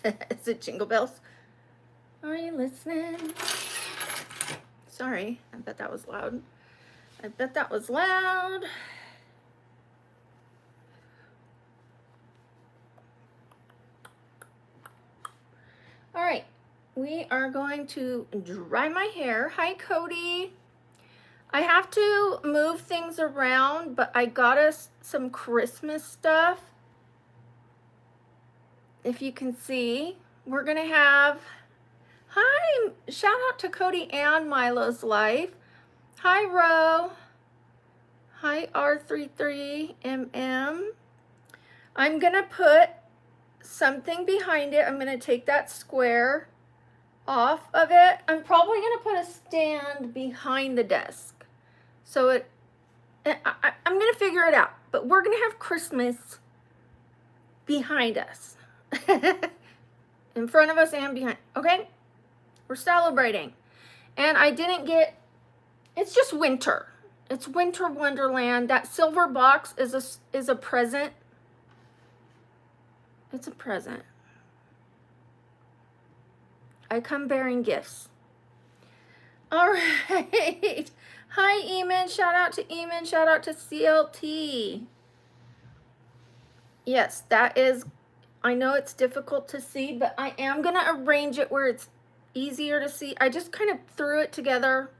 Is it Jingle Bells? Are you listening? Sorry, I bet that was loud. I bet that was loud. All right, we are going to dry my hair. Hi, Cody. I have to move things around, but I got us some Christmas stuff. If you can see, we're gonna have, hi, shout out to Cody and Milo's Life. Hi, Ro. Hi, R33MM. I'm gonna put something behind it. I'm gonna take that square off of it. I'm probably gonna put a stand behind the desk. So I'm gonna figure it out, but we're gonna have Christmas behind us. In front of us and behind, okay? We're celebrating. And I didn't get, it's just winter. It's winter wonderland. That silver box is a present. It's a present. I come bearing gifts. All right. Hi, Eamon. Shout out to Eamon. Shout out to CLT. Yes, that is, I know it's difficult to see, but I am going to arrange it where it's easier to see. I just kind of threw it together.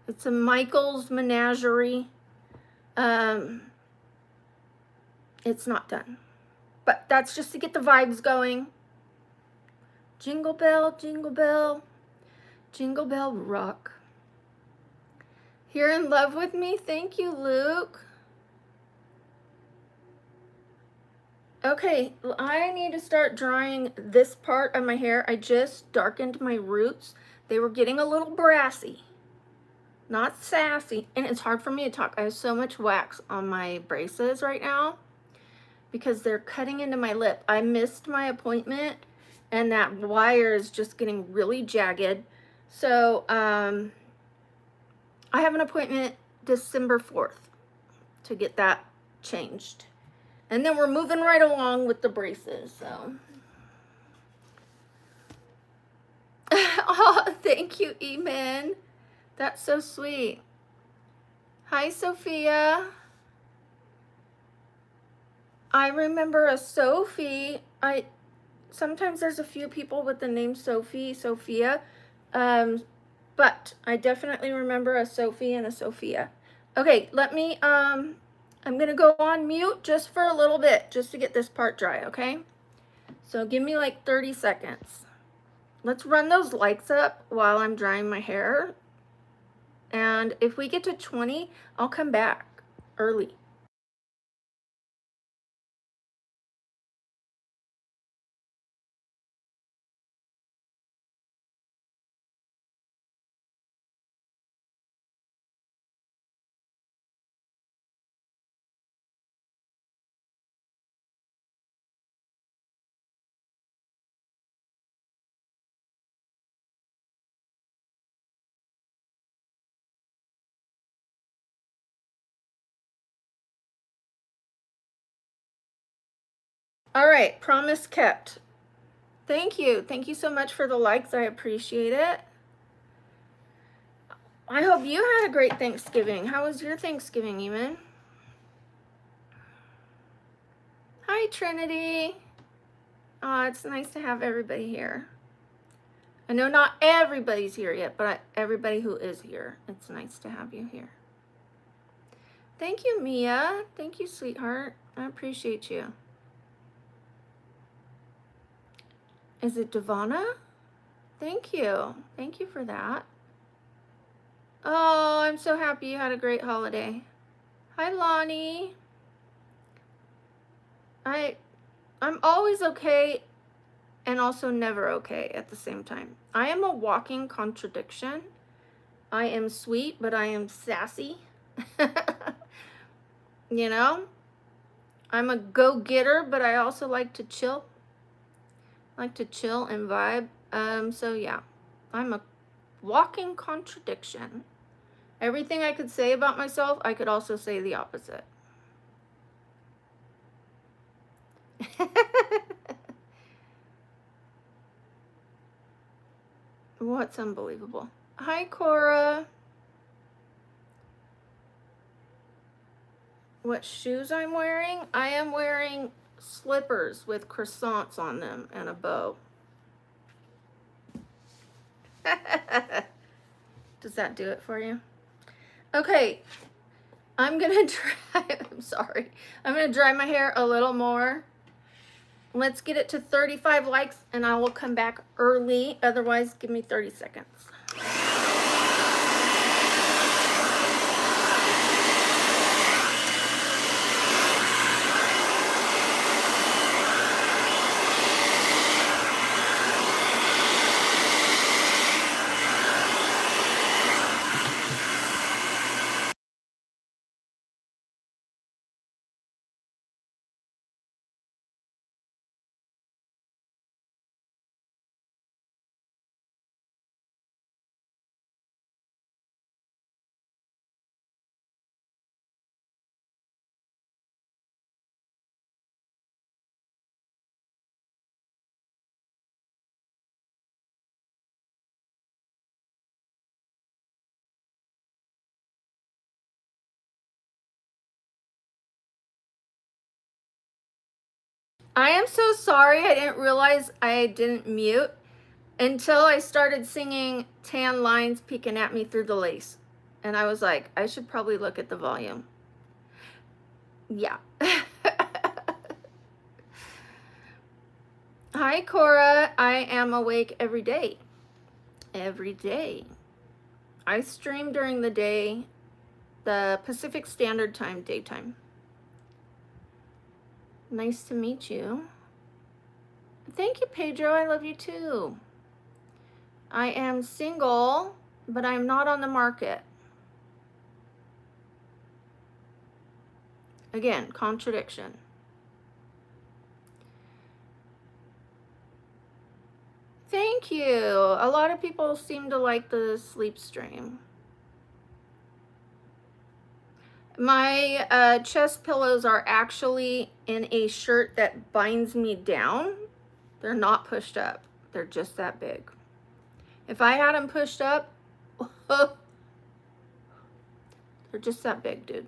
It's a Michael's menagerie. It's not done, but that's just to get the vibes going. Jingle bell, jingle bell, jingle bell rock. You're in love with me? Thank you, Luke. Okay, I need to start drying this part of my hair. I just darkened my roots. They were getting a little brassy, not sassy, and it's hard for me to talk. I have so much wax on my braces right now because they're cutting into my lip. I missed my appointment and that wire is just getting really jagged. So I have an appointment December 4th to get that changed. And then we're moving right along with the braces, so. Oh, thank you, Eamon. That's so sweet. Hi, Sophia. I remember a Sophie. Sometimes there's a few people with the name Sophie, Sophia. But I definitely remember a Sophie and a Sophia. Okay, let me, I'm gonna go on mute just for a little bit, just to get this part dry, okay? So give me like 30 seconds. Let's run those lights up while I'm drying my hair. And if we get to 20, I'll come back early. All right, promise kept. Thank you. Thank you so much for the likes. I appreciate it. I hope you had a great Thanksgiving. How was your Thanksgiving, Eamon? Hi, Trinity. Oh, it's nice to have everybody here. I know not everybody's here yet, but everybody who is here, it's nice to have you here. Thank you, Mia. Thank you, sweetheart. I appreciate you. Is it Devana? Thank you. Thank you for that. Oh, I'm so happy you had a great holiday. Hi, Lonnie. I'm always okay and also never okay at the same time. I am a walking contradiction. I am sweet, but I am sassy. You know? I'm a go-getter, but I also like to chill. I like to chill and vibe. So yeah, I'm a walking contradiction. Everything I could say about myself, I could also say the opposite. What's unbelievable? Hi, Cora. What shoes I'm wearing? I am wearing slippers with croissants on them and a bow. Does that do it for you? Okay, I'm gonna dry, I'm sorry. I'm gonna dry my hair a little more. Let's get it to 35 likes and I will come back early. Otherwise, give me 30 seconds. I am so sorry. I didn't realize I didn't mute until I started singing Tan Lines Peeking at Me Through the Lace. And I was like, I should probably look at the volume. Yeah. Hi, Cora. I am awake every day. Every day. I stream during the day, the Pacific Standard Time, daytime. Nice to meet you. Thank you, Pedro. I love you too. I am single, but I'm not on the market. Again, contradiction. Thank you. A lot of people seem to like the sleep stream. My chest pillows are actually in a shirt that binds me down. They're not pushed up. They're just that big. If I had them pushed up, they're just that big, dude.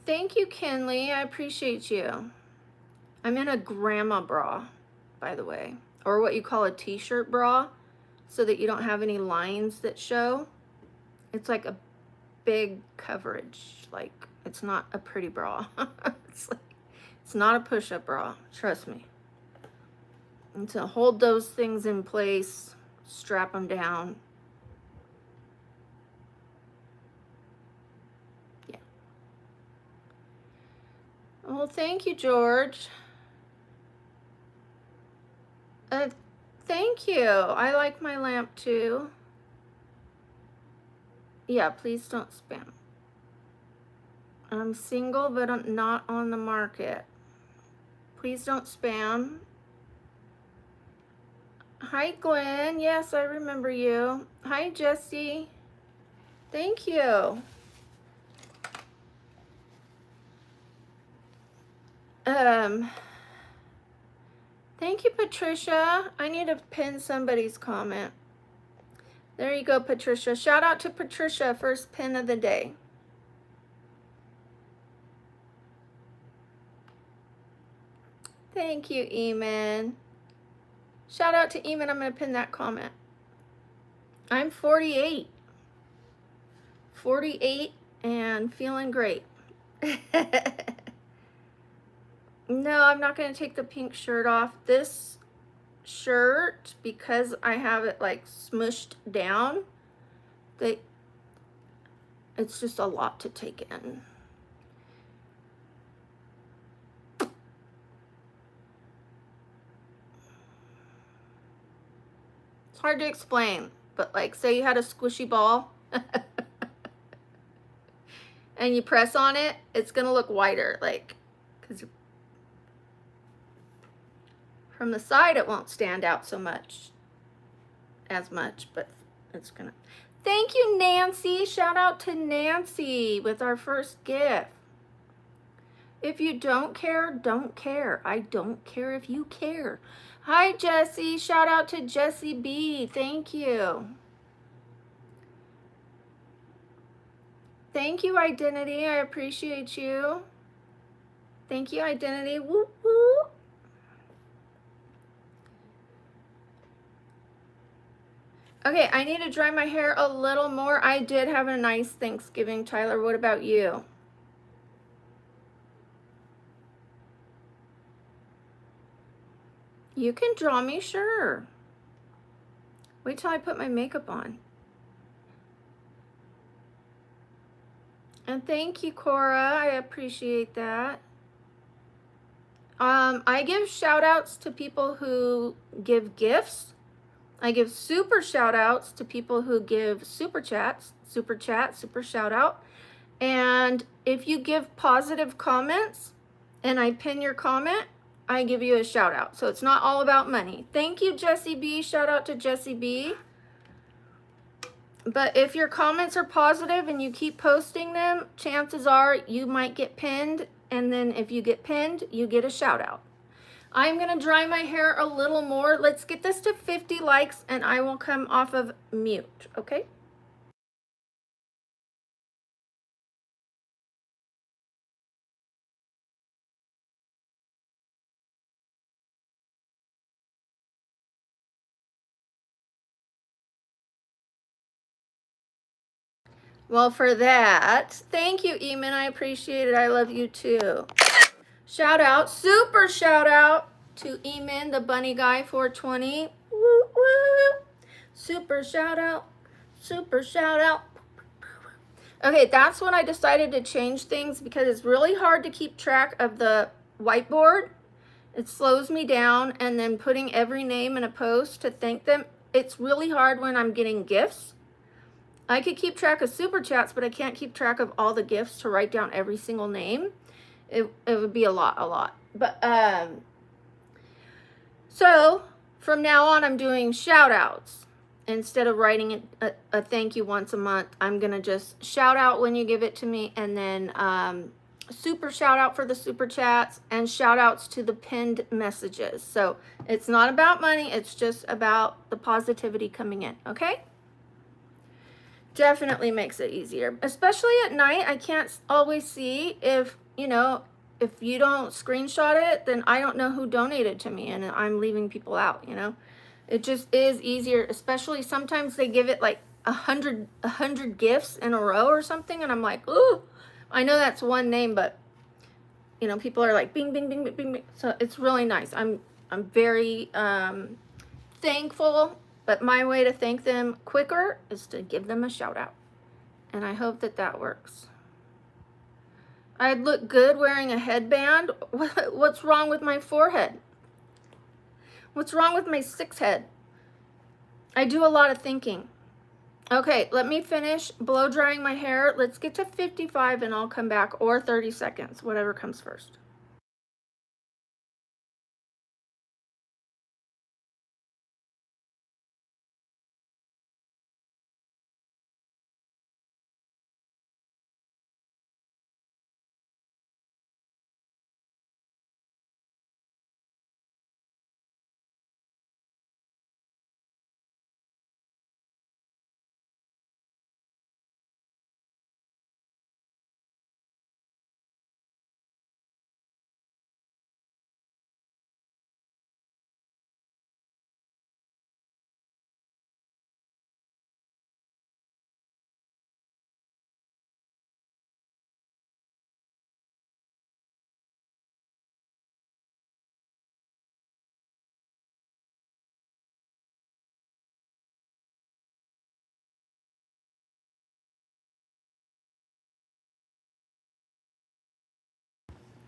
Thank you, Kenley. I appreciate you. I'm in a grandma bra, by the way, or what you call a t-shirt bra, so that you don't have any lines that show. It's like a big coverage. Like, it's not a pretty bra. It's not a push-up bra, trust me. And to hold those things in place, strap them down. Yeah. Well, thank you, George. Thank you. I like my lamp too. Yeah, please don't spam. I'm single, but I'm not on the market. Please don't spam. Hi, Glenn. Yes, I remember you. Hi, Jesse. Thank you. Thank you, Patricia. I need to pin somebody's comment. There you go, Patricia. Shout out to Patricia, first pin of the day. Thank you, Eamon. Shout out to Eamon. I'm going to pin that comment. I'm 48. 48 and feeling great. No, I'm not going to take the pink shirt off. This shirt, because I have it like smushed down, it's just a lot to take in. It's hard to explain, but like, say you had a squishy ball and you press on it, it's going to look whiter, like, because from the side it won't stand out so much, but it's going to. Thank you, Nancy. Shout out to Nancy with our first gift. If you don't care, don't care. I don't care if you care. Hi, Jessie. Shout out to Jessie B. Thank you. Thank you, Identity. I appreciate you. Thank you, Identity. Woo woo. Okay, I need to dry my hair a little more. I did have a nice Thanksgiving, Tyler. What about you? You can draw me, sure. Wait till I put my makeup on. And thank you, Cora. I appreciate that. I give shout outs to people who give gifts. I give super shout outs to people who give super chats, super chat, super shout out. And if you give positive comments and I pin your comment, I give you a shout out. So it's not all about money. Thank you, Jessie B. Shout out to Jessie B. But if your comments are positive and you keep posting them, chances are you might get pinned. And then if you get pinned, you get a shout out. I'm going to dry my hair a little more. Let's get this to 50 likes and I will come off of mute, okay? Well, for that, thank you, Eamon. I appreciate it. I love you too. Shout out, super shout out to Eamon, the bunny guy 420. Woo, woo. Super shout out, super shout out. Okay, that's when I decided to change things because it's really hard to keep track of the whiteboard. It slows me down, and then putting every name in a post to thank them. It's really hard when I'm getting gifts. I could keep track of super chats, but I can't keep track of all the gifts to write down every single name. It would be a lot. But, so from now on, I'm doing shout outs. Instead of writing a thank you once a month, I'm going to just shout out when you give it to me, and then super shout out for the super chats and shout outs to the pinned messages. So it's not about money. It's just about the positivity coming in. Okay. Definitely makes it easier, especially at night. I can't always see if, if you don't screenshot it, then I don't know who donated to me and I'm leaving people out, It just is easier, especially sometimes they give it like 100 gifts in a row or something. And I'm like, ooh, I know that's one name, but people are like, bing, bing, bing, bing, bing. So it's really nice. I'm very thankful, but my way to thank them quicker is to give them a shout out. And I hope that works. I'd look good wearing a headband. What's wrong with my forehead? What's wrong with my 6 head? I do a lot of thinking. Okay, let me finish blow drying my hair. Let's get to 55 and I'll come back, or 30 seconds, whatever comes first.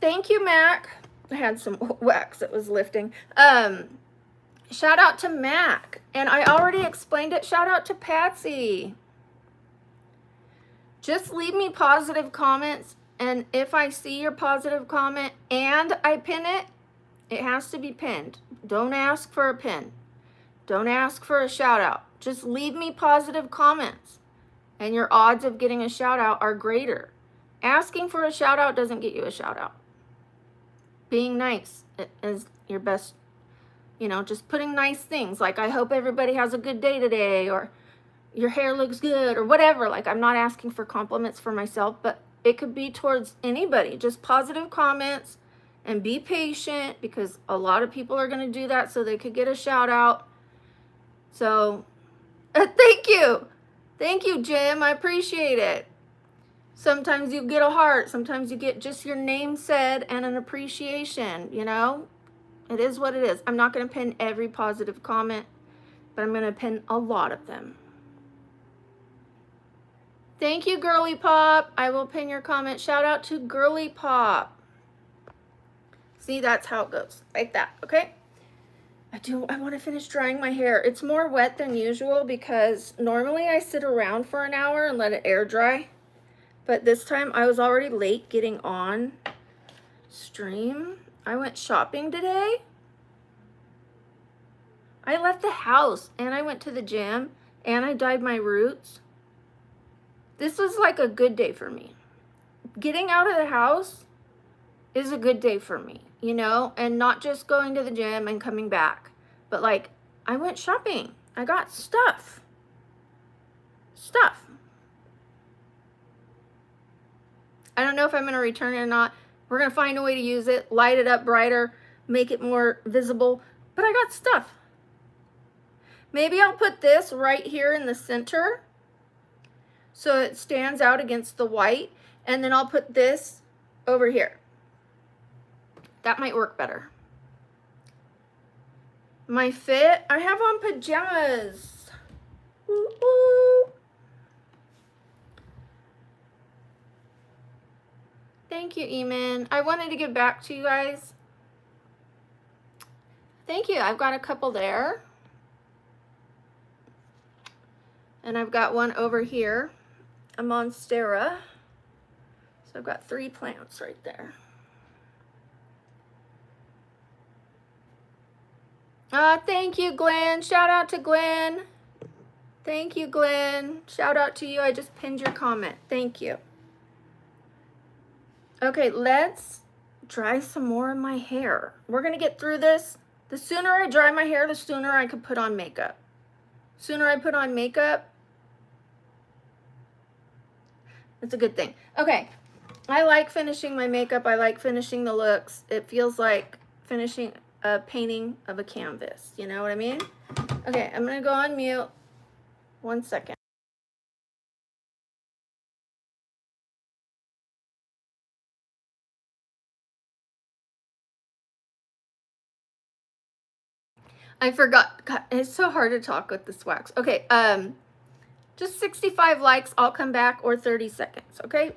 Thank you, Mac. I had some wax that was lifting. Shout out to Mac. And I already explained it. Shout out to Patsy. Just leave me positive comments. And if I see your positive comment and I pin it, it has to be pinned. Don't ask for a pin. Don't ask for a shout out. Just leave me positive comments. And your odds of getting a shout out are greater. Asking for a shout out doesn't get you a shout out. being nice is your best, you know, just putting nice things like, I hope everybody has a good day today, or your hair looks good, or whatever. Like, I'm not asking for compliments for myself, but it could be towards anybody. Just positive comments, and be patient, because a lot of people are going to do that so they could get a shout out. So thank you. Thank you, Jim. I appreciate it. Sometimes you get a heart. Sometimes you get just your name said and an appreciation, you know? It is what it is. I'm not going to pin every positive comment, but I'm going to pin a lot of them. Thank you, Girly Pop. I will pin your comment. Shout out to Girly Pop. See, that's how it goes. Like that, okay? I want to finish drying my hair. It's more wet than usual because normally I sit around for an hour and let it air dry. But this time I was already late getting on stream. I went shopping today. I left the house and I went to the gym and I dyed my roots. This was like a good day for me. Getting out of the house is a good day for me, you know, and not just going to the gym and coming back, but like I went shopping. I got stuff. I don't know if I'm going to return it or not. We're going to find a way to use it, light it up brighter, make it more visible, but I got stuff. Maybe I'll put this right here in the center so it stands out against the white, and then I'll put this over here. That might work better. My fit, I have on pajamas. Ooh, ooh. Thank you, Eamon. I wanted to get back to you guys. Thank you. I've got a couple there. And I've got one over here, a monstera. So I've got 3 plants right there. Thank you, Glenn. Shout out to Glenn. Thank you, Glenn. Shout out to you. I just pinned your comment. Thank you. Okay, let's dry some more of my hair. We're going to get through this. The sooner I dry my hair, the sooner I can put on makeup. Sooner I put on makeup, it's a good thing. Okay, I like finishing my makeup. I like finishing the looks. It feels like finishing a painting of a canvas. You know what I mean? Okay, I'm going to go on mute. 1 second. I forgot. God, it's so hard to talk with this wax. Okay, just 65 likes. I'll come back, or 30 seconds, okay?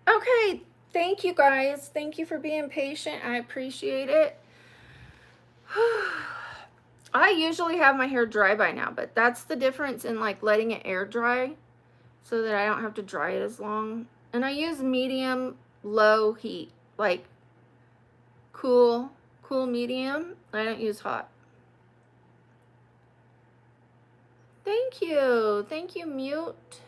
Okay, thank you guys. Thank you for being patient. I appreciate it. I usually have my hair dry by now, but that's the difference in like letting it air dry so that I don't have to dry it as long. And I use medium low heat, like cool medium. I don't use hot. Thank you, Mute.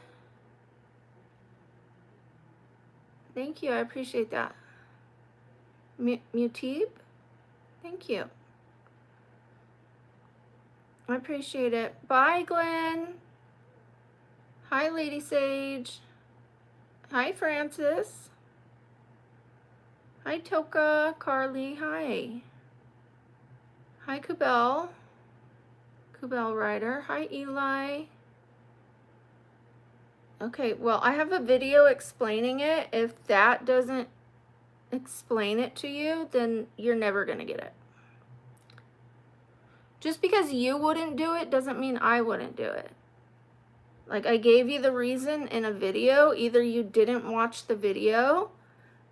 Thank you, I appreciate that. Muteeb, thank you. I appreciate it. Bye, Glenn. Hi, Lady Sage. Hi, Francis. Hi, Toka. Carly, hi. Hi, Kubel. Kubel Rider. Hi, Eli. Okay, well, I have a video explaining it. If that doesn't explain it to you, then you're never going to get it. Just because you wouldn't do it doesn't mean I wouldn't do it. Like, I gave you the reason in a video. Either you didn't watch the video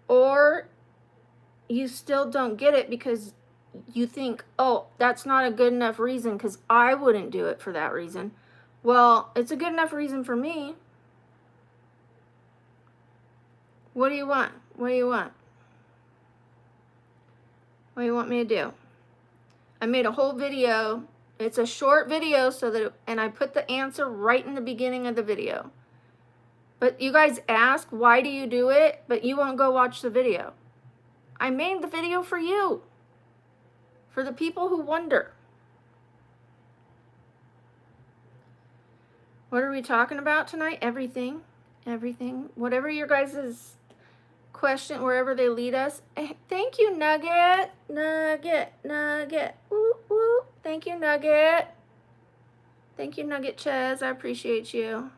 or you still don't get it because you think, oh, that's not a good enough reason because I wouldn't do it for that reason. Well, it's a good enough reason for me. What do you want? What do you want? What do you want me to do? I made a whole video. It's a short video and I put the answer right in the beginning of the video. But you guys ask, why do you do it? But you won't go watch the video. I made the video for you. For the people who wonder. What are we talking about tonight? Everything. Everything. Whatever your guys' question, wherever they lead us. Thank you, Nugget. Nugget. Nugget. Woo, woo. Thank you, Nugget. Thank you, Nugget Ches. I appreciate you.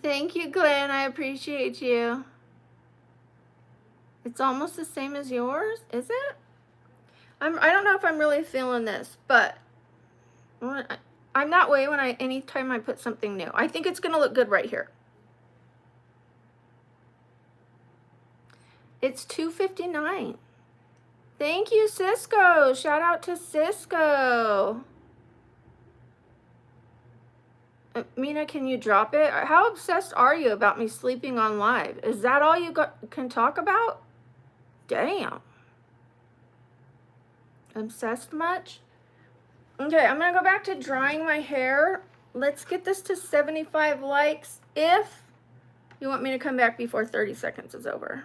Thank you, Glenn. I appreciate you. It's almost the same as yours, is it? I don't know if I'm really feeling this, but I'm that way anytime I put something new. I think it's gonna look good right here. It's 2:59. Thank you, Cisco. Shout out to Cisco. Mina, can you drop it? How obsessed are you about me sleeping on live? Is that all you can talk about? Damn. Obsessed much? Okay, I'm gonna go back to drying my hair. Let's get this to 75 likes if you want me to come back before 30 seconds is over.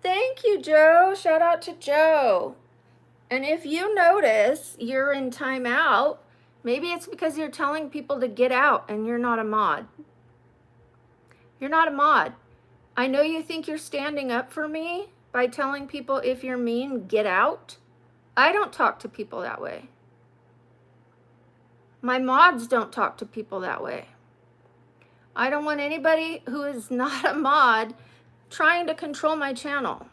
Thank you, Joe. Shout out to Joe. And if you notice you're in timeout, maybe it's because you're telling people to get out and you're not a mod. You're not a mod. I know you think you're standing up for me by telling people if you're mean, get out. I don't talk to people that way. My mods don't talk to people that way. I don't want anybody who is not a mod trying to control my channel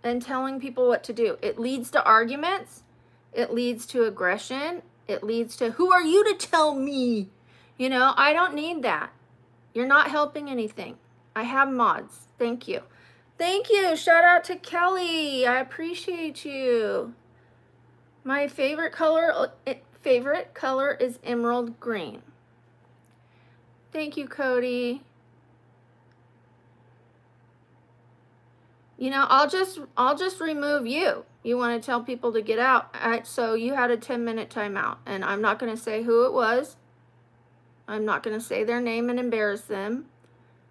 and telling people what to do. It leads to arguments. It leads to aggression. It leads to, who are you to tell me? You know, I don't need that. You're not helping anything. I have mods. Thank you. Thank you. Shout out to Kelly. I appreciate you. My favorite color is emerald green. Thank you, Cody. You know, I'll just remove you. You want to tell people to get out. So you had a 10-minute timeout, and I'm not going to say who it was. I'm not going to say their name and embarrass them.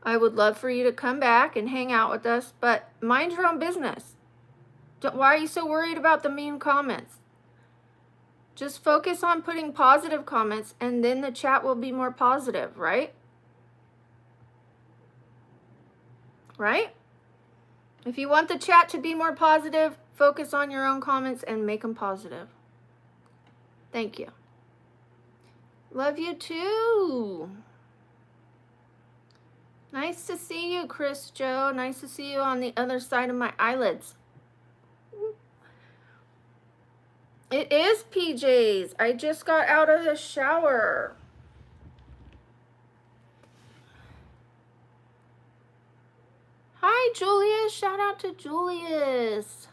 I would love for you to come back and hang out with us, but mind your own business. Why are you so worried about the mean comments? Just focus on putting positive comments, and then the chat will be more positive, right? Right? If you want the chat to be more positive, focus on your own comments and make them positive. Thank you. Love you too. Nice to see you, Chris Joe. Nice to see you on the other side of my eyelids. It is PJs. I just got out of the shower. Hi, Julius. Shout out to Julius.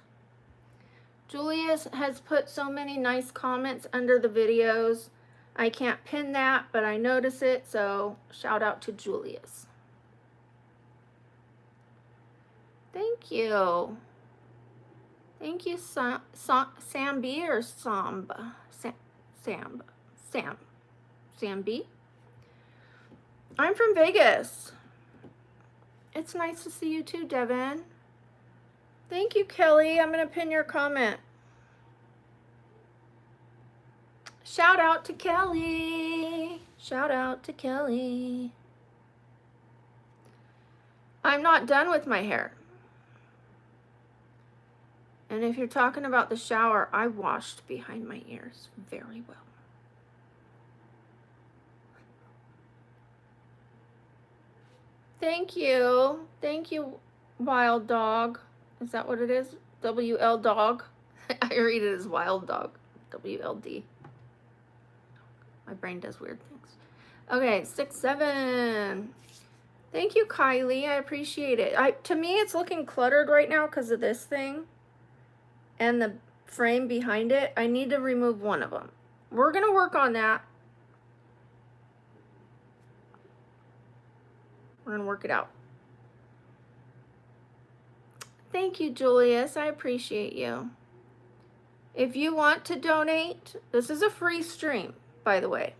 Julius has put so many nice comments under the videos. I can't pin that, but I notice it, so shout out to Julius. Thank you. Thank you, Sam B or Samba? Sam B. I'm from Vegas. It's nice to see you too, Devin. Thank you, Kelly. I'm going to pin your comment. Shout out to Kelly. Shout out to Kelly. I'm not done with my hair. And if you're talking about the shower, I washed behind my ears very well. Thank you. Thank you, Wild Dog. Is that what it is? WL Dog. I read it as Wild Dog. WLD. My brain does weird things. Okay, 6-7. Thank you, Kylie. I appreciate it. To me, it's looking cluttered right now because of this thing and the frame behind it. I need to remove one of them. We're going to work on that. We're going to work it out. Thank you, Julius. I appreciate you. If you want to donate, this is a free stream, by the way.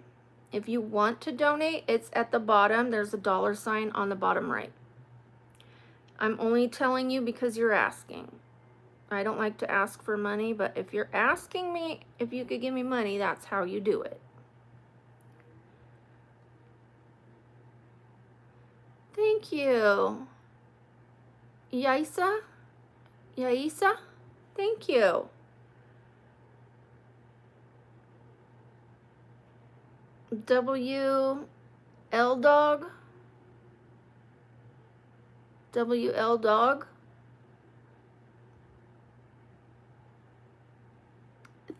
If you want to donate, it's at the bottom. There's a $sign on the bottom right. I'm only telling you because you're asking. I don't like to ask for money, but if you're asking me if you could give me money, that's how you do it. Thank you. Yaisa? Thank you. WL Dog. WL Dog.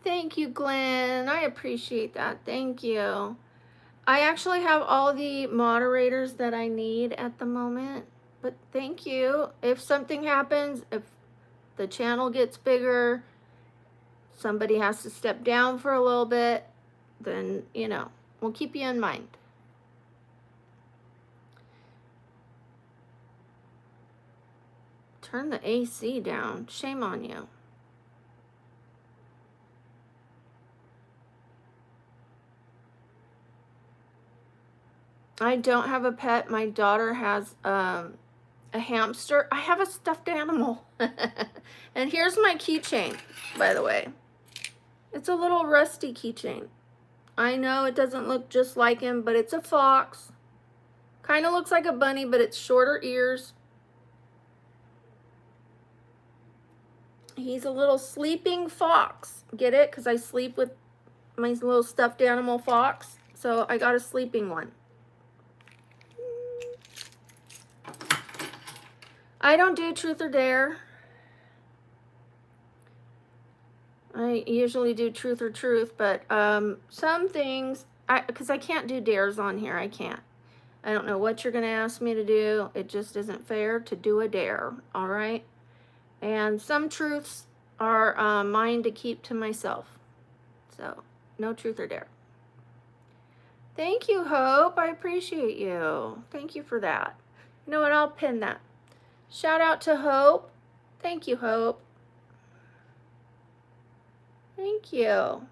Thank you, Glenn. I appreciate that. Thank you. I actually have all the moderators that I need at the moment, but thank you. If something happens, if the channel gets bigger, somebody has to step down for a little bit, then, you know, we'll keep you in mind. Turn the AC down. Shame on you. I don't have a pet. My daughter has a hamster. I have a stuffed animal. And here's my keychain, by the way. It's a little rusty keychain. I know it doesn't look just like him, but it's a fox. Kind of looks like a bunny, but it's shorter ears. He's a little sleeping fox. Get it? Because I sleep with my little stuffed animal fox. So I got a sleeping one. I don't do truth or dare. I usually do truth or truth, but some things, because I can't do dares on here, I can't. I don't know what you're going to ask me to do. It just isn't fair to do a dare, all right? And some truths are mine to keep to myself. So, no truth or dare. Thank you, Hope. I appreciate you. Thank you for that. You know what? I'll pin that. Shout out to Hope. Thank you, Hope. Thank you.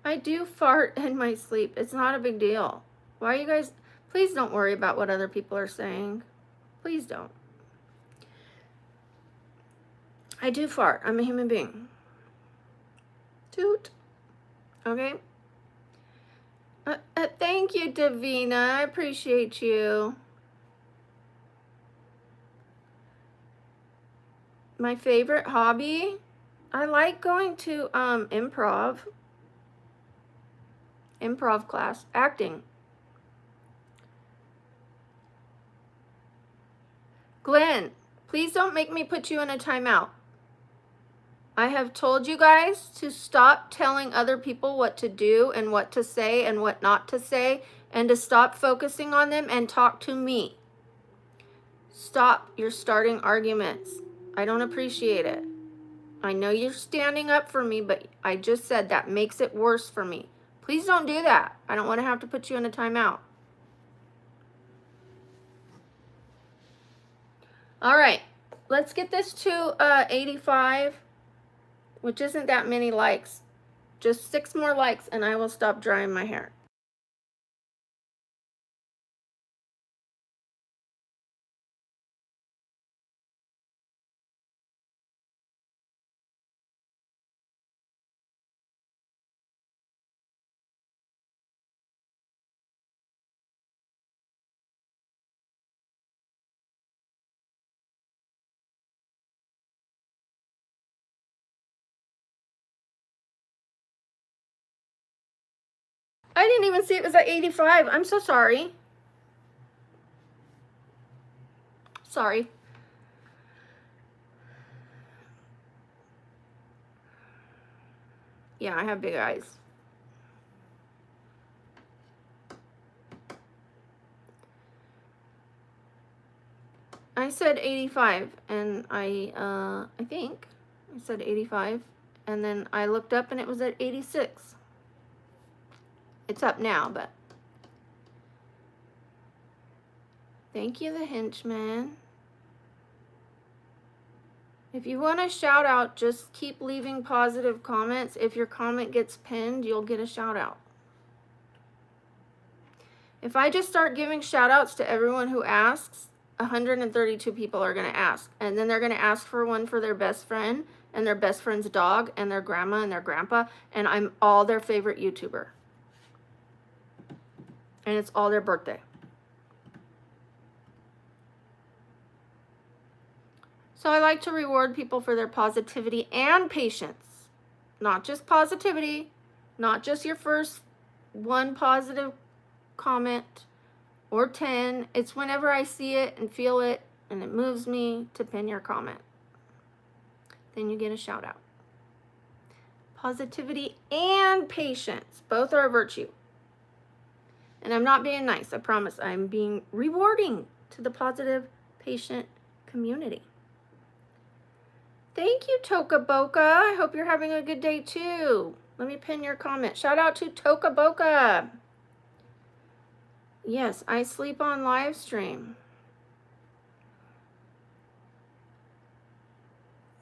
I do fart in my sleep. It's not a big deal. Why are you guys... Please don't worry about what other people are saying. Please don't. I do fart. I'm a human being. Toot. Okay? Thank you, Davina. I appreciate you. My favorite hobby? I like going to improv class, acting. Glenn, please don't make me put you in a timeout. I have told you guys to stop telling other people what to do and what to say and what not to say, and to stop focusing on them and talk to me. Stop. You're starting arguments. I don't appreciate it. I know you're standing up for me, but I just said that makes it worse for me. Please don't do that. I don't want to have to put you in a timeout. All right, let's get this to 85, which isn't that many likes. Just 6 more likes and I will stop drying my hair. I didn't even see it was at 85. I'm so sorry. Sorry. Yeah, I have big eyes. I said 85 and I think I said 85 and then I looked up and it was at 86. It's up now, but thank you, the henchman. If you want a shout out, just keep leaving positive comments. If your comment gets pinned, you'll get a shout out. If I just start giving shout outs to everyone who asks, 132 people are going to ask. And then they're going to ask for one for their best friend and their best friend's dog and their grandma and their grandpa. And I'm all their favorite YouTuber. And it's all their birthday. So I like to reward people for their positivity and patience. Not just positivity, not just your first one positive comment or 10. It's whenever I see it and feel it and it moves me to pin your comment. Then you get a shout out. Positivity and patience, both are a virtue. And I'm not being nice, I promise. I'm being rewarding to the positive, patient community. Thank you, Toka Boca. I hope you're having a good day too. Let me pin your comment. Shout out to Toka Boca. Yes, I sleep on live stream.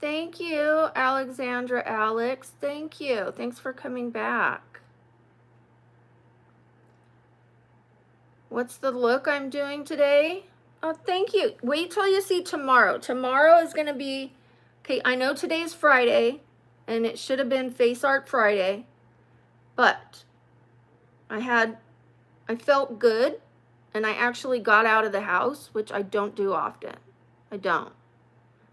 Thank you, Alexandra Alex. Thank you. Thanks for coming back. What's the look I'm doing today? Oh, thank you. Wait till you see tomorrow. Tomorrow is going to be, okay, I know today's Friday, and it should have been Face Art Friday, but I felt good, and I actually got out of the house, which I don't do often. I don't.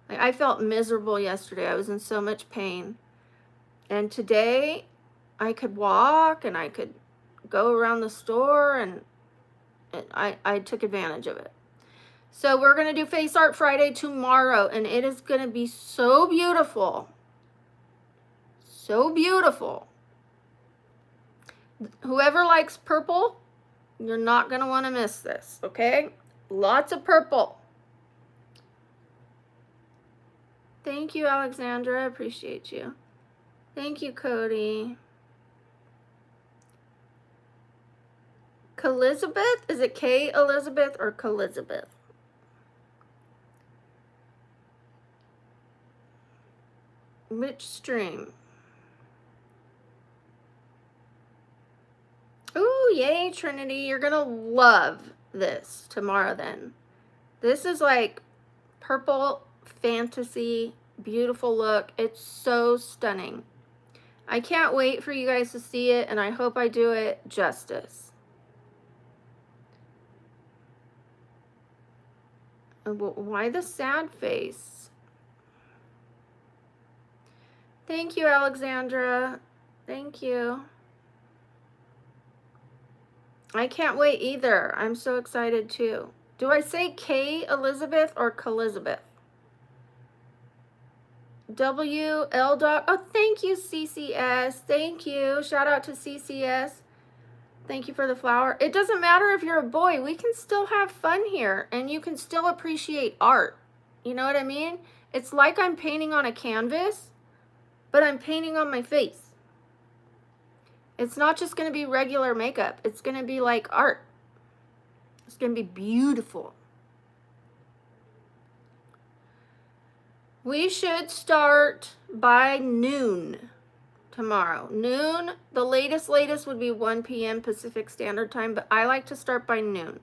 I felt miserable yesterday. I was in so much pain. And today, I could walk, and I could go around the store, and I took advantage of it. So we're going to do Face Art Friday tomorrow, and it is going to be so beautiful. So beautiful. Whoever likes purple, you're not going to want to miss this, okay? Lots of purple. Thank you, Alexandra. I appreciate you. Thank you, Cody. Elizabeth? Is it K Elizabeth or Elizabeth? Which stream? Ooh, yay, Trinity. You're going to love this tomorrow then. This is like purple fantasy, beautiful look. It's so stunning. I can't wait for you guys to see it, and I hope I do it justice. Why the sad face? Thank you, Alexandra. Thank you. I can't wait either. I'm so excited too. Do I say K Elizabeth or Elizabeth? WL Doc. Oh, thank you, CCS. Thank you. Shout out to CCS. Thank you for the flower. It doesn't matter if you're a boy. We can still have fun here, and you can still appreciate art. You know what I mean? It's like I'm painting on a canvas, but I'm painting on my face. It's not just going to be regular makeup. It's going to be like art. It's going to be beautiful. We should start by noon tomorrow. Noon, the latest would be 1 p.m. Pacific Standard Time, but I like to start by noon.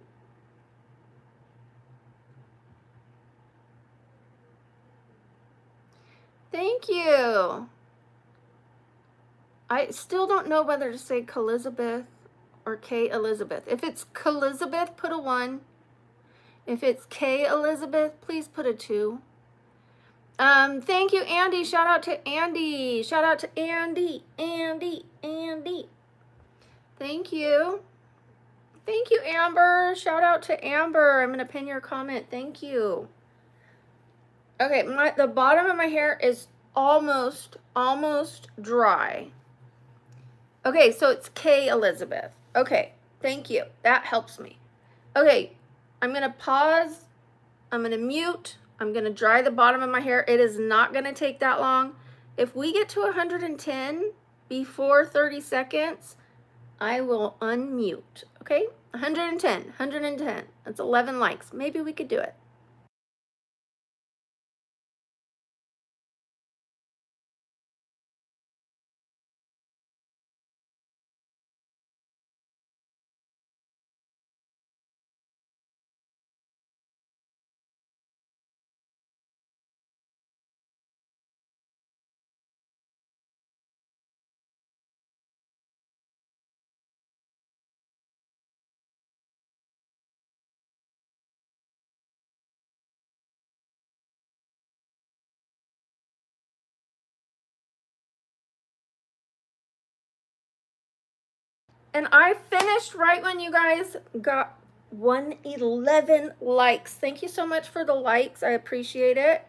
Thank you. I still don't know whether to say Elizabeth or K Elizabeth. If it's Elizabeth, put a 1. If it's K Elizabeth, please put a 2. Thank you, Andy. Shout out to Andy. Shout out to Andy. Andy. Thank you. Thank you, Amber. Shout out to Amber. I'm gonna pin your comment. Thank you. Okay, the bottom of my hair is almost dry. Okay, so it's K Elizabeth. Okay, thank you. That helps me. Okay, I'm gonna pause. I'm gonna mute. I'm gonna dry the bottom of my hair. It is not gonna take that long. If we get to 110 before 30 seconds, I will unmute. Okay, 110. That's 11 likes. Maybe we could do it. And I finished right when you guys got 111 likes. Thank you so much for the likes. I appreciate it.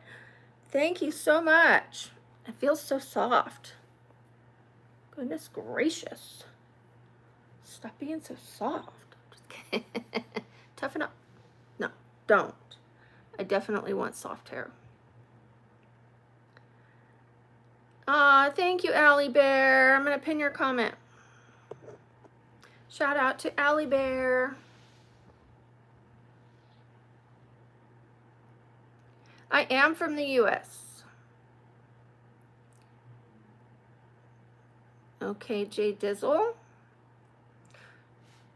Thank you so much. It feels so soft. Goodness gracious. Stop being so soft. Just kidding. Toughen up. No, don't. I definitely want soft hair. Thank you, Allie Bear. I'm going to pin your comment. Shout out to Allie Bear. I am from the U.S. Okay, Jay Dizzle.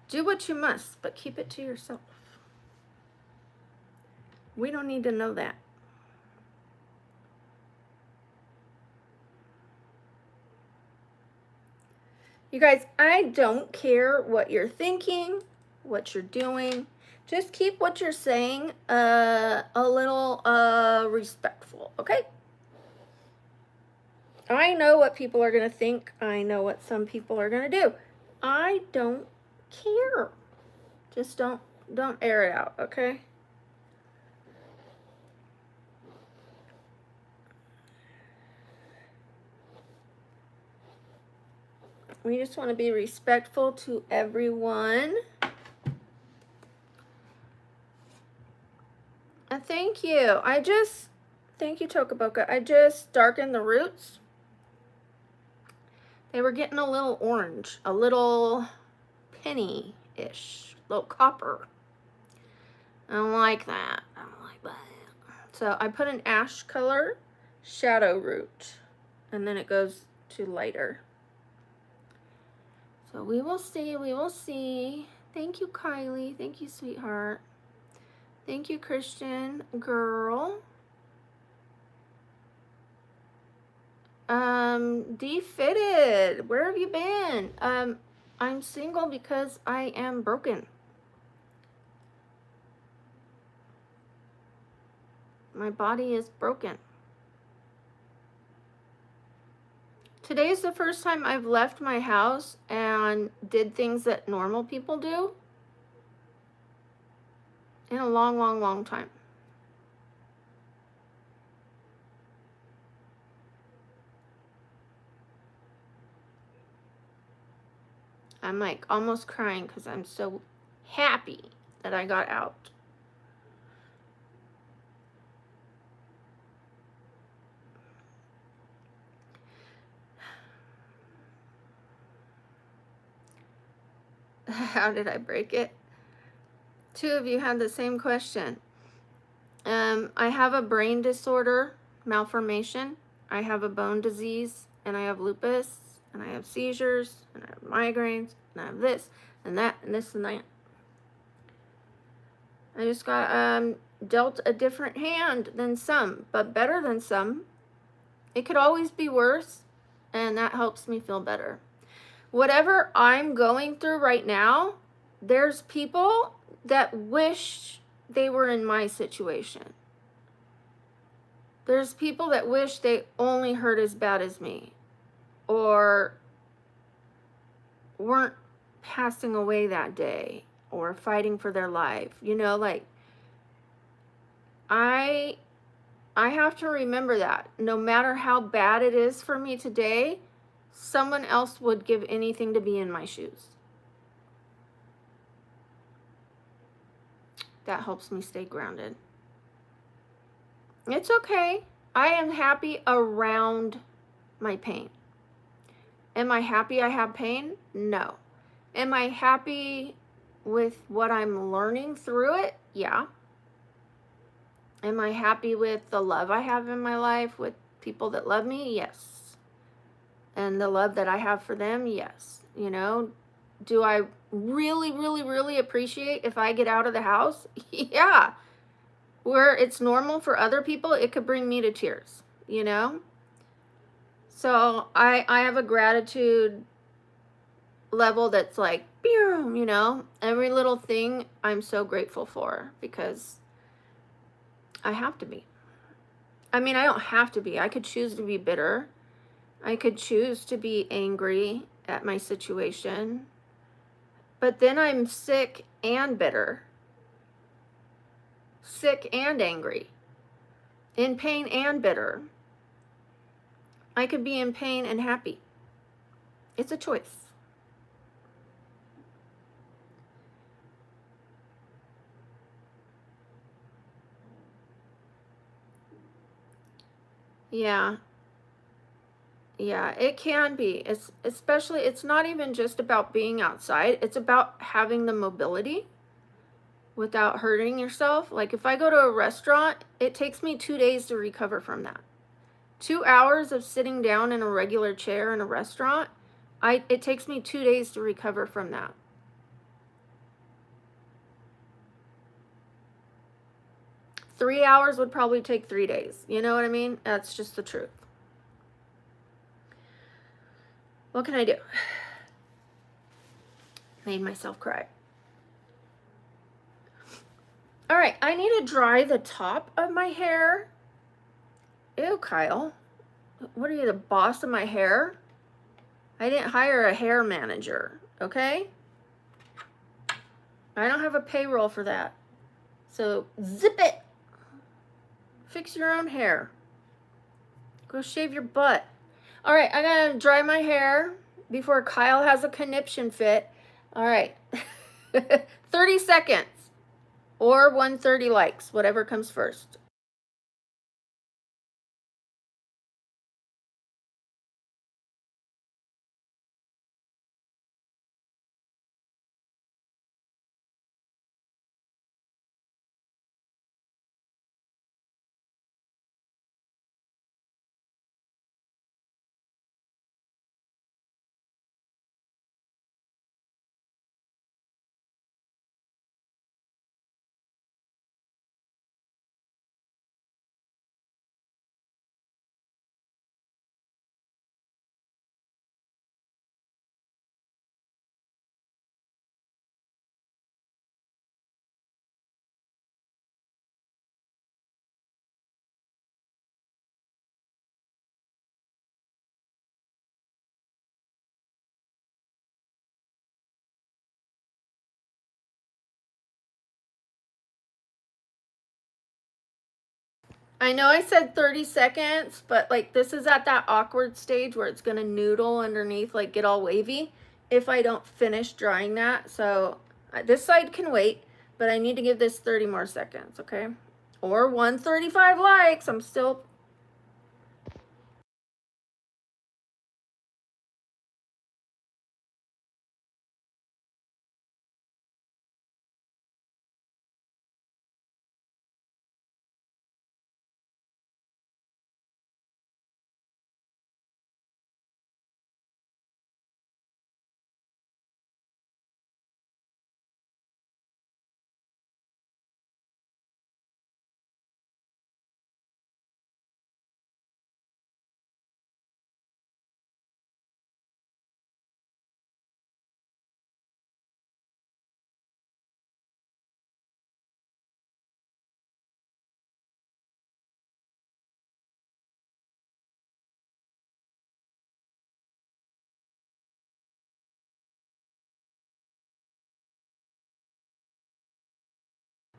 Do what you must, but keep it to yourself. We don't need to know that. You guys, I don't care what you're thinking, what you're doing. Just keep what you're saying a little respectful, okay? I know what people are going to think. I know what some people are going to do. I don't care. Just don't air it out, okay? We just want to be respectful to everyone. And thank you. Thank you, Tokaboka. I just darkened the roots. They were getting a little orange, a little penny-ish, a little copper. I don't like that. I don't like that. So I put an ash color shadow root, and then it goes to lighter. So we will see, we will see. Thank you, Kylie. Thank you, sweetheart. Thank you, Christian girl. Defitted. Where have you been? I'm single because I am broken. My body is broken. Today is the first time I've left my house and did things that normal people do in a long time. I'm like almost crying because I'm so happy that I got out. How did I break it? 2 of you had the same question. I have a brain disorder, malformation. I have a bone disease, and I have lupus, and I have seizures, and I have migraines, and I have this, and that, and this, and that. I just got dealt a different hand than some, but better than some. It could always be worse, and that helps me feel better. Whatever I'm going through right now, there's people that wish they were in my situation. There's people that wish they only hurt as bad as me, or weren't passing away that day, or fighting for their life. You know, like, I have to remember that no matter how bad it is for me today, someone else would give anything to be in my shoes. That helps me stay grounded. It's okay. I am happy around my pain. Am I happy I have pain? No. Am I happy with what I'm learning through it? Yeah. Am I happy with the love I have in my life, with people that love me? Yes. And the love that I have for them? Yes. You know, do I really, really, really appreciate if I get out of the house? Yeah. Where it's normal for other people, it could bring me to tears, you know? So I have a gratitude level that's like, you know, every little thing I'm so grateful for, because I have to be. I mean, I don't have to be. I could choose to be bitter. I could choose to be angry at my situation. But then I'm sick and bitter. Sick and angry. In pain and bitter. I could be in pain and happy. It's a choice. Yeah. Yeah, it can be. It's especially, it's not even just about being outside. It's about having the mobility without hurting yourself. Like if I go to a restaurant, it takes me 2 days to recover from that. 2 hours of sitting down in a regular chair in a restaurant, it takes me 2 days to recover from that. Three hours would probably take 3 days. You know what I mean? That's just the truth. What can I do? Made myself cry. All right, I need to dry the top of my hair. Ew, Kyle. What are you, the boss of my hair? I didn't hire a hair manager, okay? I don't have a payroll for that. So zip it. Fix your own hair. Go shave your butt. All right, I gotta dry my hair before Kyle has a conniption fit. All right. 30 seconds or 130 likes, whatever comes first. I know I said 30 seconds, but like this is at that awkward stage where it's gonna noodle underneath, like get all wavy. if I don't finish drying that. So this side can wait, but I need to give this 30 more seconds, okay? Or 135 likes. I'm still...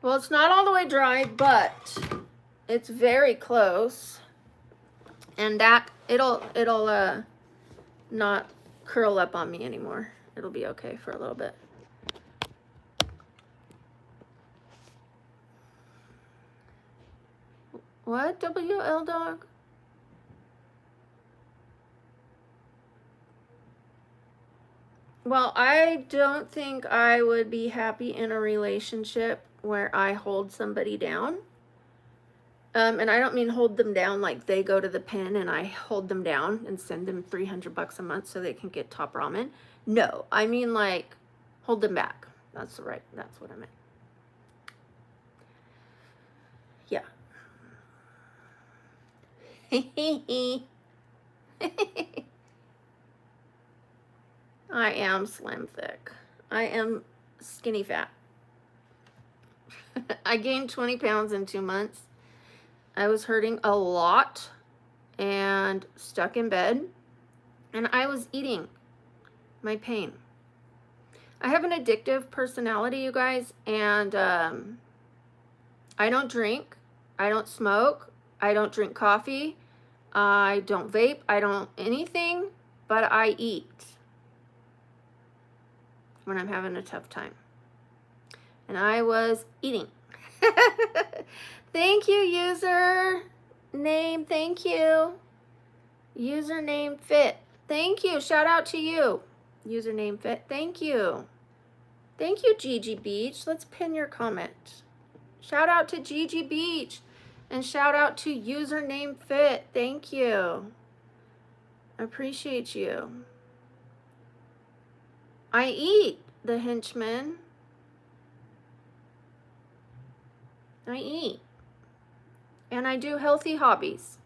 Well, it's not all the way dry, but it's very close. And that, it'll not curl up on me anymore. It'll be okay for a little bit. What? WL dog? Well, I don't think I would be happy in a relationship where I hold somebody down. And I don't mean hold them down like they go to the pen and I hold them down and send them $300 a month so they can get top ramen. No, I mean like hold them back. That's what I meant. Yeah. I am slim thick. I am skinny fat. I gained 20 pounds in 2 months. I was hurting a lot and stuck in bed, and I was eating my pain. I have an addictive personality, you guys, and I don't drink, I don't smoke, I don't drink coffee, I don't vape, I don't anything, but I eat when I'm having a tough time. And I was eating. Thank you, user name. Thank you. Username fit. Thank you. Shout out to you. Username fit. Thank you. Thank you, Gigi Beach. Let's pin your comment. Shout out to Gigi Beach. And shout out to username fit. Thank you. I appreciate you. I eat, the henchman. I eat. And I do healthy hobbies.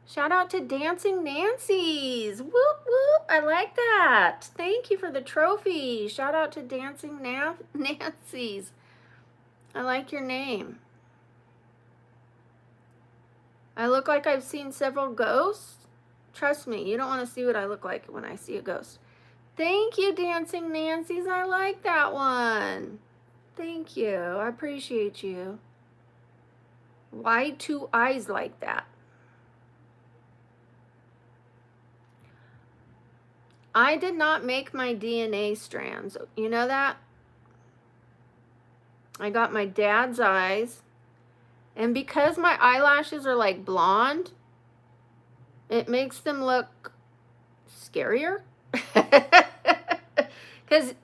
Shout out to Dancing Nancy's. Whoop, whoop. I like that. Thank you for the trophy. Shout out to Dancing Nancy's. I like your name. I look like I've seen several ghosts. Trust me, you don't want to see what I look like when I see a ghost. Thank you, Dancing Nancy's. I like that one. Thank you. I appreciate you. Why 2 eyes like that? I did not make my DNA strands. You know that? I got my dad's eyes. And because my eyelashes are like blonde, it makes them look scarier. Because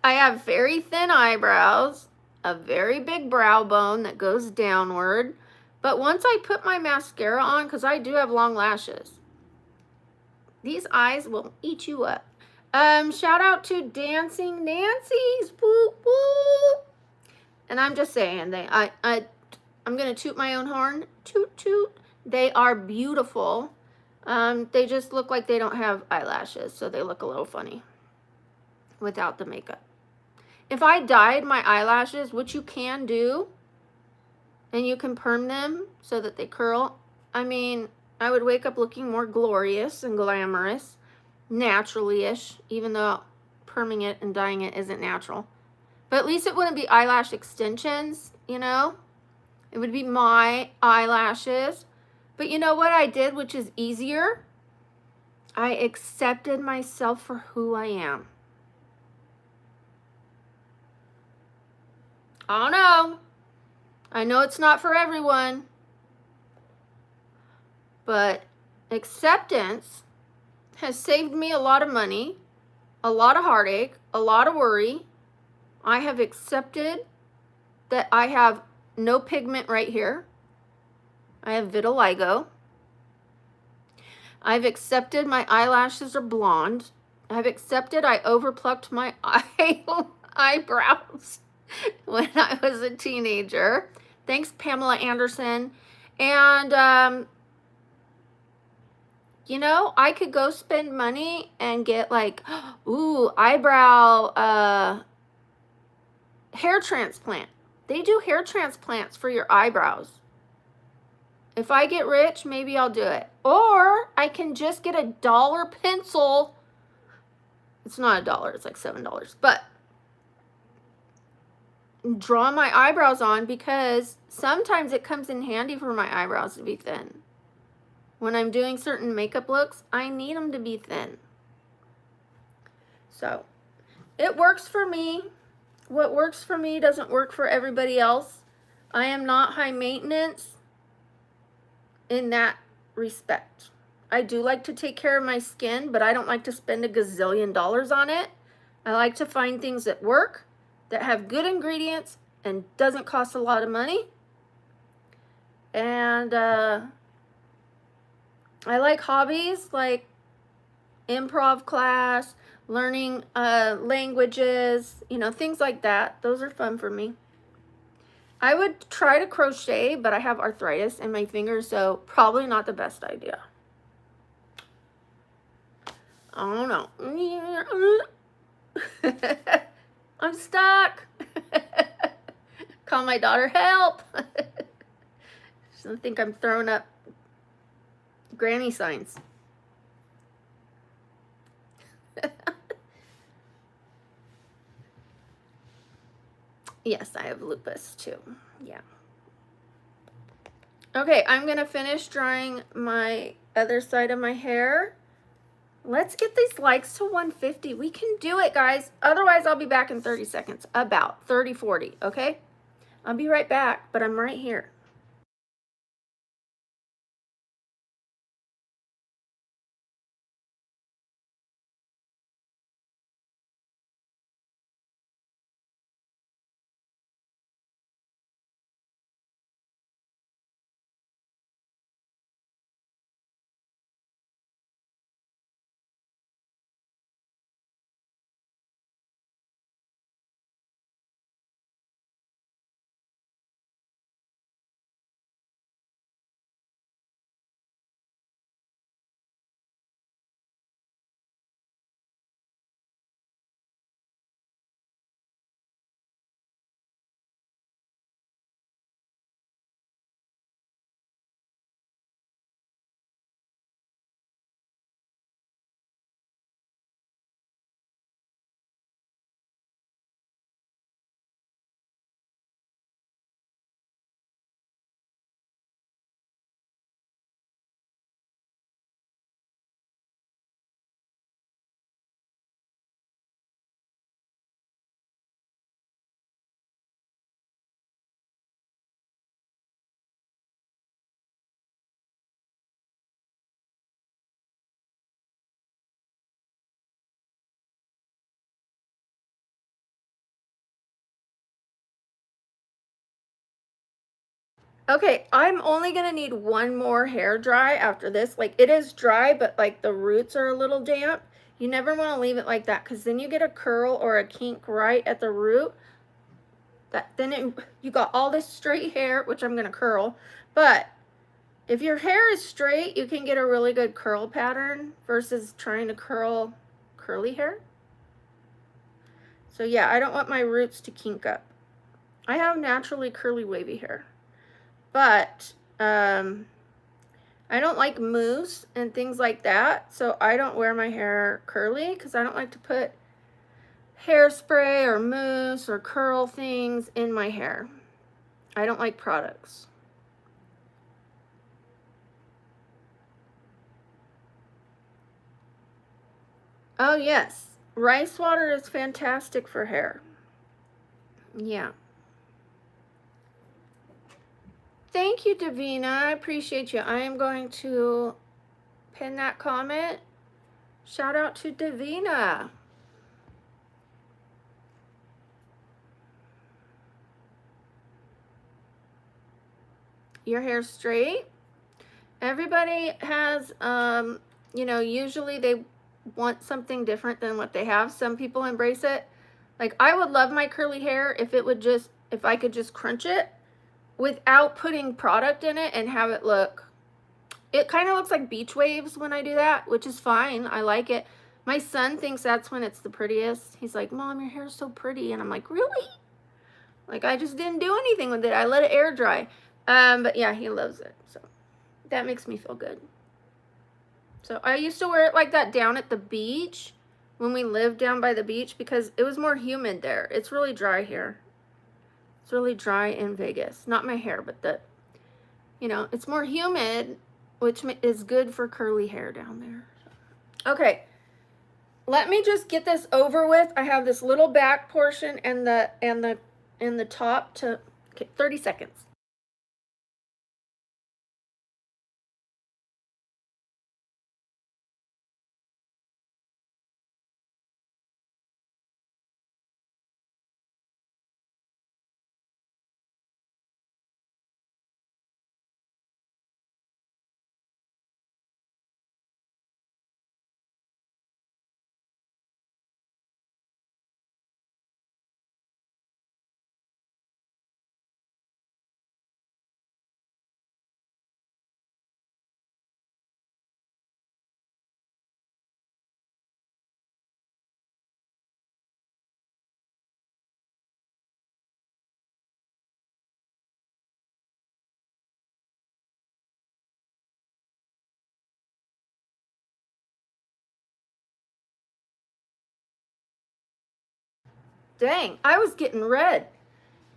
I have very thin eyebrows, a very big brow bone that goes downward. But once I put my mascara on, because I do have long lashes, these eyes will eat you up. Shout out to Dancing Nancy's. Woo, woo. And I'm just saying, I'm going to toot my own horn. Toot, toot. They are beautiful. They just look like they don't have eyelashes, so they look a little funny without the makeup. If I dyed my eyelashes, which you can do, and you can perm them so that they curl, I mean, I would wake up looking more glorious and glamorous, naturally-ish, even though perming it and dyeing it isn't natural. But at least it wouldn't be eyelash extensions, you know? It would be my eyelashes. But you know what I did, which is easier? I accepted myself for who I am. Oh no, I know it's not for everyone, but acceptance has saved me a lot of money, a lot of heartache, a lot of worry. I have accepted that I have no pigment right here. I have vitiligo. I've accepted my eyelashes are blonde. I've accepted I overplucked my eyebrows when I was a teenager. Thanks, Pamela Anderson. And, you know, I could go spend money and get like, ooh, eyebrow hair transplant. They do hair transplants for your eyebrows. If I get rich, maybe I'll do it. Or I can just get a dollar pencil. It's not $1, it's like $7. But draw my eyebrows on, because sometimes it comes in handy for my eyebrows to be thin. When I'm doing certain makeup looks, I need them to be thin. So it works for me. What works for me doesn't work for everybody else. I am not high maintenance in that respect. I do like to take care of my skin, but I don't like to spend a gazillion dollars on it. I like to find things that work, that have good ingredients, and doesn't cost a lot of money. And I like hobbies like improv class, learning languages, you know, things like that. Those are fun for me. I would try to crochet, but I have arthritis in my fingers, so probably not the best idea. I don't know. I'm stuck. Call my daughter, help. She doesn't think I'm throwing up granny signs. Yes, I have lupus too. Yeah. Okay, I'm gonna finish drying my other side of my hair. Let's get these likes to 150. We can do it, guys. Otherwise, I'll be back in 30 seconds. About 30, 40, okay? I'll be right back, but I'm right here. Okay, I'm only gonna need one more hair dry after this. Like, it is dry, but like the roots are a little damp. You never want to leave it like that, because then you get a curl or a kink right at the root. You got all this straight hair, which I'm gonna curl. But if your hair is straight, you can get a really good curl pattern versus trying to curl curly hair. So yeah, I don't want my roots to kink up. I have naturally curly wavy hair, but I don't like mousse and things like that, so I don't wear my hair curly because I don't like to put hairspray or mousse or curl things in my hair. I don't like products. Oh, yes. Rice water is fantastic for hair. Yeah. Thank you, Davina. I appreciate you. I am going to pin that comment. Shout out to Davina. Your hair's straight. Everybody has, you know, usually they want something different than what they have. Some people embrace it. Like, I would love my curly hair if it would just, if I could just crunch it without putting product in it and have it look, it kind of looks like beach waves when I do that, which is fine. I like it. My son thinks that's when it's the prettiest. He's like, Mom, your hair's so pretty. And I'm like, really? Like, I just didn't do anything with it. I let it air dry. But yeah, he loves it. So that makes me feel good. So I used to wear it like that down at the beach when we lived down by the beach because it was more humid there. It's really dry here. It's really dry in Vegas. Not my hair, but the, you know, it's more humid, which is good for curly hair down there. Okay. Let me just get this over with. I have this little back portion and the top to, okay, 30 seconds. Dang, I was getting red.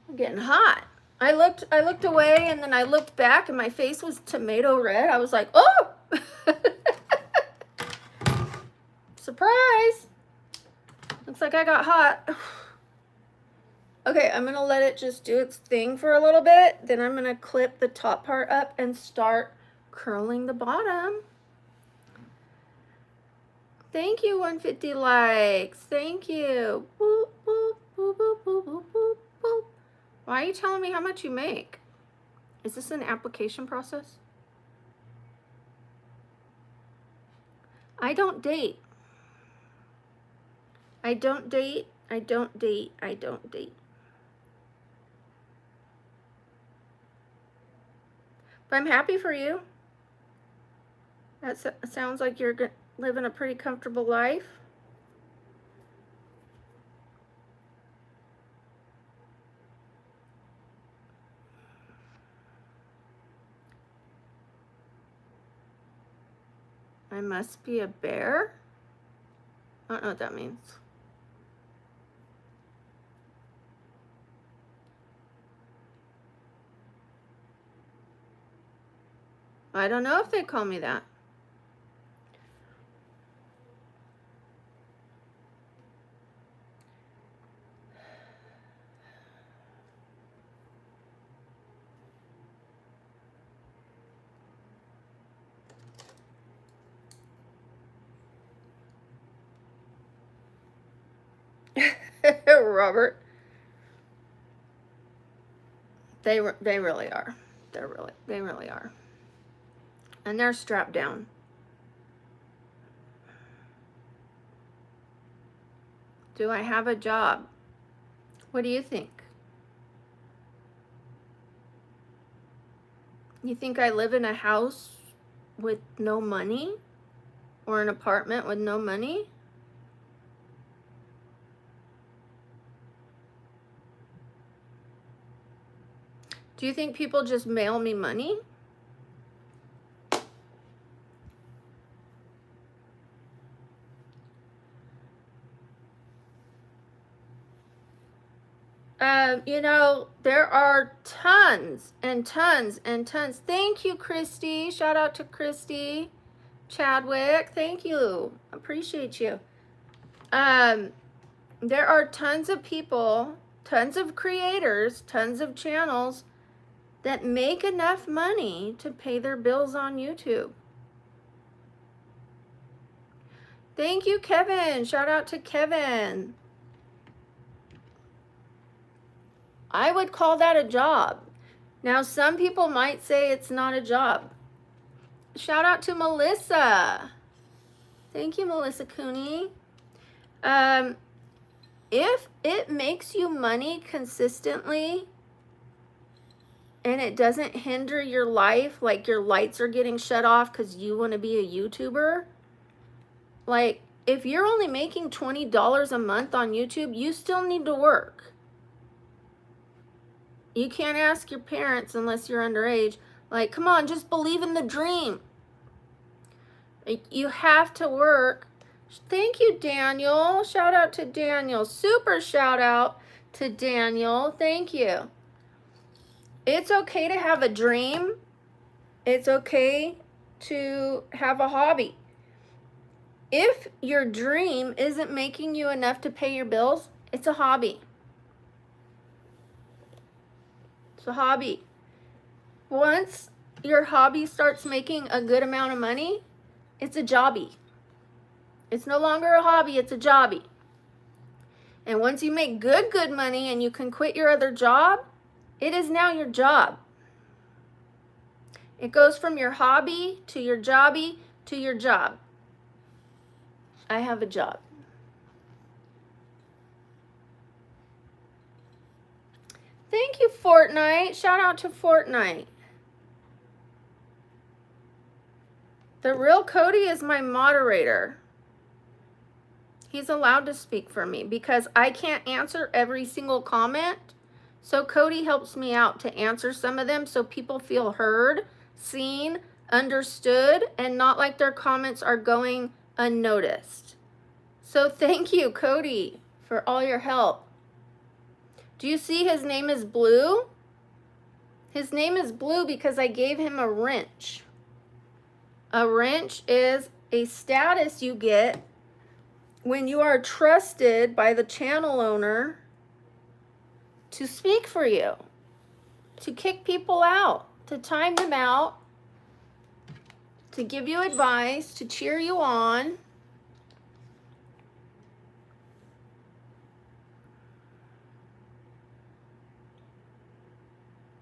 I'm getting hot. I looked away and then I looked back and my face was tomato red. I was like, oh! Surprise! Looks like I got hot. Okay, I'm gonna let it just do its thing for a little bit. Then I'm gonna clip the top part up and start curling the bottom. Thank you, 150 likes. Thank you. Boop, boop, boop, boop, boop, boop, boop, boop. Why are you telling me how much you make? Is this an application process? I don't date. I don't date. I don't date. I don't date. But I'm happy for you. That sounds like you're living a pretty comfortable life. I must be a bear? I don't know what that means. I don't know if they call me that. Robert. They really are. They really are. And they're strapped down. Do I have a job? What do you think? You think I live in a house with no money? Or an apartment with no money? Do you think people just mail me money? You know, there are tons and tons and tons. Thank you, Christy. Shout out to Christy Chadwick. Thank you. Appreciate you. There are tons of people, tons of creators, tons of channels that make enough money to pay their bills on YouTube. Thank you, Kevin. Shout out to Kevin. I would call that a job. Now, some people might say it's not a job. Shout out to Melissa. Thank you, Melissa Cooney. If it makes you money consistently and it doesn't hinder your life, like your lights are getting shut off because you want to be a YouTuber, like if you're only making $20 a month on YouTube, you still need to work. You can't ask your parents unless you're underage, like, come on, just believe in the dream. You have to work. Thank you, Daniel. Shout out to Daniel. Super shout out to Daniel. Thank you. It's okay to have a dream. It's okay to have a hobby. If your dream isn't making you enough to pay your bills, it's a hobby. It's a hobby. Once your hobby starts making a good amount of money, it's a jobby. It's no longer a hobby, it's a jobby. And once you make good money and you can quit your other job, it is now your job. It goes from your hobby to your jobby to your job. I have a job. Thank you, Fortnite. Shout out to Fortnite. The real Cody is my moderator. He's allowed to speak for me because I can't answer every single comment. So Cody helps me out to answer some of them so people feel heard, seen, understood, and not like their comments are going unnoticed. So thank you, Cody, for all your help. Do you see his name is Blue? His name is Blue because I gave him a wrench. A wrench is a status you get when you are trusted by the channel owner to speak for you, to kick people out, to time them out, to give you advice, to cheer you on.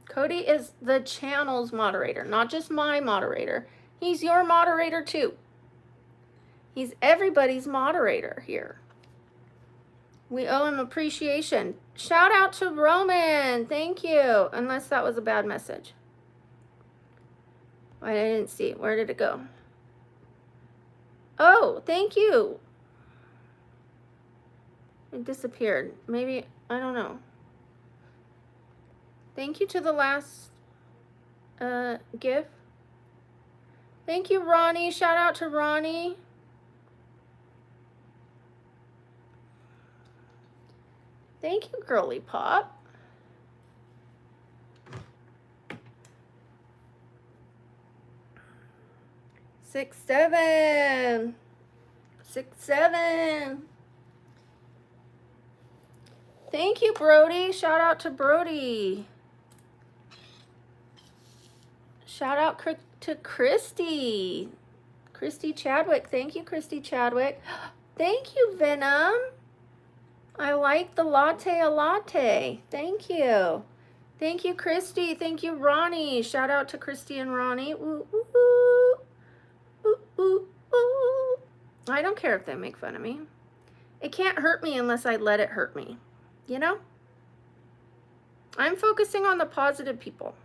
Cody is the channel's moderator, not just my moderator. He's your moderator too. He's everybody's moderator here. We owe him appreciation. Shout out to Roman. Thank you. Unless that was a bad message. I didn't see it. Where did it go? Oh, thank you. It disappeared. Maybe, I don't know. Thank you to the last GIF. Thank you, Ronnie. Shout out to Ronnie. Thank you, Girly Pop. Six, seven. Thank you, Brody. Shout out to Brody. Shout out to Christy. Christy Chadwick. Thank you, Christy Chadwick. Thank you, Venom. I like the latte a latte. Thank you. Thank you, Christy. Thank you, Ronnie. Shout out to Christy and Ronnie. Ooh, ooh, ooh. Ooh, ooh, ooh. I don't care if they make fun of me. It can't hurt me unless I let it hurt me. You know? I'm focusing on the positive people.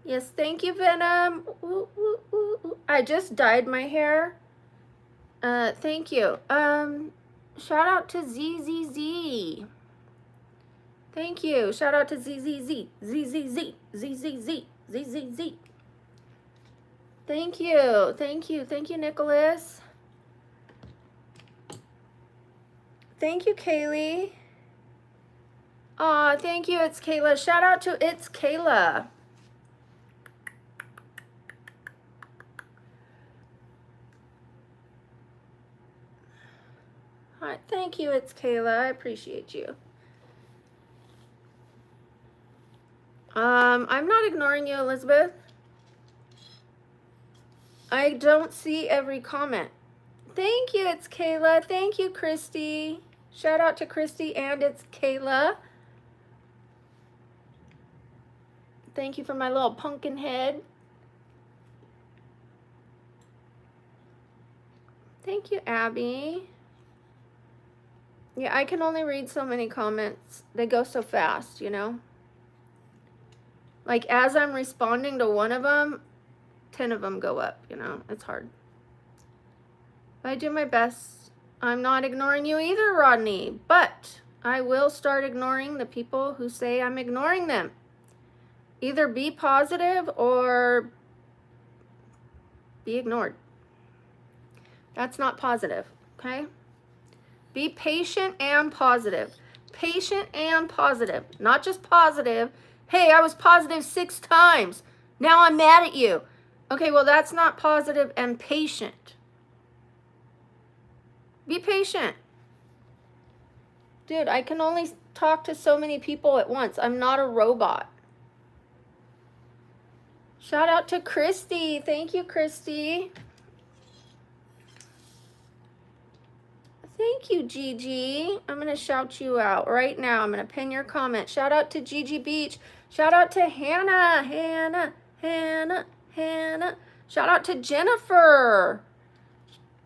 Yes, thank you, Venom. Ooh, ooh, ooh, ooh. I just dyed my hair. Thank you. Shout out to ZZZ. Thank you. Shout out to ZZZ. ZZZ. ZZZ. ZZZ. Thank you. Thank you. Thank you, Nicholas. Thank you, Kaylee. Aw, thank you. It's Kayla. Shout out to It's Kayla. Hi, thank you, it's Kayla. I appreciate you. I'm not ignoring you, Elizabeth. I don't see every comment. Thank you, it's Kayla. Thank you, Christy. Shout out to Christy and it's Kayla. Thank you for my little pumpkin head. Thank you, Abby. Yeah, I can only read so many comments. They go so fast, you know? Like, as I'm responding to one of them, 10 of them go up, you know? It's hard. But I do my best. I'm not ignoring you either, Rodney, but I will start ignoring the people who say I'm ignoring them. Either be positive or be ignored. That's not positive, okay? Be patient and positive. Patient and positive. Not just positive. Hey, I was positive 6 times. Now I'm mad at you. Okay, well, that's not positive and patient. Be patient. Dude, I can only talk to so many people at once. I'm not a robot. Shout out to Christy. Thank you, Christy. Thank you, Gigi. I'm going to shout you out right now. I'm going to pin your comment. Shout out to Gigi Beach. Shout out to Hannah. Hannah. Shout out to Jennifer.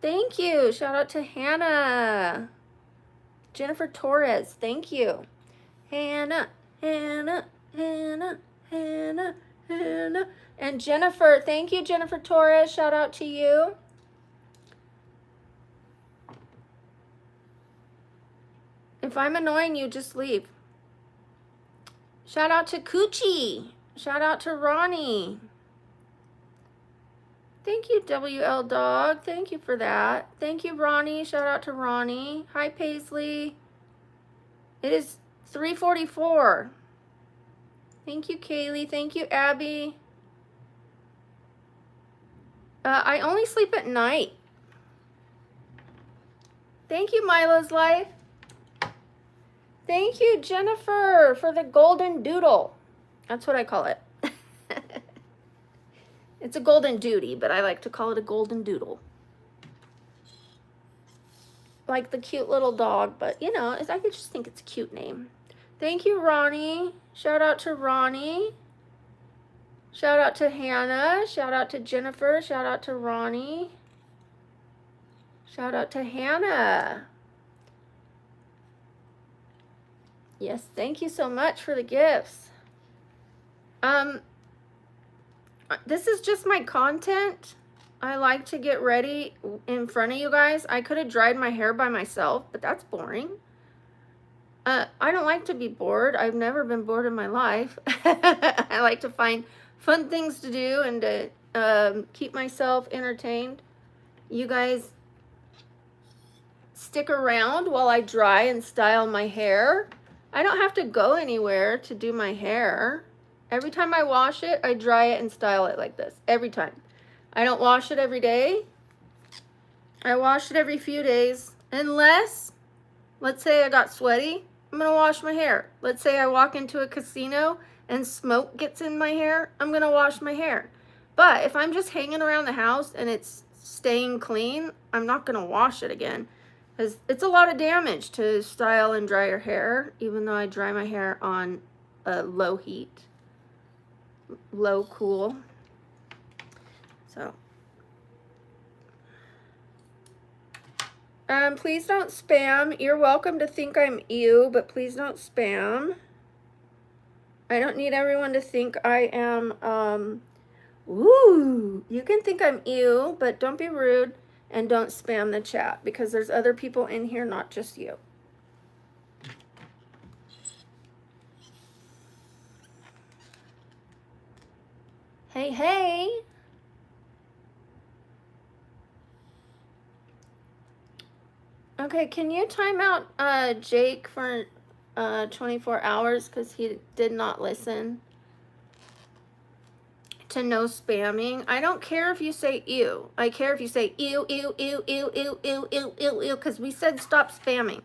Thank you. Shout out to Hannah. Jennifer Torres. Thank you. Hannah. And Jennifer. Thank you, Jennifer Torres. Shout out to you. If I'm annoying you, just leave. Shout out to Coochie. Shout out to Ronnie. Thank you, WL Dog. Thank you for that. Thank you, Ronnie. Shout out to Ronnie. Hi, Paisley. It is 3:44. Thank you, Kaylee. Thank you, Abby. I only sleep at night. Thank you, Milo's Life. Thank you, Jennifer, for the golden doodle. That's what I call it. It's a golden duty, but I like to call it a golden doodle. Like the cute little dog, but you know, I just think it's a cute name. Thank you, Ronnie. Shout out to Ronnie. Shout out to Hannah. Shout out to Jennifer. Shout out to Ronnie. Shout out to Hannah. Yes, thank you so much for the gifts. This is just my content. I like to get ready in front of you guys. I could have dried my hair by myself, but that's boring. I don't like to be bored. I've never been bored in my life. I like to find fun things to do and to keep myself entertained. You guys stick around while I dry and style my hair. I don't have to go anywhere to do my hair. Every time I wash it, I dry it and style it like this. Every time. I don't wash it every day. I wash it every few days. Unless, let's say I got sweaty, I'm going to wash my hair. Let's say I walk into a casino and smoke gets in my hair, I'm going to wash my hair. But if I'm just hanging around the house and it's staying clean, I'm not going to wash it again. Because it's a lot of damage to style and dry your hair, even though I dry my hair on low heat. Low cool. So please don't spam. You're welcome to think I'm ew, but please don't spam. I don't need everyone to think I am ooh. You can think I'm ew, but don't be rude and don't spam the chat because there's other people in here, not just you. Hey. Okay, can you time out Jake for 24 hours because he did not listen? to no spamming. I don't care if you say ew. I care if you say ew, ew, ew, ew, ew, ew, ew, ew, ew, because we said stop spamming.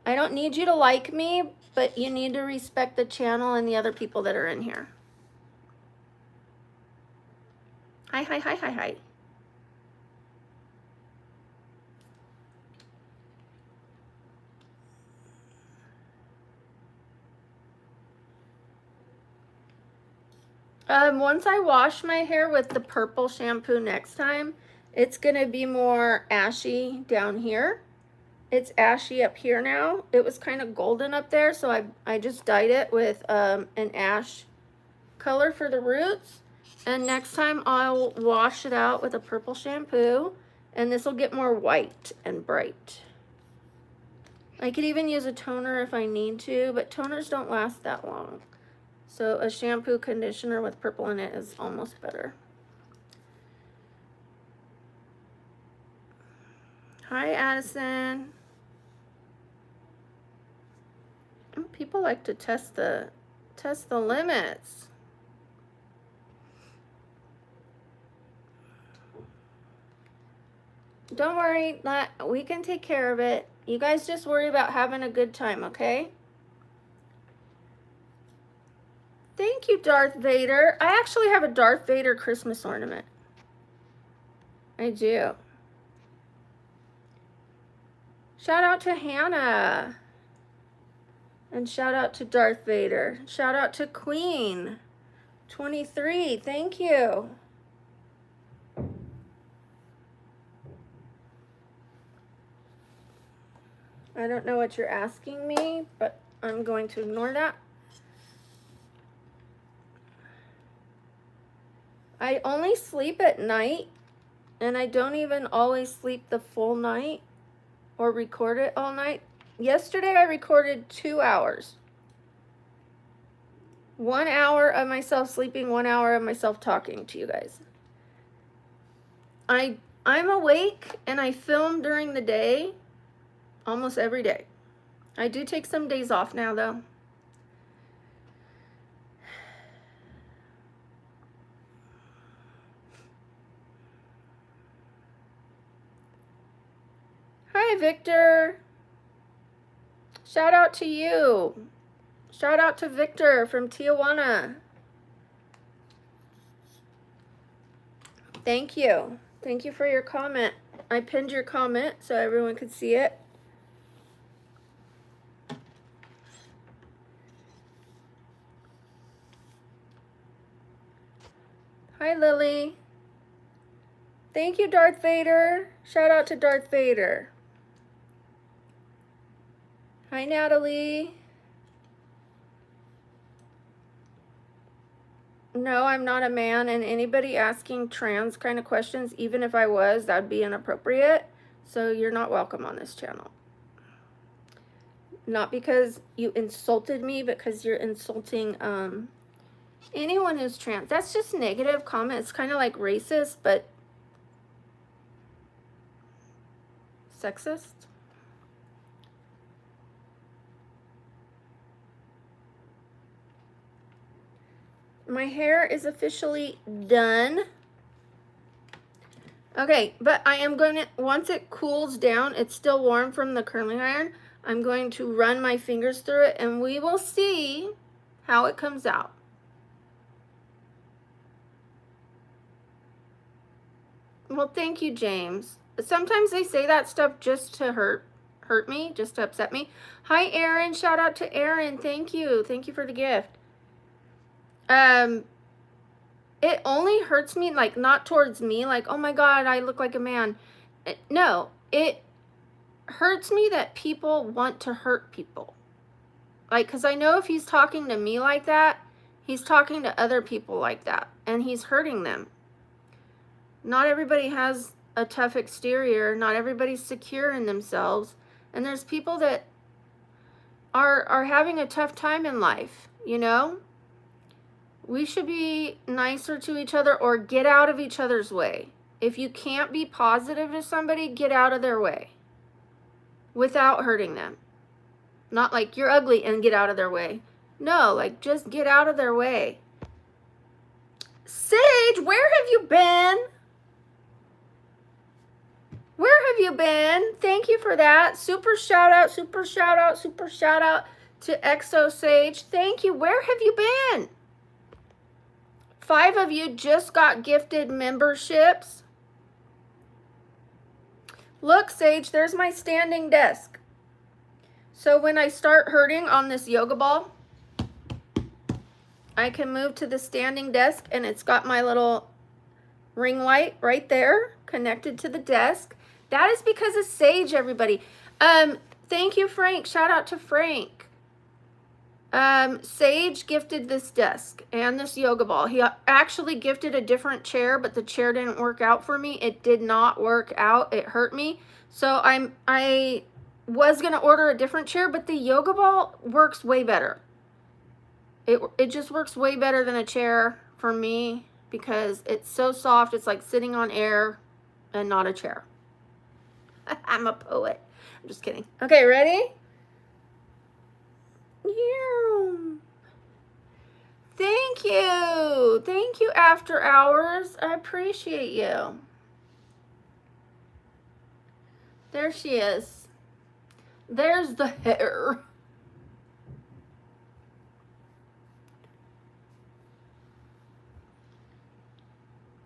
I don't need you to like me, but you need to respect the channel and the other people that are in here. Hi, hi, hi, hi, hi. Once I wash my hair with the purple shampoo next time, it's gonna be more ashy down here. It's ashy up here now. It was kind of golden up there, so I just dyed it with an ash color for the roots. And next time I'll wash it out with a purple shampoo, and this will get more white and bright. I could even use a toner if I need to, but toners don't last that long. So a shampoo conditioner with purple in it is almost better. Hi, Addison. People like to test the limits. Don't worry, we can take care of it. You guys just worry about having a good time, okay? Thank you, Darth Vader. I actually have a Darth Vader Christmas ornament. I do. Shout out to Hannah. And shout out to Darth Vader. Shout out to Queen 23. Thank you. I don't know what you're asking me, but I'm going to ignore that. I only sleep at night, and I don't even always sleep the full night or record it all night. Yesterday I recorded 2 hours. 1 hour of myself sleeping, 1 hour of myself talking to you guys. I'm awake and I film during the day almost every day. I do take some days off now though. Hi, Victor. Shout out to you. Shout out to Victor from Tijuana. Thank you. Thank you for your comment. I pinned your comment so everyone could see it. Hi, Lily. Thank you, Darth Vader. Shout out to Darth Vader. Hi, Natalie. No, I'm not a man, and anybody asking trans kind of questions, even if I was, that'd be inappropriate. So you're not welcome on this channel. Not because you insulted me, but because you're insulting anyone who's trans. That's just negative comment. It's kind of like racist, but sexist. My hair is officially done. Okay, but I am going to, once it cools down, it's still warm from the curling iron, I'm going to run my fingers through it and we will see how it comes out. Well, thank you, James. Sometimes they say that stuff just to hurt me, just to upset me. Hi, Erin. Shout out to Erin. Thank you. Thank you for the gift. It only hurts me, like, not towards me, like, oh my God, I look like a man. No, it hurts me that people want to hurt people. Like, because I know if he's talking to me like that, he's talking to other people like that, and he's hurting them. Not everybody has a tough exterior. Not everybody's secure in themselves. And there's people that are having a tough time in life, you know? We should be nicer to each other or get out of each other's way. If you can't be positive to somebody, get out of their way without hurting them. Not like you're ugly and get out of their way. No, like just get out of their way. Sage, where have you been? Where have you been? Thank you for that. Super shout out, super shout out, super shout out to Exo Sage. Thank you. Where have you been? 5 of you just got gifted memberships. Look, Sage, there's my standing desk. So when I start hurting on this yoga ball, I can move to the standing desk, and it's got my little ring light right there connected to the desk. That is because of Sage, everybody. Thank you, Frank. Shout out to Frank. Sage gifted this desk and this yoga ball. He actually gifted a different chair, but the chair didn't work out for me. It did not work out. It hurt me. So I was gonna order a different chair, but the yoga ball works way better. It just works way better than a chair for me because it's so soft. It's like sitting on air and not a chair. I'm a poet. I'm just kidding. Okay, ready? Yeah. Thank you. Thank you, After Hours. I appreciate you. There she is. There's the hair.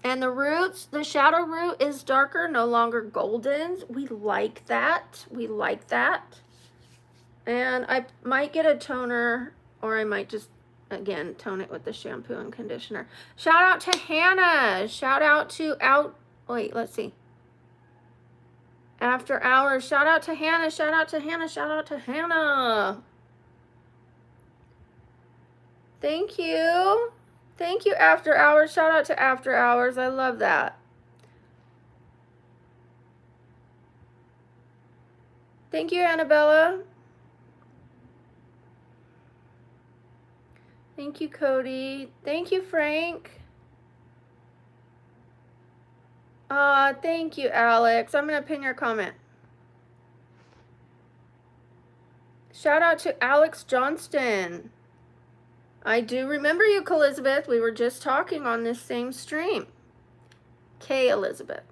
And the roots, the shadow root is darker, no longer golden. We like that. We like that. And I might get a toner, or I might just, again, tone it with the shampoo and conditioner. Shout out to Hannah. Shout out to wait, let's see. After Hours. Shout out to Hannah. Shout out to Hannah. Shout out to Hannah. Thank you. Thank you, After Hours. Shout out to After Hours. I love that. Thank you, Annabella. Thank you, Cody. Thank you, Frank. Thank you, Alex. I'm going to pin your comment. Shout out to Alex Johnston. I do remember you, Elizabeth. We were just talking on this same stream. K Elizabeth.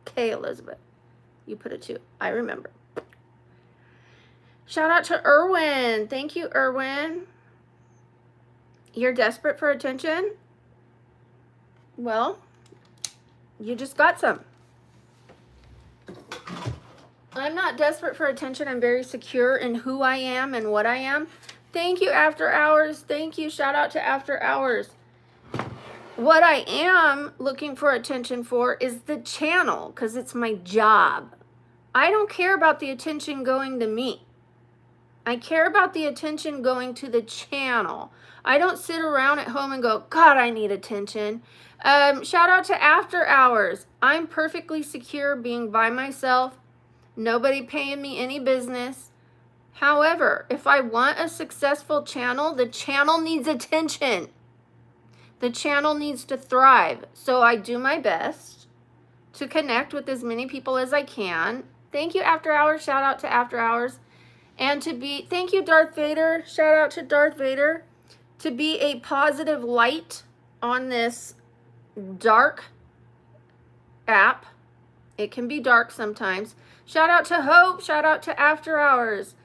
K Elizabeth. You put a 2. I remember. Shout out to Erwin. Thank you, Erwin. You're desperate for attention? Well, you just got some. I'm not desperate for attention. I'm very secure in who I am and what I am. Thank you, After Hours. Thank you. Shout out to After Hours. What I am looking for attention for is the channel, because it's my job. I don't care about the attention going to me. I care about the attention going to the channel. I don't sit around at home and go, God, I need attention. Shout out to After Hours. I'm perfectly secure being by myself. Nobody paying me any business. However, if I want a successful channel, the channel needs attention. The channel needs to thrive. So I do my best to connect with as many people as I can. Thank you, After Hours. Shout out to After Hours. And thank you, Darth Vader. Shout out to Darth Vader. To be a positive light on this dark app. It can be dark sometimes. Shout out to Hope. Shout out to After Hours.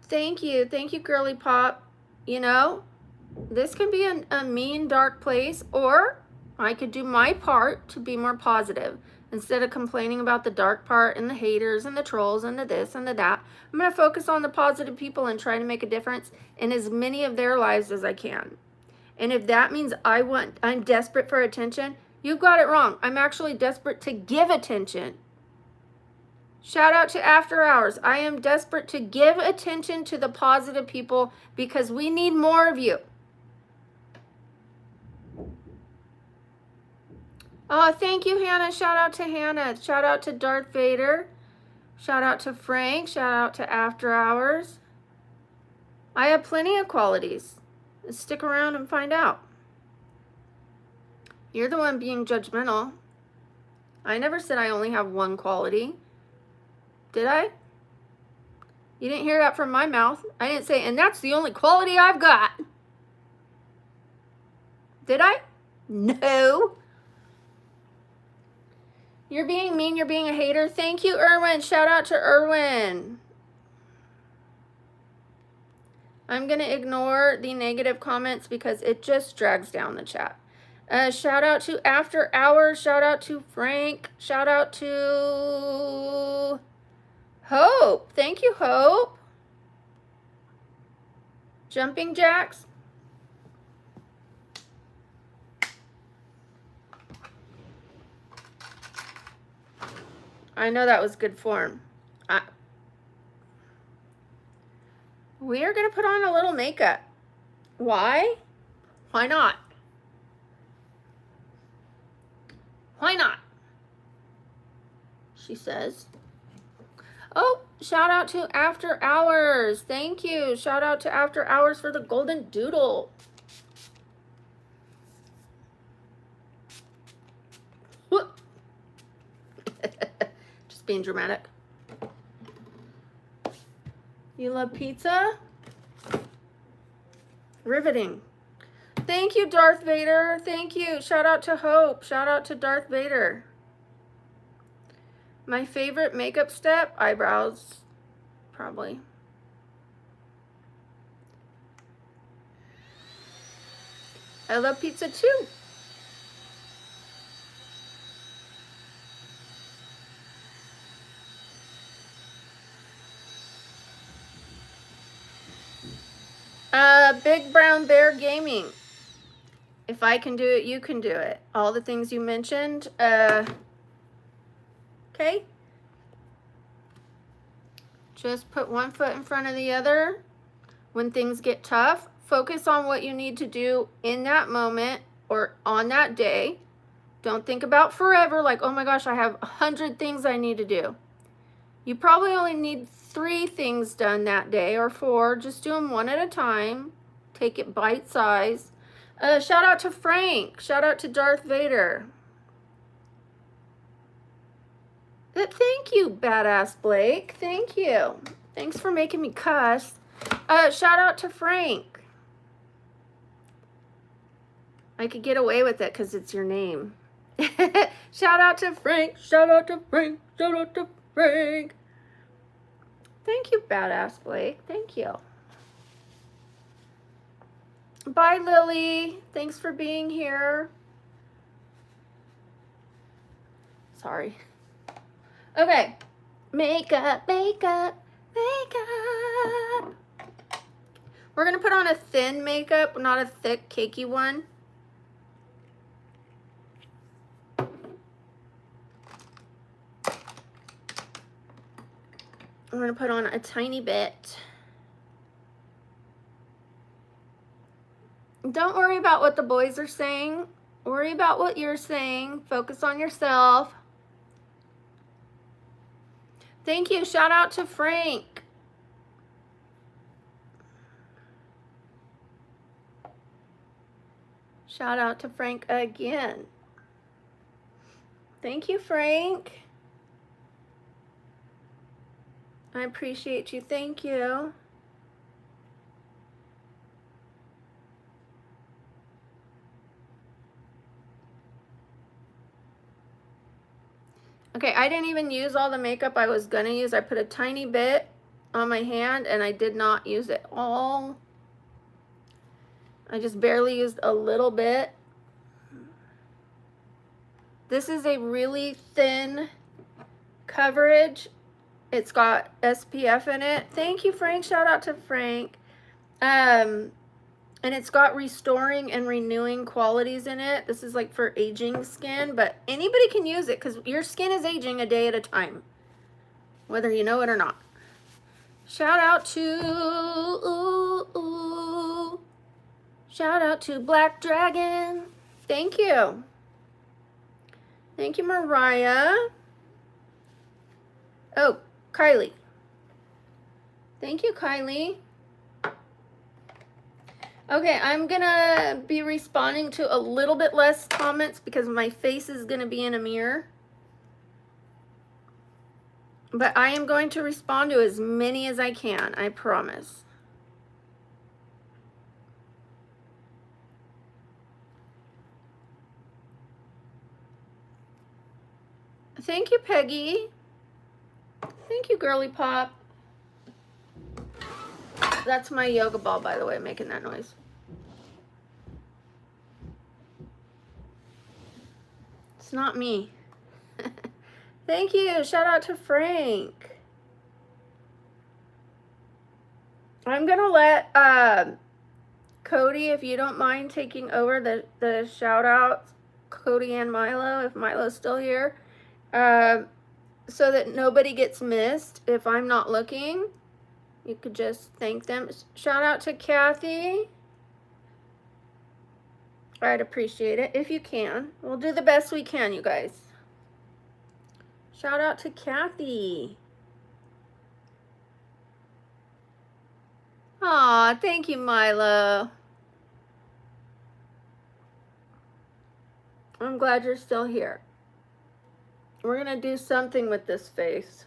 Thank you. Thank you, Girly Pop. You know, this can be a mean, dark place, or I could do my part to be more positive. Instead of complaining about the dark part and the haters and the trolls and the this and the that, I'm going to focus on the positive people and try to make a difference in as many of their lives as I can. And if that means I'm desperate for attention, you've got it wrong. I'm actually desperate to give attention. Shout out to After Hours. I am desperate to give attention to the positive people because we need more of you. Oh, thank you, Hannah. Shout out to Hannah. Shout out to Darth Vader. Shout out to Frank. Shout out to After Hours. I have plenty of qualities. Stick around and find out. You're the one being judgmental. I never said I only have one quality. Did I? You didn't hear that from my mouth. I didn't say, and that's the only quality I've got. Did I? No. You're being mean. You're being a hater. Thank you, Erwin. Shout out to Erwin. I'm going to ignore the negative comments because it just drags down the chat. Shout out to After Hours. Shout out to Frank. Shout out to Hope. Thank you, Hope. Jumping Jacks. I know that was good form. We are going to put on a little makeup. Why? Why not? Why not? She says. Oh, shout out to After Hours. Thank you. Shout out to After Hours for the golden doodle. Just being dramatic. You love pizza? Riveting. Thank you, Darth Vader. Thank you. Shout out to Hope. Shout out to Darth Vader. My favorite makeup step? Eyebrows, probably. I love pizza too. Big Brown Bear Gaming. If I can do it, you can do it. All the things you mentioned. Okay. Just put one foot in front of the other. When things get tough, focus on what you need to do in that moment or on that day. Don't think about forever, like, oh my gosh, I have 100 things I need to do. You probably only need 3 things done that day or 4. Just do them one at a time. Take it bite size. Shout out to Frank. Shout out to Darth Vader. Thank you, Badass Blake. Thank you. Thanks for making me cuss. Shout out to Frank. I could get away with it because it's your name. Shout out to Frank. Shout out to Frank. Shout out to Frank. Thank you, Badass Blake. Thank you. Bye, Lily. Thanks for being here. Sorry. Okay. Makeup, makeup, makeup. We're going to put on a thin makeup, not a thick, cakey one. I'm going to put on a tiny bit. Don't worry about what the boys are saying. Worry about what you're saying. Focus on yourself. Thank you. Shout out to Frank. Shout out to Frank again. Thank you, Frank. I appreciate you. Thank you. Okay, I didn't even use all the makeup I was gonna use. I put a tiny bit on my hand and I did not use it all. I just barely used a little bit. This is a really thin coverage. It's got SPF in it. Thank you, Frank. Shout out to Frank. And it's got restoring and renewing qualities in it. This is like for aging skin, but anybody can use it because your skin is aging a day at a time, whether you know it or not. Shout out to, shout out to Black Dragon. Thank you. Thank you, Mariah. Oh, Kylie. Thank you, Kylie. Okay, I'm gonna be responding to a little bit less comments because my face is gonna be in a mirror. But I am going to respond to as many as I can, I promise. Thank you, Peggy. Thank you, Girly Pop. That's my yoga ball, by the way, making that noise. It's not me. Thank you. Shout out to Frank. I'm going to let Cody, if you don't mind taking over the shout outs, Cody and Milo, if Milo's still here, so that nobody gets missed. If I'm not looking, you could just thank them. Shout out to Kathy. I'd appreciate it if you can. We'll do the best we can, you guys. Shout out to Kathy. Aw, thank you, Milo. I'm glad you're still here. We're going to do something with this face.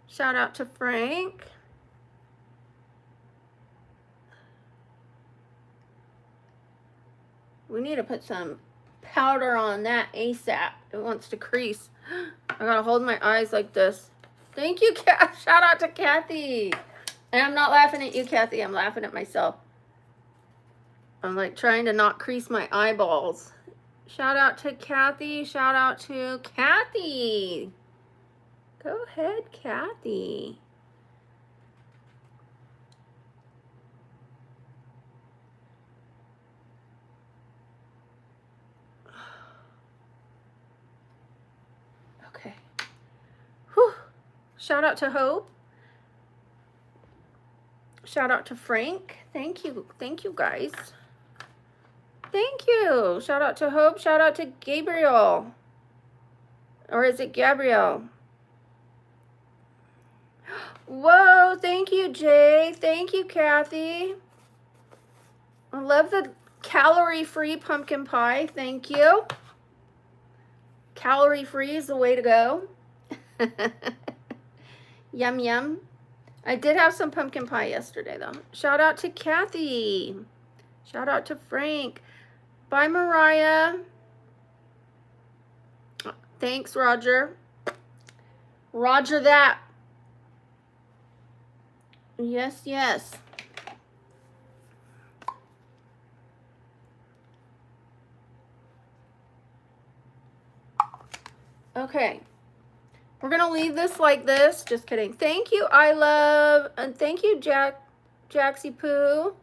Shout out to Frank. We need to put some powder on that ASAP. It wants to crease. I gotta hold my eyes like this. Thank you, shout out to Kathy. And I'm not laughing at you, Kathy. I'm laughing at myself. I'm like trying to not crease my eyeballs. Shout out to Kathy. Shout out to Kathy. Go ahead, Kathy. Okay. Whew. Shout out to Hope. Shout out to Frank. Thank you. Thank you, guys. Thank you. Shout out to Hope. Shout out to Gabriel. Or is it Gabrielle? Whoa, thank you, Jay. Thank you, Kathy. I love the calorie-free pumpkin pie. Thank you. Calorie-free is the way to go. Yum, yum. I did have some pumpkin pie yesterday, though. Shout out to Kathy. Shout out to Frank. Bye, Mariah. Thanks, Roger. Roger that. Yes, yes. Okay. We're going to leave this like this. Just kidding. Thank you, I love. And thank you, Jaxie Poo.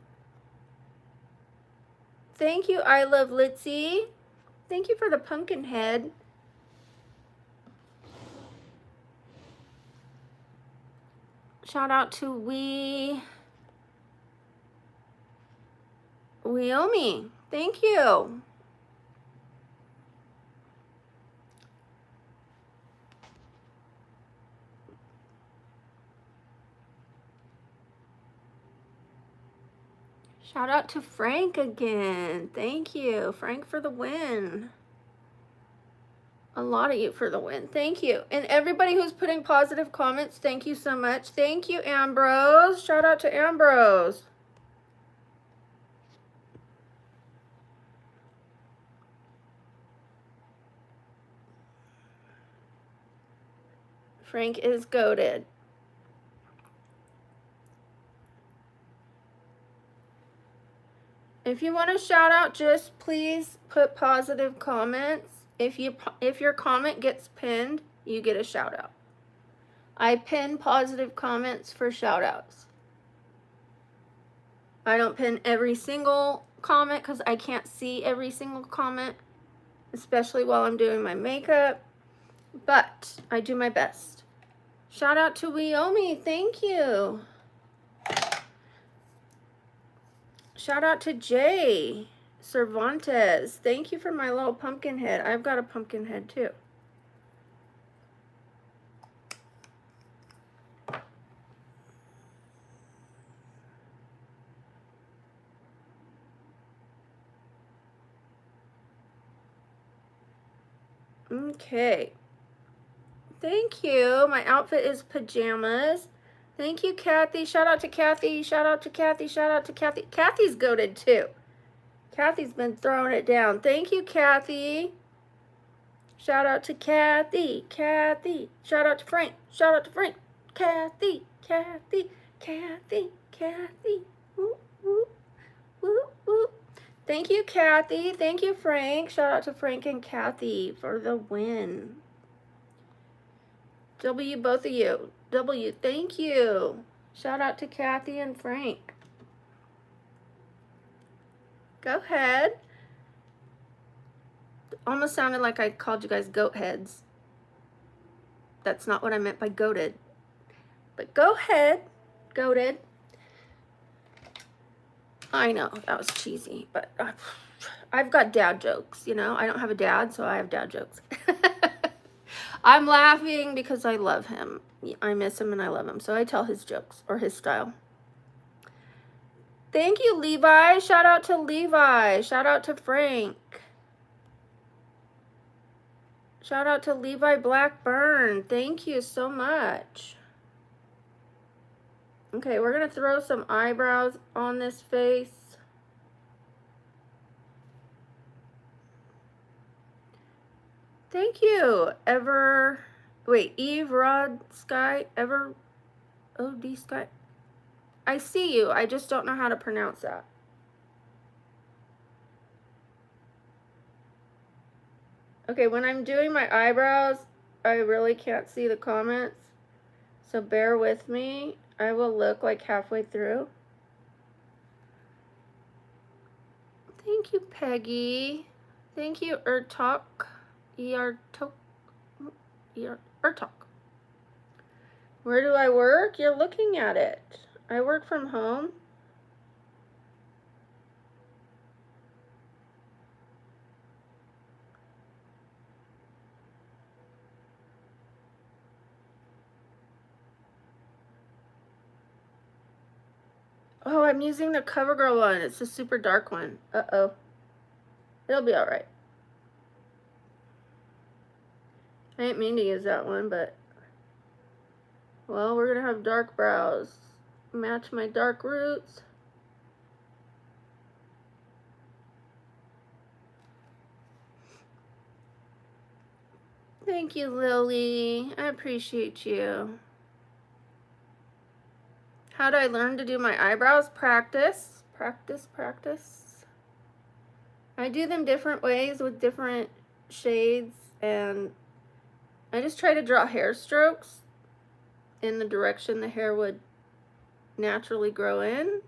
Thank you, I love Litzy. Thank you for the pumpkin head. Shout out to Wyoming. Thank you. Shout out to Frank again. Thank you, Frank, for the win. A lot of you for the win. Thank you. And everybody who's putting positive comments, thank you so much. Thank you, Ambrose. Shout out to Ambrose. Frank is goated. If you want to shout out, just please put positive comments. If your comment gets pinned, you get a shout out. I pin positive comments for shout outs. I don't pin every single comment because I can't see every single comment, especially while I'm doing my makeup, but I do my best. Shout out to Wyoming. Thank you. Shout out to Jay Cervantes. Thank you for my little pumpkin head. I've got a pumpkin head too. Okay. Thank you. My outfit is pajamas. Thank you, Kathy. Shout out to Kathy. Shout out to Kathy. Shout out to Kathy. Kathy's goated too. Kathy's been throwing it down. Thank you, Kathy. Shout out to Kathy. Kathy. Shout out to Frank. Shout out to Frank. Kathy. Kathy. Kathy. Kathy. Woo, woo, woo, woo. Thank you, Kathy. Thank you, Frank. Shout out to Frank and Kathy for the win. W, both of you. W, thank you. Shout out to Kathy and Frank. Go ahead. Almost sounded like I called you guys goat heads. That's not what I meant by goated. But go ahead. Goated. I know, that was cheesy, but I've got dad jokes, you know? I don't have a dad, so I have dad jokes. I'm laughing because I love him. I miss him and I love him, so I tell his jokes, or his style. Thank you, Levi. Shout out to Levi. Shout out to Frank. Shout out to Levi Blackburn. Thank you so much. Okay, we're going to throw some eyebrows on this face. Thank you, Eve Rod Sky, OD Sky. I see you, I just don't know how to pronounce that. Okay, when I'm doing my eyebrows, I really can't see the comments, so bear with me. I will look like halfway through. Thank you, Peggy. Thank you, Ertalk. Ertalk. Where do I work? You're looking at it. I work from home. Oh, I'm using the CoverGirl one. It's a super dark one. Uh-oh. It'll be alright. I didn't mean to use that one, but... Well, we're going to have dark brows. Match my dark roots. Thank you, Lily. I appreciate you. How do I learn to do my eyebrows? Practice. Practice, practice. I do them different ways with different shades, and I just try to draw hair strokes in the direction the hair would naturally grow in.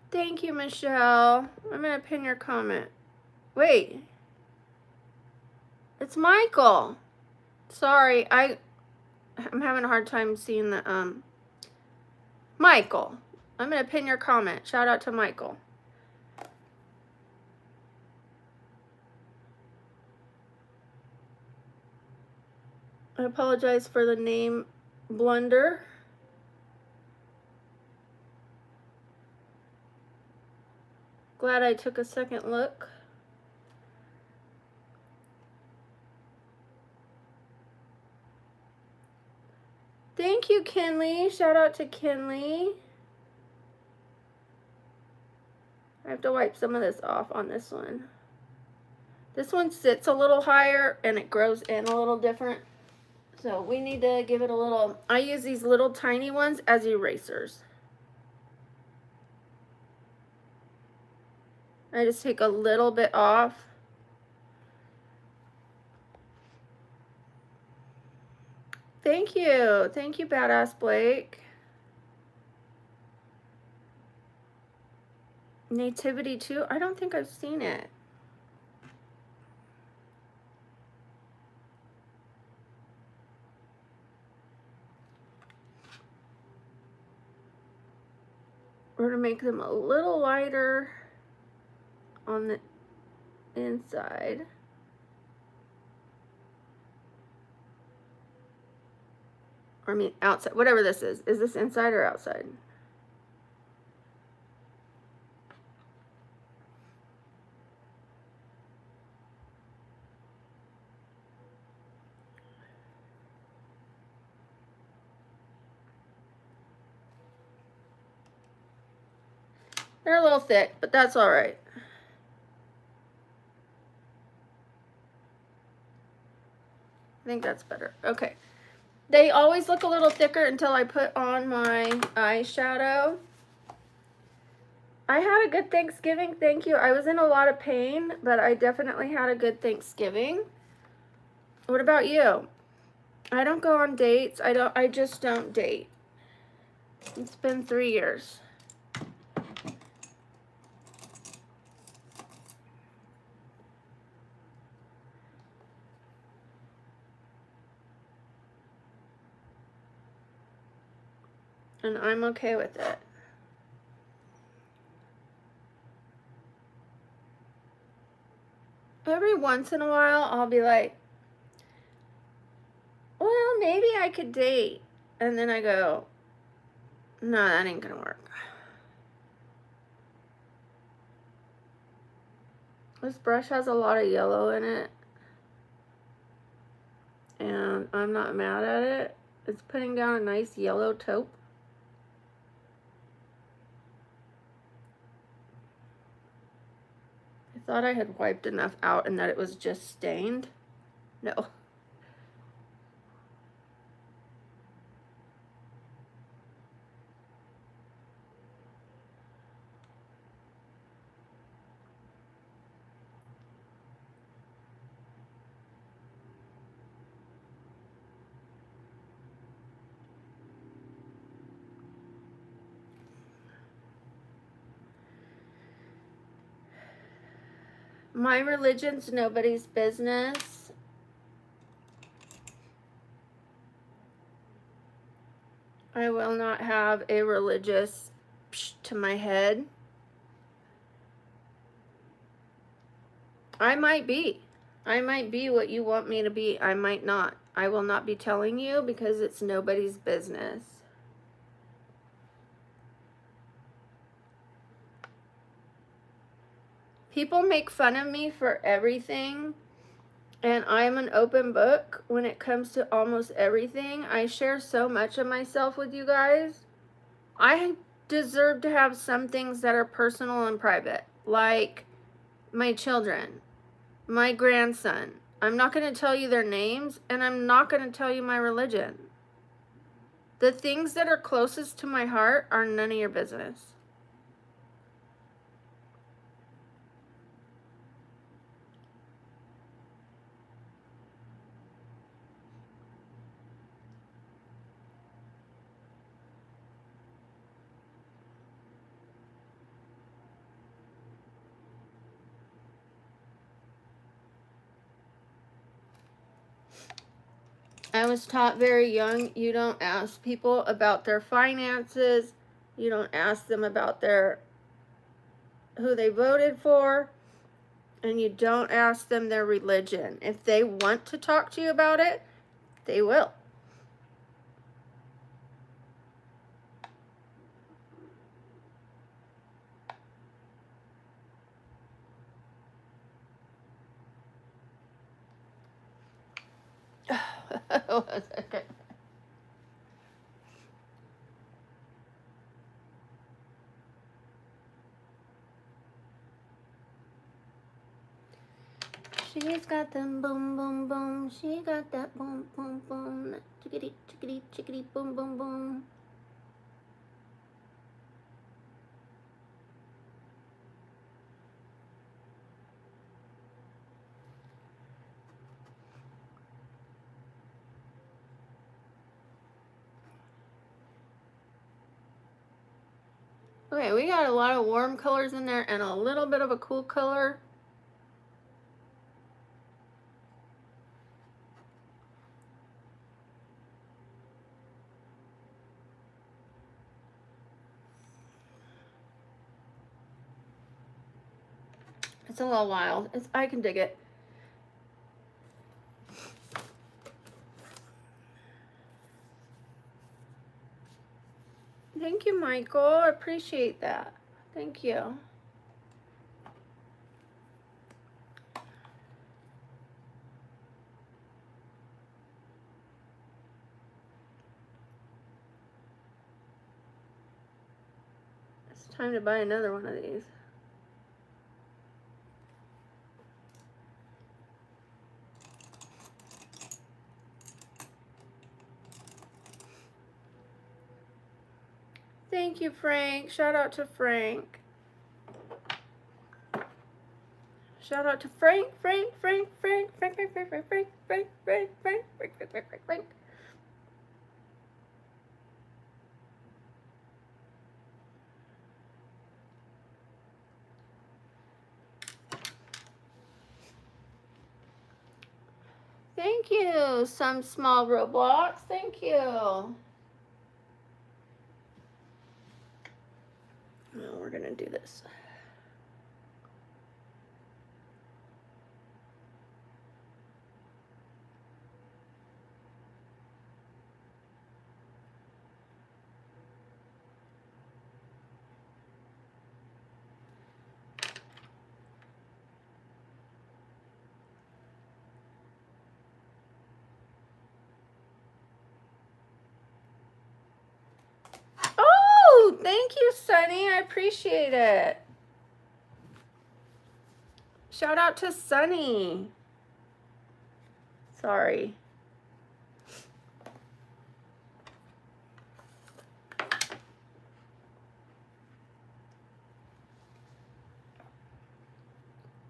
Thank you, Michelle. I'm gonna pin your comment. Wait. It's Michael. Sorry, I'm having a hard time seeing the Michael. I'm gonna pin your comment. Shout out to Michael. I apologize for the name blunder. Glad I took a second look. Thank you, Kinley. Shout out to Kinley. I have to wipe some of this off on this one. This one sits a little higher and it grows in a little different. So we need to give it a little, I use these little tiny ones as erasers. I just take a little bit off. Thank you. Thank you, Badass Blake. Nativity 2? I don't think I've seen it. We're going to make them a little lighter on the inside. Or I mean outside, whatever this is. Is this inside or outside? They're a little thick, but that's all right. I think that's better. Okay. They always look a little thicker until I put on my eyeshadow. I had a good Thanksgiving, thank you. I was in a lot of pain, but I definitely had a good Thanksgiving. What about you? I don't go on dates. I just don't date. It's been 3 years. And I'm okay with it. Every once in a while, I'll be like, well, maybe I could date. And then I go, no, that ain't gonna work. This brush has a lot of yellow in it. And I'm not mad at it. It's putting down a nice yellow taupe. I thought I had wiped enough out and that it was just stained. No. My religion's nobody's business. I will not have a religious psh to my head. I might be. I might be what you want me to be. I might not. I will not be telling you because it's nobody's business. People make fun of me for everything, and I'm an open book when it comes to almost everything. I share so much of myself with you guys. I deserve to have some things that are personal and private, like my children, my grandson. I'm not going to tell you their names, and I'm not going to tell you my religion. The things that are closest to my heart are none of your business. I was taught very young, you don't ask people about their finances. You don't ask them about who they voted for. And you don't ask them their religion. If they want to talk to you about it, they will. Okay. She's got them boom, boom, boom. She got that boom, boom, boom. Chickadee, chickadee, chickadee, boom, boom, boom. Okay, we got a lot of warm colors in there and a little bit of a cool color. It's a little wild. I can dig it. Thank you, Michael. I appreciate that. Thank you. This Time to buy another one of these. Thank you, Frank. Shout out to Frank. Shout out to Frank. Thank you. Some small Roblox. Thank you. Now we're gonna do this. Oh, thank you, Sunny. I appreciate it. Shout out to Sunny. Sorry.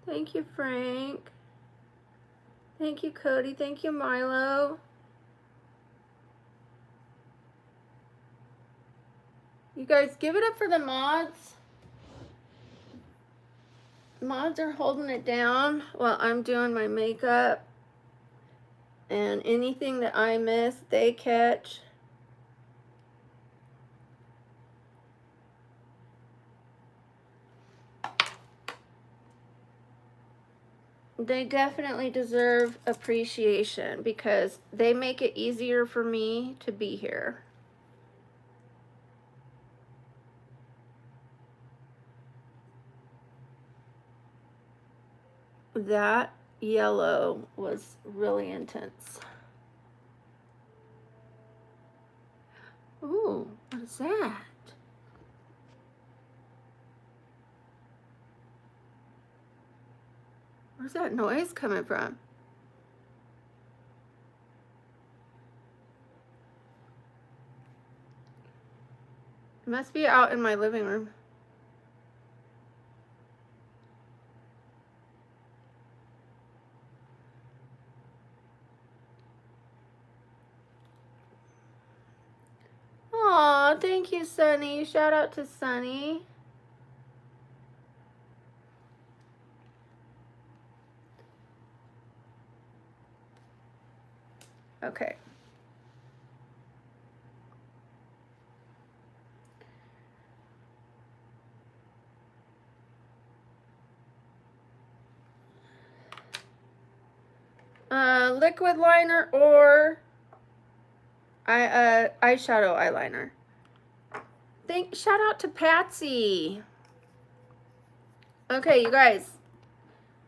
Thank you, Frank. Thank you, Cody. Thank you, Milo. You guys, give it up for the mods. Mods are holding it down while I'm doing my makeup. And anything that I miss, they catch. They definitely deserve appreciation because they make it easier for me to be here. That yellow was really intense. Ooh, what is that? Where's that noise coming from? It must be out in my living room. Aw, thank you, Sunny. Shout out to Sunny. Okay. Liquid liner or eyeshadow eyeliner. Shout out to Patsy. Okay, you guys.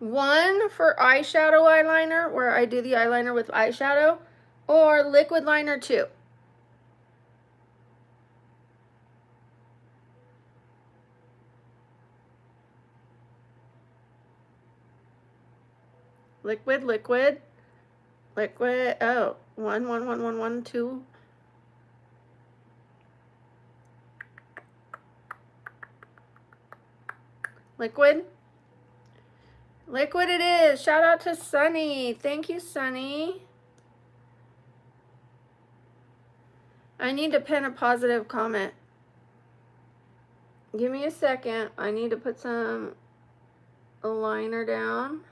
One for eyeshadow eyeliner, where I do the eyeliner with eyeshadow, or liquid liner 2. Liquid. Oh, 1, 2. Liquid it is. Shout out to Sunny. Thank you, Sunny. I need to pin a positive comment. Give me a second. I need to put some liner down.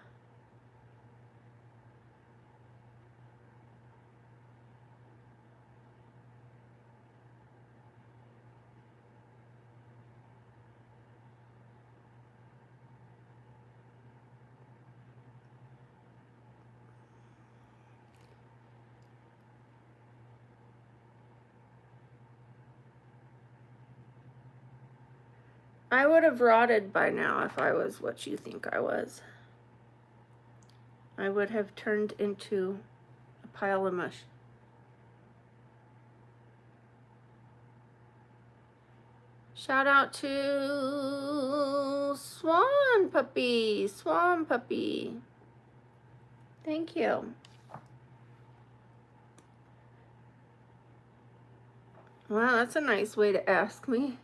I would have rotted by now if I was what you think I was. I would have turned into a pile of mush. Shout out to Swan Puppy. Swan Puppy. Thank you. Wow, that's a nice way to ask me.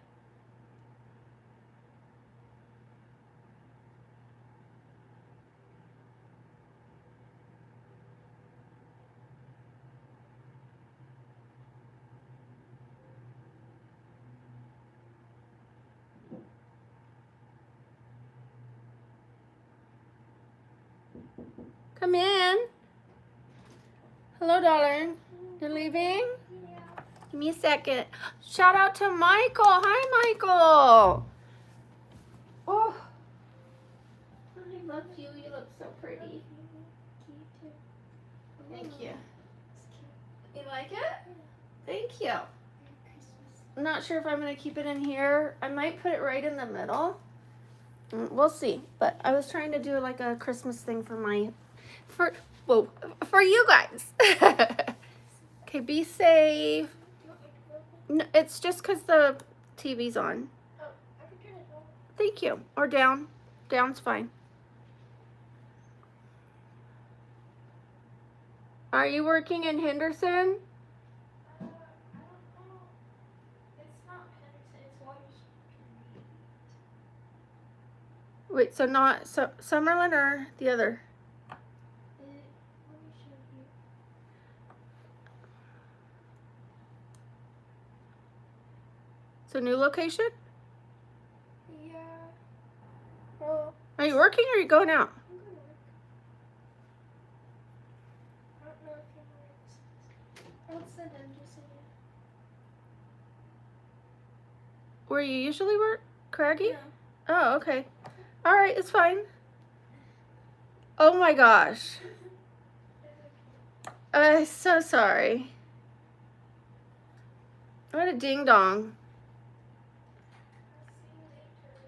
Come in. Hello, darling. You're leaving? Yeah. Give me a second. Shout out to Michael. Hi, Michael. Oh, I love you. You look so pretty. Thank you. You like it? Thank you. I'm not sure if I'm going to keep it in here. I might put it right in the middle. We'll see. But I was trying to do like a Christmas thing for you guys. Okay, be safe. No, it's just because the TV's on. Oh, I can turn it on. Thank you. Or down. Down's fine. Are you working in Henderson? I don't know. It's not Henderson, it's Water Street. Wait, so not Summerlin or the other? Let me show you. So new location? Yeah. Well, Are you working or are you going out? I'm gonna work. I don't know if you know where this is. I'll send Henderson. Where you usually work? Craggy? Yeah. Oh, okay. All right, it's fine. Oh my gosh. I'm so sorry. What a ding dong.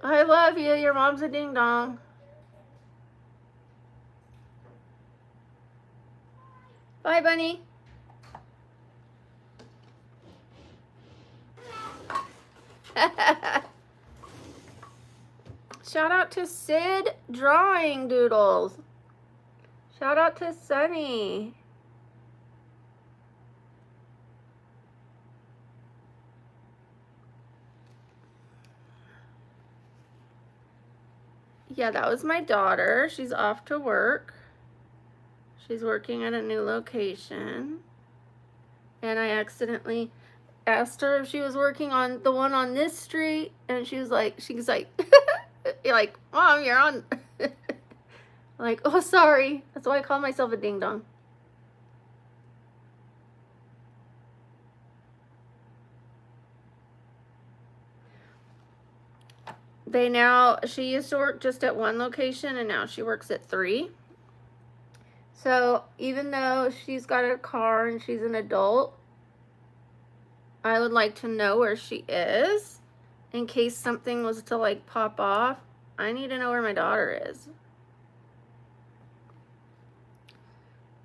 I love you. Your mom's a ding dong. Bye, bunny. Shout out to Sid Drawing Doodles. Shout out to Sunny. Yeah, that was my daughter. She's off to work. She's working at a new location. And I accidentally asked her if she was working on the one on this street, and she's like, you're like, Mom, you're on. Like, oh, sorry. That's why I call myself a ding dong. She used to work just at one location, and now she works at 3. So even though she's got a car and she's an adult, I would like to know where she is in case something was to like pop off. I need to know where my daughter is.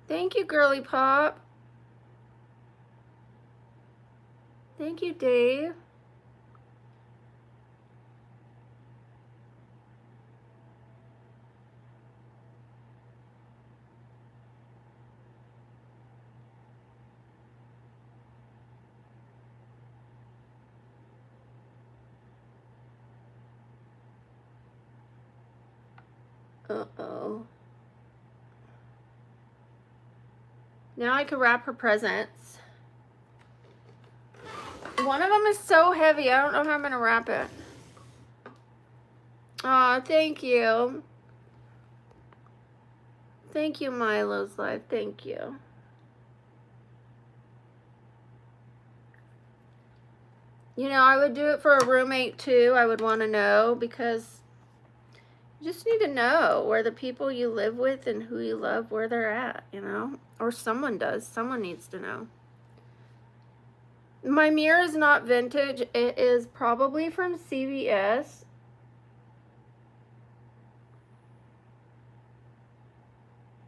Thank you, Girly Pop. Thank you, Dave. Uh-oh. Now I can wrap her presents. One of them is so heavy, I don't know how I'm going to wrap it. Aw, thank you. Thank you, Milo's Life. Thank you. You know, I would do it for a roommate too. I would want to know, because you just need to know where the people you live with and who you love, where they're at, you know? Or someone does. Someone needs to know. My mirror is not vintage. It is probably from CVS.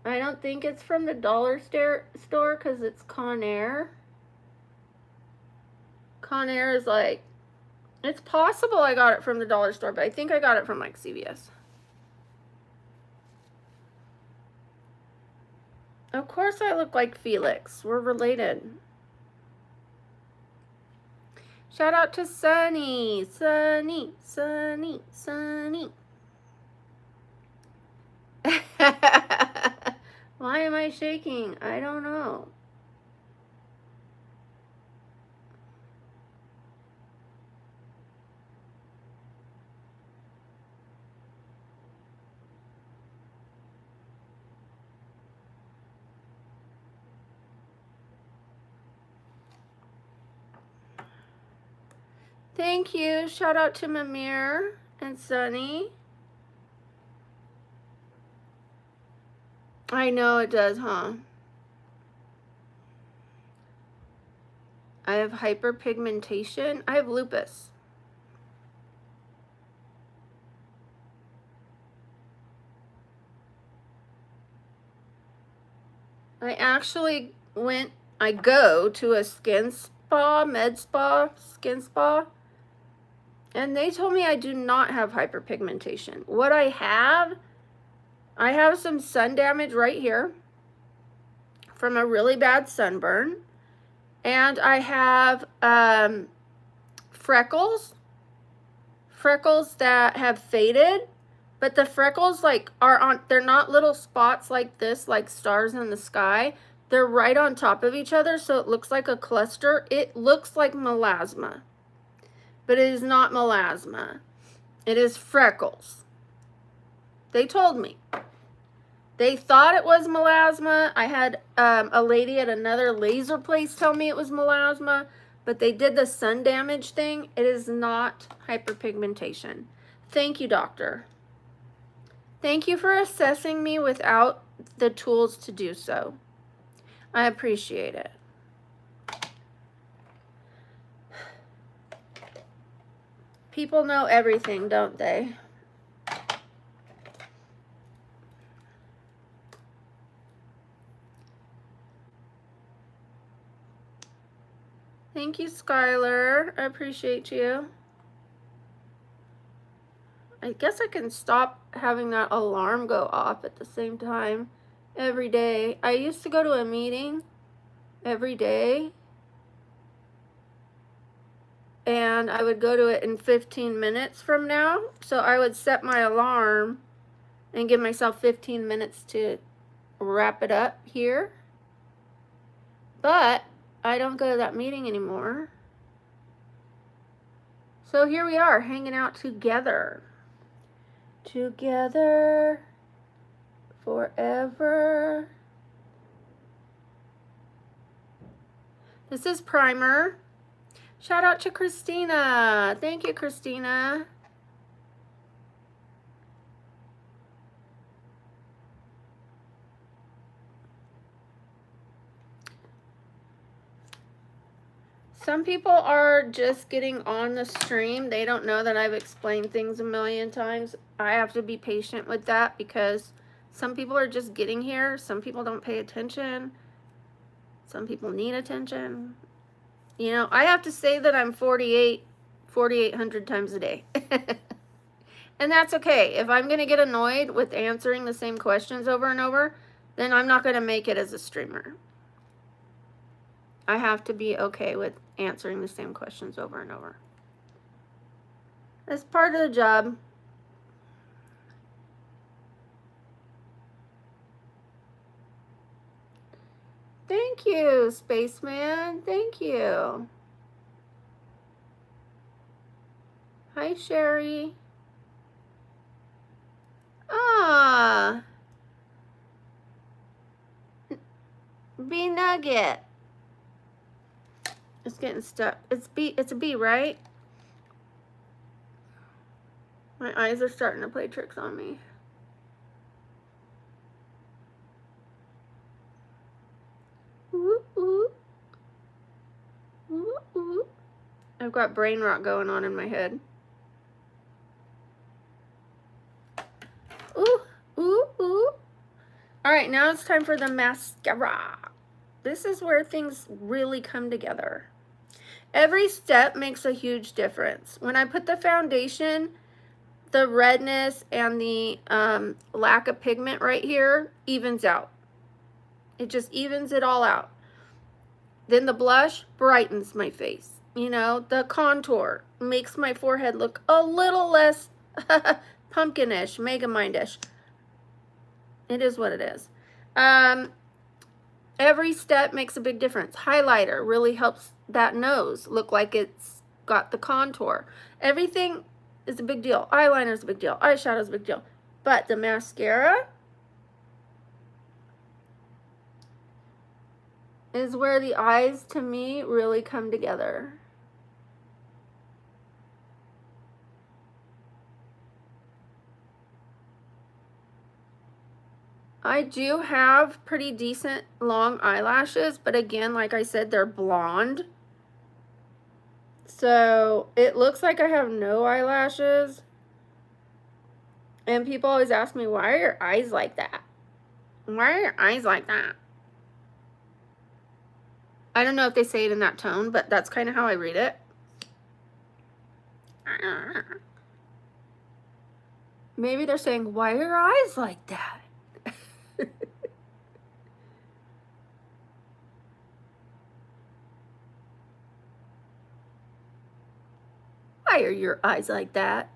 I don't think it's from the dollar store because it's Conair. Conair is like It's possible I got it from the dollar store, but I think I got it from like CVS. Of course I look like Felix. We're related. Shout out to Sunny, Sunny, Sunny, Sunny. Why am I shaking? I don't know. Thank you. Shout out to Mamir and Sunny. I know it does, huh? I have hyperpigmentation. I have lupus. I go to a skin spa, med spa, skin spa, and they told me I do not have hyperpigmentation. What I have some sun damage right here from a really bad sunburn, and I have freckles that have faded, but the freckles they're not little spots like this, like stars in the sky. They're right on top of each other, so it looks like a cluster. It looks like melasma, but it is not melasma. It is freckles. They told me. They thought it was melasma. I had a lady at another laser place tell me it was melasma, but they did the sun damage thing. It is not hyperpigmentation. Thank you, doctor. Thank you for assessing me without the tools to do so. I appreciate it. People know everything, don't they? Thank you, Skylar. I appreciate you. I guess I can stop having that alarm go off at the same time every day. I used to go to a meeting every day, and I would go to it in 15 minutes from now. So I would set my alarm and give myself 15 minutes to wrap it up here. But I don't go to that meeting anymore. So here we are, hanging out together. Together forever. This is primer. Shout out to Christina. Thank you, Christina. Some people are just getting on the stream. They don't know that I've explained things a million times. I have to be patient with that because some people are just getting here. Some people don't pay attention. Some people need attention. You know, I have to say that I'm 4,800 times a day. And that's okay. If I'm going to get annoyed with answering the same questions over and over, then I'm not going to make it as a streamer. I have to be okay with answering the same questions over and over. That's part of the job. Thank you, Spaceman. Thank you. Hi, Sherry. Ah. B Nugget. It's getting stuck. It's a B, right? My eyes are starting to play tricks on me. Ooh, ooh. Ooh, ooh. I've got brain rot going on in my head. Ooh, ooh, ooh. All right, now it's time for the mascara. This is where things really come together. Every step makes a huge difference. When I put the foundation, the redness and the lack of pigment right here evens out. It just evens it all out. Then the blush brightens my face. You know, the contour makes my forehead look a little less pumpkinish, Megamind-ish. It is what it is. Every step makes a big difference. Highlighter really helps that nose look like it's got the contour. Everything is a big deal. Eyeliner is a big deal. Eyeshadow is a big deal. But the mascara is where the eyes, to me, really come together. I do have pretty decent long eyelashes, but again, like I said, they're blonde. So it looks like I have no eyelashes. And people always ask me, why are your eyes like that? Why are your eyes like that? I don't know if they say it in that tone, but that's kind of how I read it. Maybe they're saying, why are your eyes like that? Why are your eyes like that?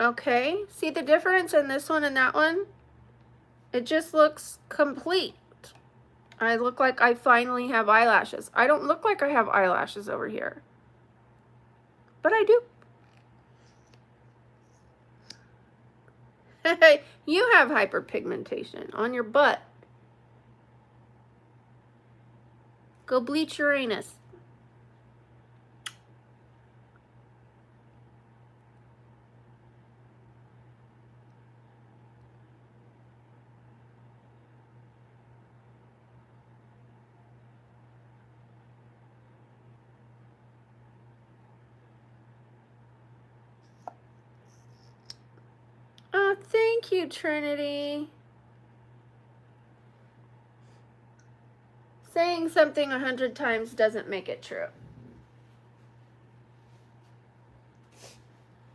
Okay, see the difference in this one and that one? It just looks complete. I look like I finally have eyelashes. I don't look like I have eyelashes over here, but I do. You have hyperpigmentation on your butt. Go bleach your anus. Oh, thank you, Trinity. Saying something 100 times doesn't make it true.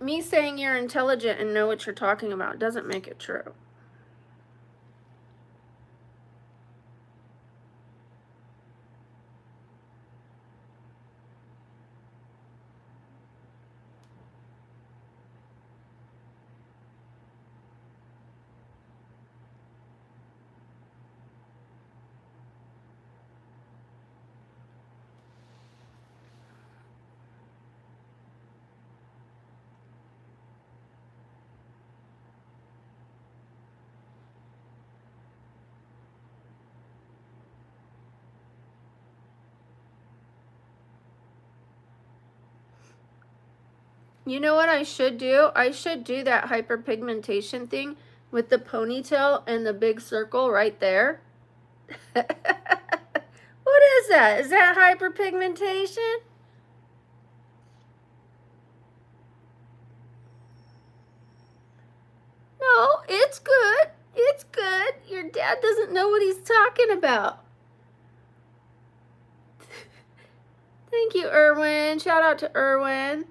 Me saying you're intelligent and know what you're talking about doesn't make it true. You know what I should do? I should do that hyperpigmentation thing with the ponytail and the big circle right there. What is that? Is that hyperpigmentation? No, it's good. It's good. Your dad doesn't know what he's talking about. Thank you, Erwin. Shout out to Erwin.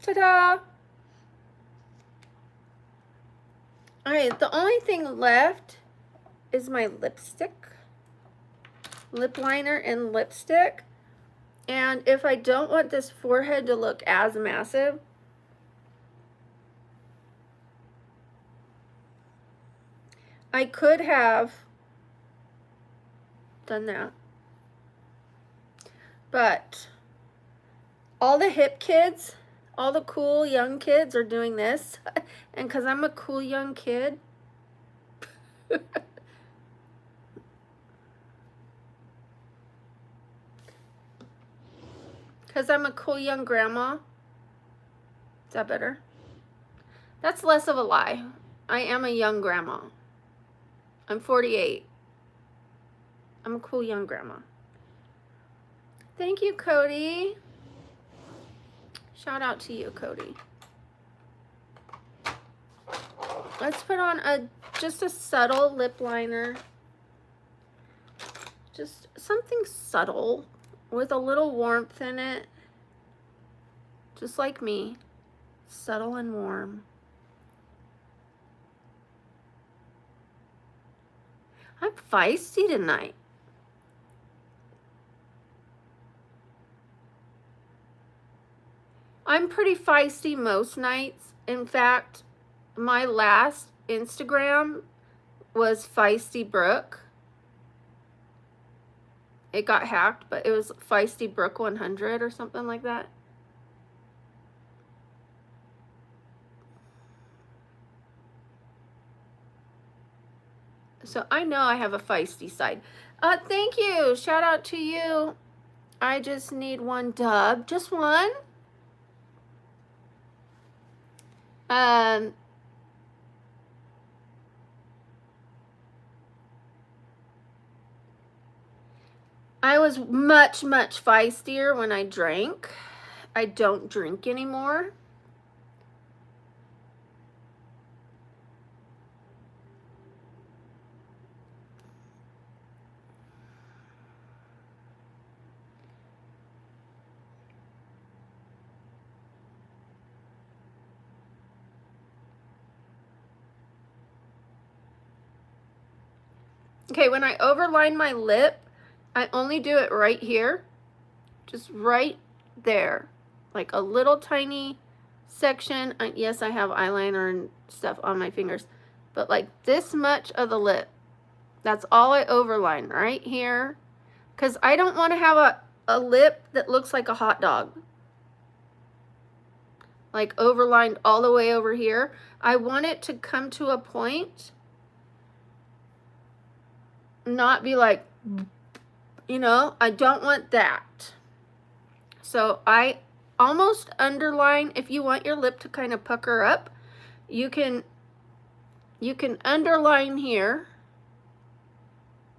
Ta-da! All right, the only thing left is my lipstick. lip liner and lipstick. And if I don't want this forehead to look as massive, I could have done that. But all the hip kids, all the cool young kids are doing this. And because I'm a cool young kid, because I'm a cool young grandma. Is that better? That's less of a lie. I am a young grandma. I'm 48. I'm a cool young grandma. Thank you, Cody. Shout out to you, Cody. Let's put on just a subtle lip liner. Just something subtle with a little warmth in it. Just like me. Subtle and warm. I'm feisty tonight. I'm pretty feisty most nights. In fact, my last Instagram was Feisty Brook. It got hacked, but it was Feisty Brook 100 or something like that. So I know I have a feisty side. Thank you. Shout out to you. I just need one dub. Just one. I was much feistier when I drank. I don't drink anymore. Okay, when I overline my lip, I only do it right here. Just right there. Like a little tiny section. Yes, I have eyeliner and stuff on my fingers. But like this much of the lip. That's all I overline right here. Because I don't want to have a lip that looks like a hot dog. Like overlined all the way over here. I want it to come to a point. Not be like, you know, I don't want that. So I almost underline. If you want your lip to kind of pucker up, you can underline here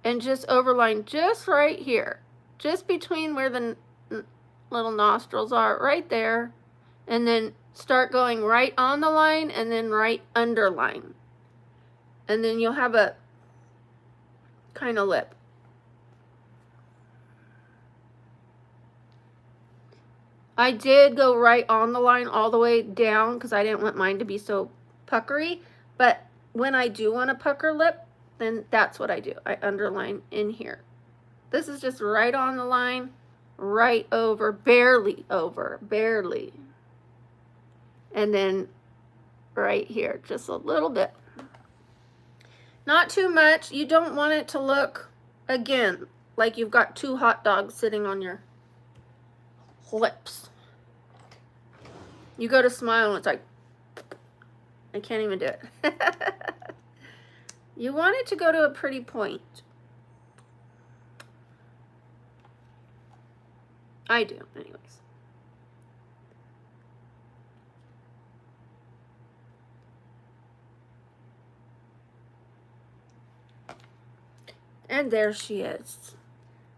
and just overline just right here, just between where the little nostrils are, right there, and then start going right on the line and then right underline, and then you'll have a kind of lip. I did go right on the line all the way down because I didn't want mine to be so puckery, but when I do want a pucker lip, then that's what I do. I underline in here. This is just right on the line, right over, barely over, barely. And then right here, just a little bit. Not too much. You don't want it to look, again, like you've got two hot dogs sitting on your lips. You go to smile and it's like, I can't even do it. You want it to go to a pretty point. I do, anyways. And there she is.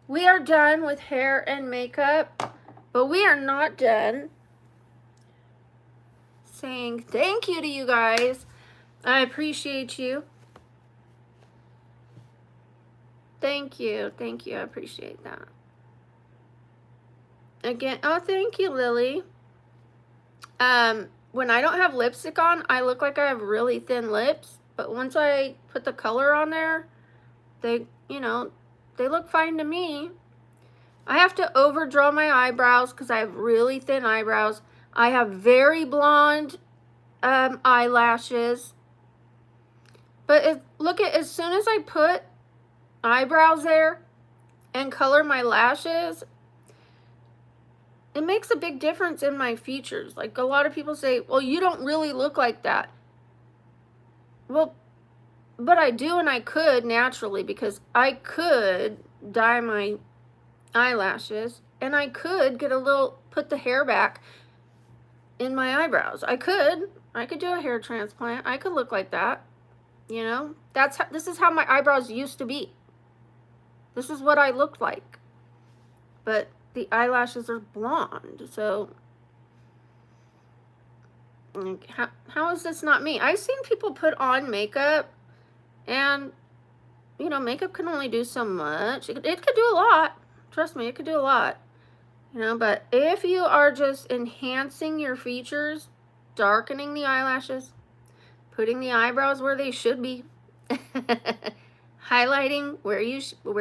We are done with hair and makeup, but we are not done saying thank you to you guys. I appreciate you. Thank you. Thank you. I appreciate that. Again, oh, thank you, Lily. When I don't have lipstick on, I look like I have really thin lips, but once I put the color on there, they, you know, They look fine to me. I have to overdraw my eyebrows because I have really thin eyebrows. I have very blonde eyelashes. But look at, as soon as I put eyebrows there and color my lashes, it makes a big difference in my features. Like, a lot of people say, well, you don't really look like that. Well, but I do, and I could naturally, because I could dye my eyelashes and I could get a little, put the hair back in my eyebrows. I could do a hair transplant. I could look like that. You know, this is how my eyebrows used to be. This is what I looked like. But the eyelashes are blonde, so how is this not me? I've seen people put on makeup, and you know, makeup can only do so much. It could do a lot. Trust me, it could do a lot. You know, but if you are just enhancing your features, darkening the eyelashes, putting the eyebrows where they should be, highlighting where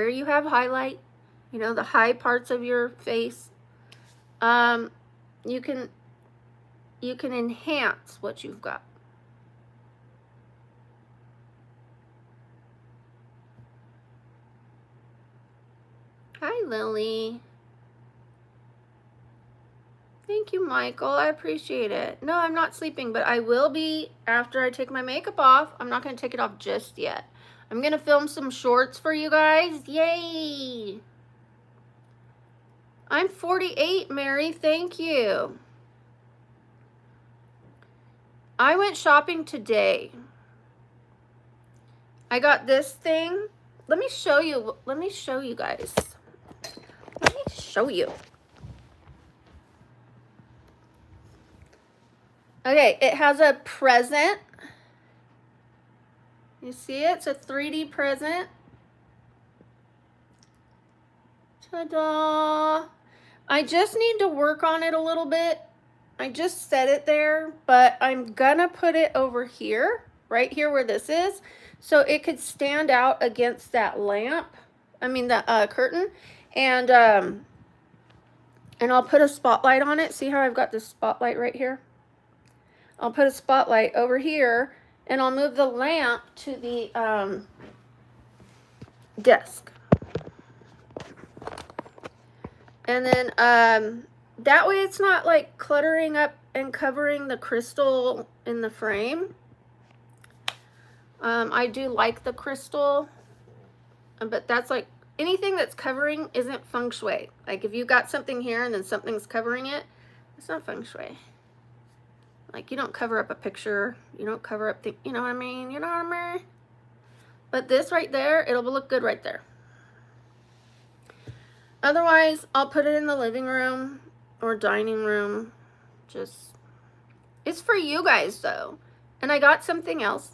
you have highlight, you know, the high parts of your face, you can enhance what you've got. Hi, Lily. Thank you, Michael. I appreciate it. No, I'm not sleeping, but I will be after I take my makeup off. I'm not going to take it off just yet. I'm going to film some shorts for you guys. Yay! I'm 48, Mary. Thank you. I went shopping today. I got this thing. Let me show you. Let me show you guys. Let me show you. Okay, it has a present. You see it? It's a 3D present. Ta-da! I just need to work on it a little bit. I just set it there, but I'm gonna put it over here, right here where this is, so it could stand out against that lamp. I mean the curtain, and I'll put a spotlight on it. See how I've got this spotlight right here? I'll put a spotlight over here, and I'll move the lamp to the desk. And then that way it's not like cluttering up and covering the crystal in the frame. I do like the crystal, but that's like, anything that's covering isn't feng shui. Like if you got something here and then something's covering it, it's not feng shui. Like you don't cover up a picture, you don't cover up you know what I mean? You know what I mean? But this right there, it'll look good right there. Otherwise, I'll put it in the living room or dining room. Just, it's for you guys though. And I got something else.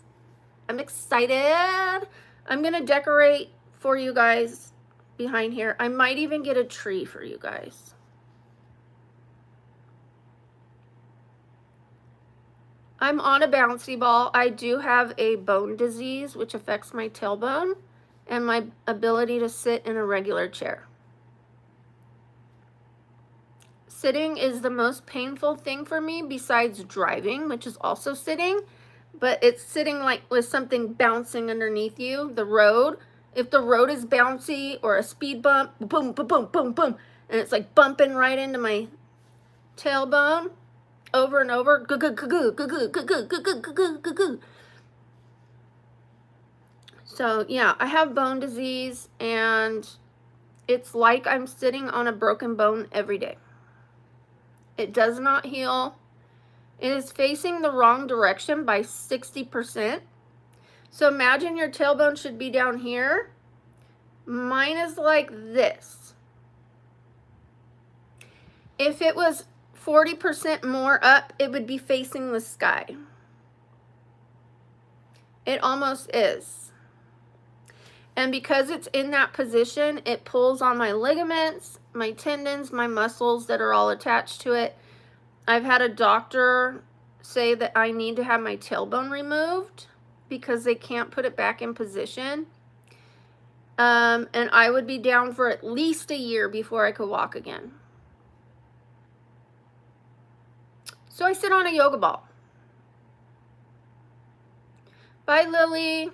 I'm excited. I'm gonna decorate for you guys behind here. I might even get a tree for you guys. I'm on a bouncy ball. I do have a bone disease, which affects my tailbone and my ability to sit in a regular chair. Sitting is the most painful thing for me besides driving, which is also sitting, but it's sitting like with something bouncing underneath you, the road. If the road is bouncy or a speed bump, boom, boom, boom, boom, boom, and it's like bumping right into my tailbone over and over. So yeah, I have bone disease, and it's like I'm sitting on a broken bone every day. It does not heal. It is facing the wrong direction by 60%. So imagine your tailbone should be down here. Mine is like this. If it was 40% more up, it would be facing the sky. It almost is. And because it's in that position, it pulls on my ligaments, my tendons, my muscles that are all attached to it. I've had a doctor say that I need to have my tailbone removed because they can't put it back in position. And I would be down for at least a year before I could walk again. So I sit on a yoga ball. Bye, Lily.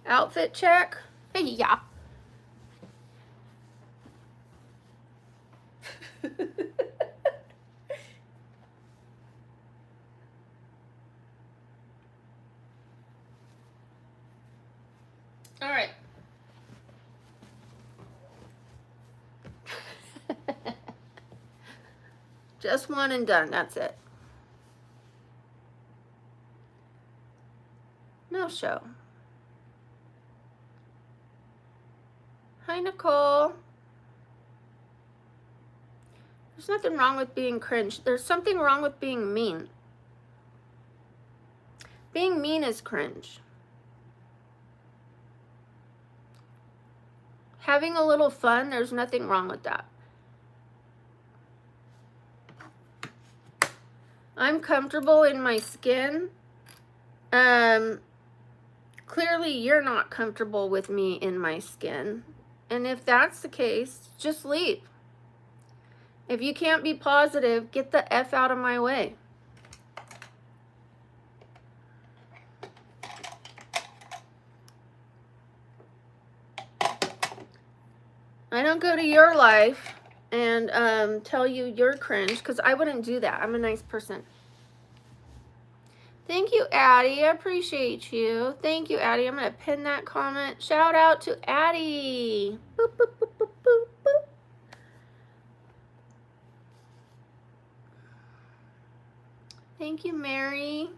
Outfit check. Hey, yeah. All right. Just one and done. That's it. No show. Hi, Nicole. There's nothing wrong with being cringe. There's something wrong with being mean. Being mean is cringe. Having a little fun, there's nothing wrong with that. I'm comfortable in my skin. Clearly you're not comfortable with me in my skin. And if that's the case, just leave. If you can't be positive, get the F out of my way. I don't go to your life and tell you you're cringe, because I wouldn't do that. I'm a nice person. Thank you, Addie. I appreciate you. Thank you, Addie. I'm going to pin that comment. Shout out to Addie. Boop, boop, boop, boop, boop, boop. Thank you, Mary.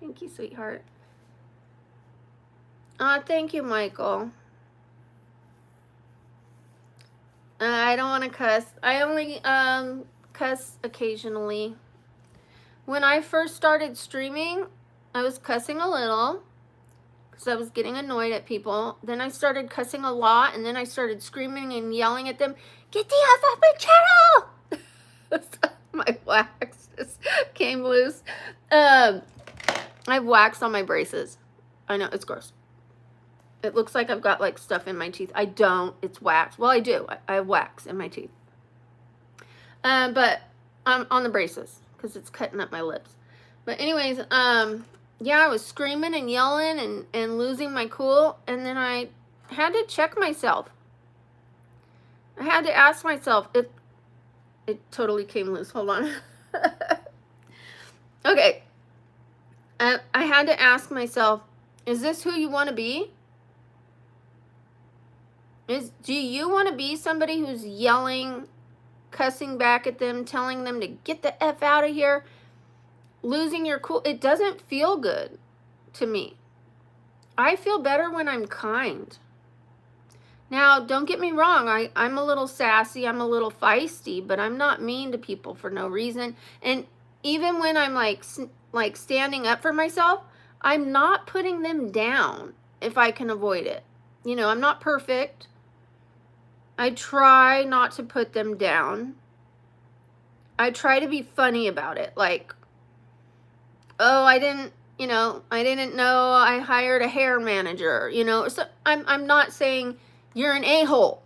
Thank you, sweetheart. Thank you, Michael. I don't want to cuss. I only cuss occasionally. When I first started streaming, I was cussing a little because I was getting annoyed at people. Then I started cussing a lot, and then I started screaming and yelling at them, "Get the F off my channel!" My wax just came loose. I have wax on my braces. I know, it's gross. It looks like I've got like stuff in my teeth. I don't. It's wax. Well, I do. I have wax in my teeth. But I'm on the braces because it's cutting up my lips. But anyways, yeah, I was screaming and yelling and losing my cool. And then I had to check myself. I had to ask myself. It totally came loose. Hold on. Okay. I had to ask myself, is this who you want to be? Do you want to be somebody who's yelling, cussing back at them, telling them to get the F out of here, losing your cool? It doesn't feel good to me. I feel better when I'm kind. Now, don't get me wrong. I'm a little sassy. I'm a little feisty, but I'm not mean to people for no reason. And even when I'm like standing up for myself, I'm not putting them down if I can avoid it. You know, I'm not perfect. I try not to put them down. I try to be funny about it. Like, oh, I didn't know I hired a hair manager, you know. So I'm not saying you're an a-hole.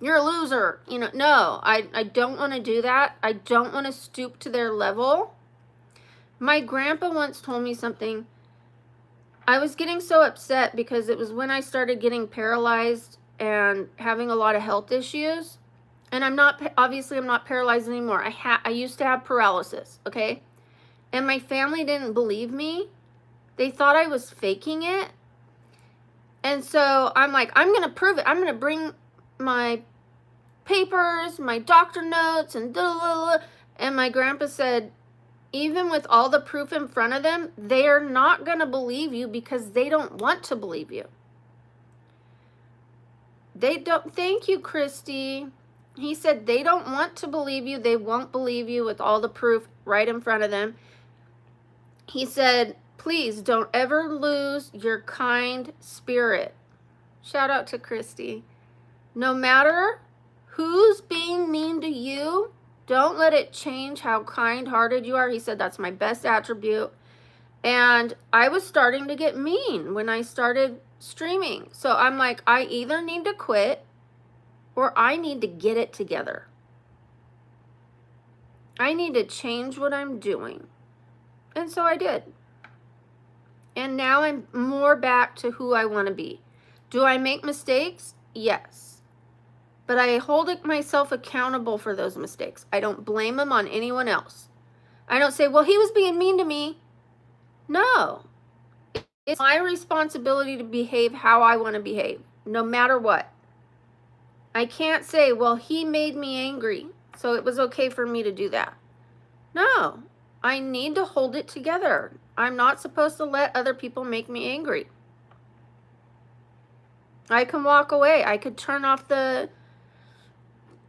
You're a loser. You know, no, I don't want to do that. I don't want to stoop to their level. My grandpa once told me something. I was getting so upset because it was when I started getting paralyzed and having a lot of health issues. And I'm not paralyzed anymore. I used to have paralysis, okay? And my family didn't believe me. They thought I was faking it. And so I'm like, I'm going to prove it. I'm going to bring my papers, my doctor notes, and and my grandpa said, even with all the proof in front of them, they are not going to believe you because they don't want to believe you. They don't. Thank you, Christy. He said they don't want to believe you. They won't believe you with all the proof right in front of them. He said, please don't ever lose your kind spirit. Shout out to Christy. No matter who's being mean to you, don't let it change how kind-hearted you are. He said that's my best attribute. And I was starting to get mean when I started streaming. So I'm like, I either need to quit or I need to get it together. I need to change what I'm doing. And so I did. And now I'm more back to who I want to be. Do I make mistakes? Yes. But I hold myself accountable for those mistakes. I don't blame them on anyone else. I don't say, well, he was being mean to me. No. It's my responsibility to behave how I want to behave, no matter what. I can't say, well, he made me angry, so it was okay for me to do that. No. I need to hold it together. I'm not supposed to let other people make me angry. I can walk away. I could turn off the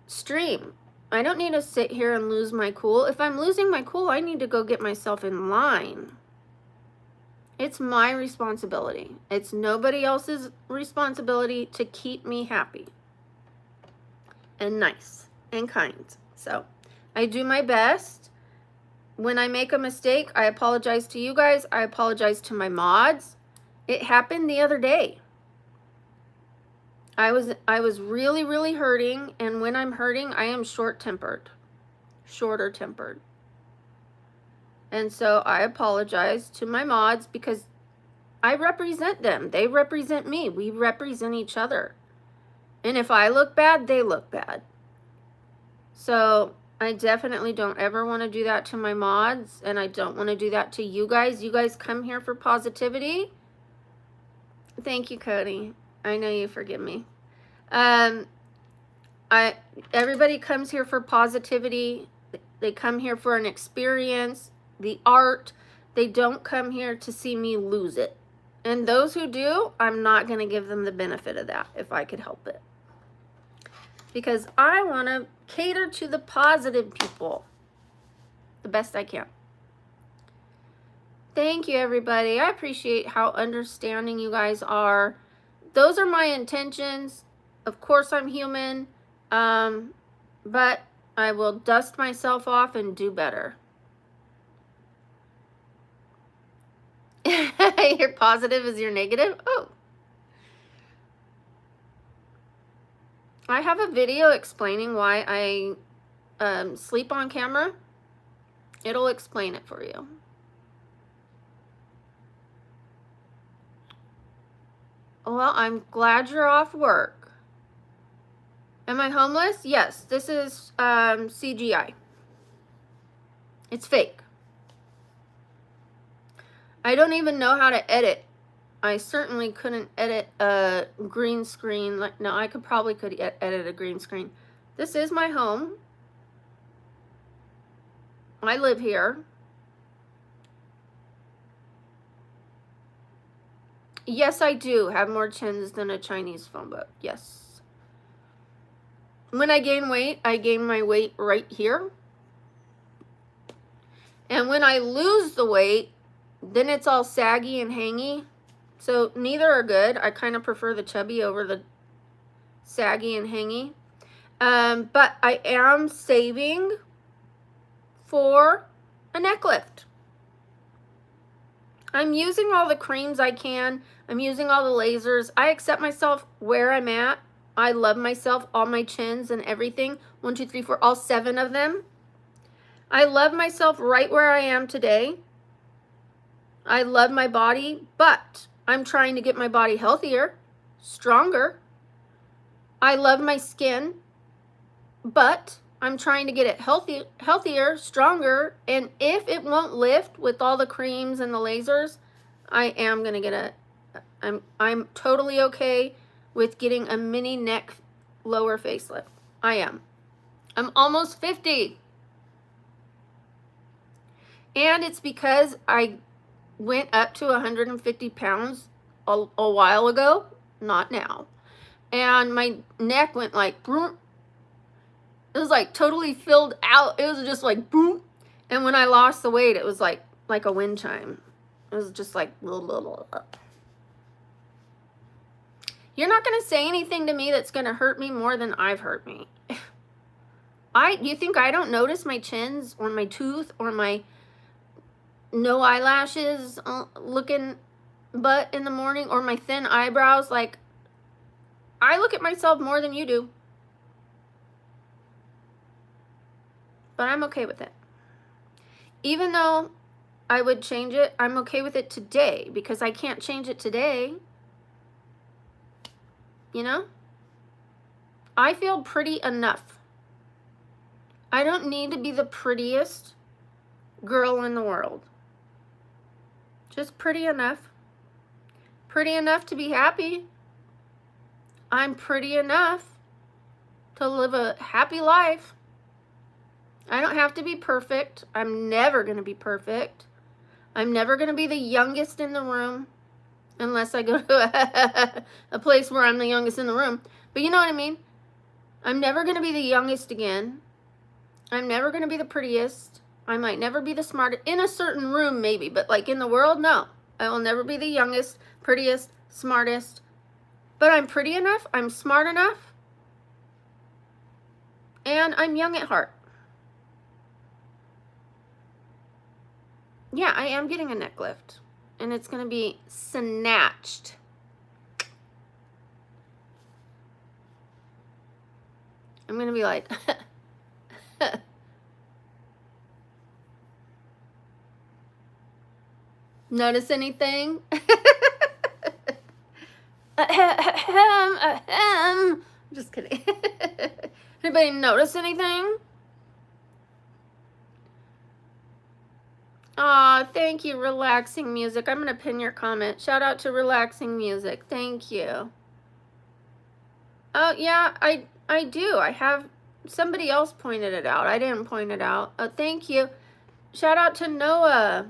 stream. I don't need to sit here and lose my cool. If I'm losing my cool, I need to go get myself in line. It's my responsibility. It's nobody else's responsibility to keep me happy and nice and kind. So I do my best. When I make a mistake, I apologize to you guys. I apologize to my mods. It happened the other day. I was really, really hurting, and when I'm hurting, I am shorter-tempered. And so I apologize to my mods because I represent them. They represent me. We represent each other. And if I look bad, they look bad. So I definitely don't ever want to do that to my mods, and I don't want to do that to you guys. You guys come here for positivity. Thank you, Cody. I know you forgive me. Everybody comes here for positivity. They come here for an experience, the art. They don't come here to see me lose it. And those who do, I'm not going to give them the benefit of that if I could help it. Because I want to cater to the positive people the best I can. Thank you, everybody. I appreciate how understanding you guys are. Those are my intentions. Of course, I'm human, but I will dust myself off and do better. Your positive is your negative? Oh. I have a video explaining why I sleep on camera. It'll explain it for you. Well, I'm glad you're off work. Am I homeless? Yes, this is CGI. It's fake. I don't even know how to edit. I certainly couldn't edit a green screen. No, I could edit a green screen. This is my home. I live here. Yes, I do have more chins than a Chinese phone book. Yes. When I gain weight, I gain my weight right here. And when I lose the weight, then it's all saggy and hangy. So neither are good. I kind of prefer the chubby over the saggy and hangy. But I am saving for a neck lift. I'm using all the creams I can. I'm using all the lasers. I accept myself where I'm at. I love myself, all my chins and everything. 1, 2, 3, 4, all 7 of them. I love myself right where I am today. I love my body, but I'm trying to get my body healthier, stronger. I love my skin, but I'm trying to get it healthier, stronger. And if it won't lift with all the creams and the lasers, I am going to get I'm totally okay with getting a mini neck lower facelift. I am. I'm almost 50. And it's because I went up to 150 pounds a while ago, not now. And my neck went like, boom. It was like totally filled out. It was just like, boom. And when I lost the weight, it was like a wind chime. It was just like, blah, blah, blah. You're not going to say anything to me that's going to hurt me more than I've hurt me. You think I don't notice my chins or my tooth or my no eyelashes looking butt in the morning or my thin eyebrows. Like, I look at myself more than you do. But I'm okay with it. Even though I would change it, I'm okay with it today because I can't change it today. You know? I feel pretty enough. I don't need to be the prettiest girl in the world. Just pretty enough. Pretty enough to be happy. I'm pretty enough to live a happy life. I don't have to be perfect. I'm never going to be perfect. I'm never going to be the youngest in the room unless I go to a place where I'm the youngest in the room. But you know what I mean? I'm never going to be the youngest again. I'm never going to be the prettiest. I might never be the smartest. In a certain room, maybe. But like in the world, no. I will never be the youngest, prettiest, smartest. But I'm pretty enough. I'm smart enough. And I'm young at heart. Yeah, I am getting a neck lift. And it's going to be snatched. I'm going to be like... Notice anything? Just kidding. Anybody notice anything? Aw, thank you, Relaxing Music. I'm going to pin your comment. Shout out to Relaxing Music. Thank you. Oh, yeah, I do. I have... Somebody else pointed it out. I didn't point it out. Thank you. Shout out to Noah.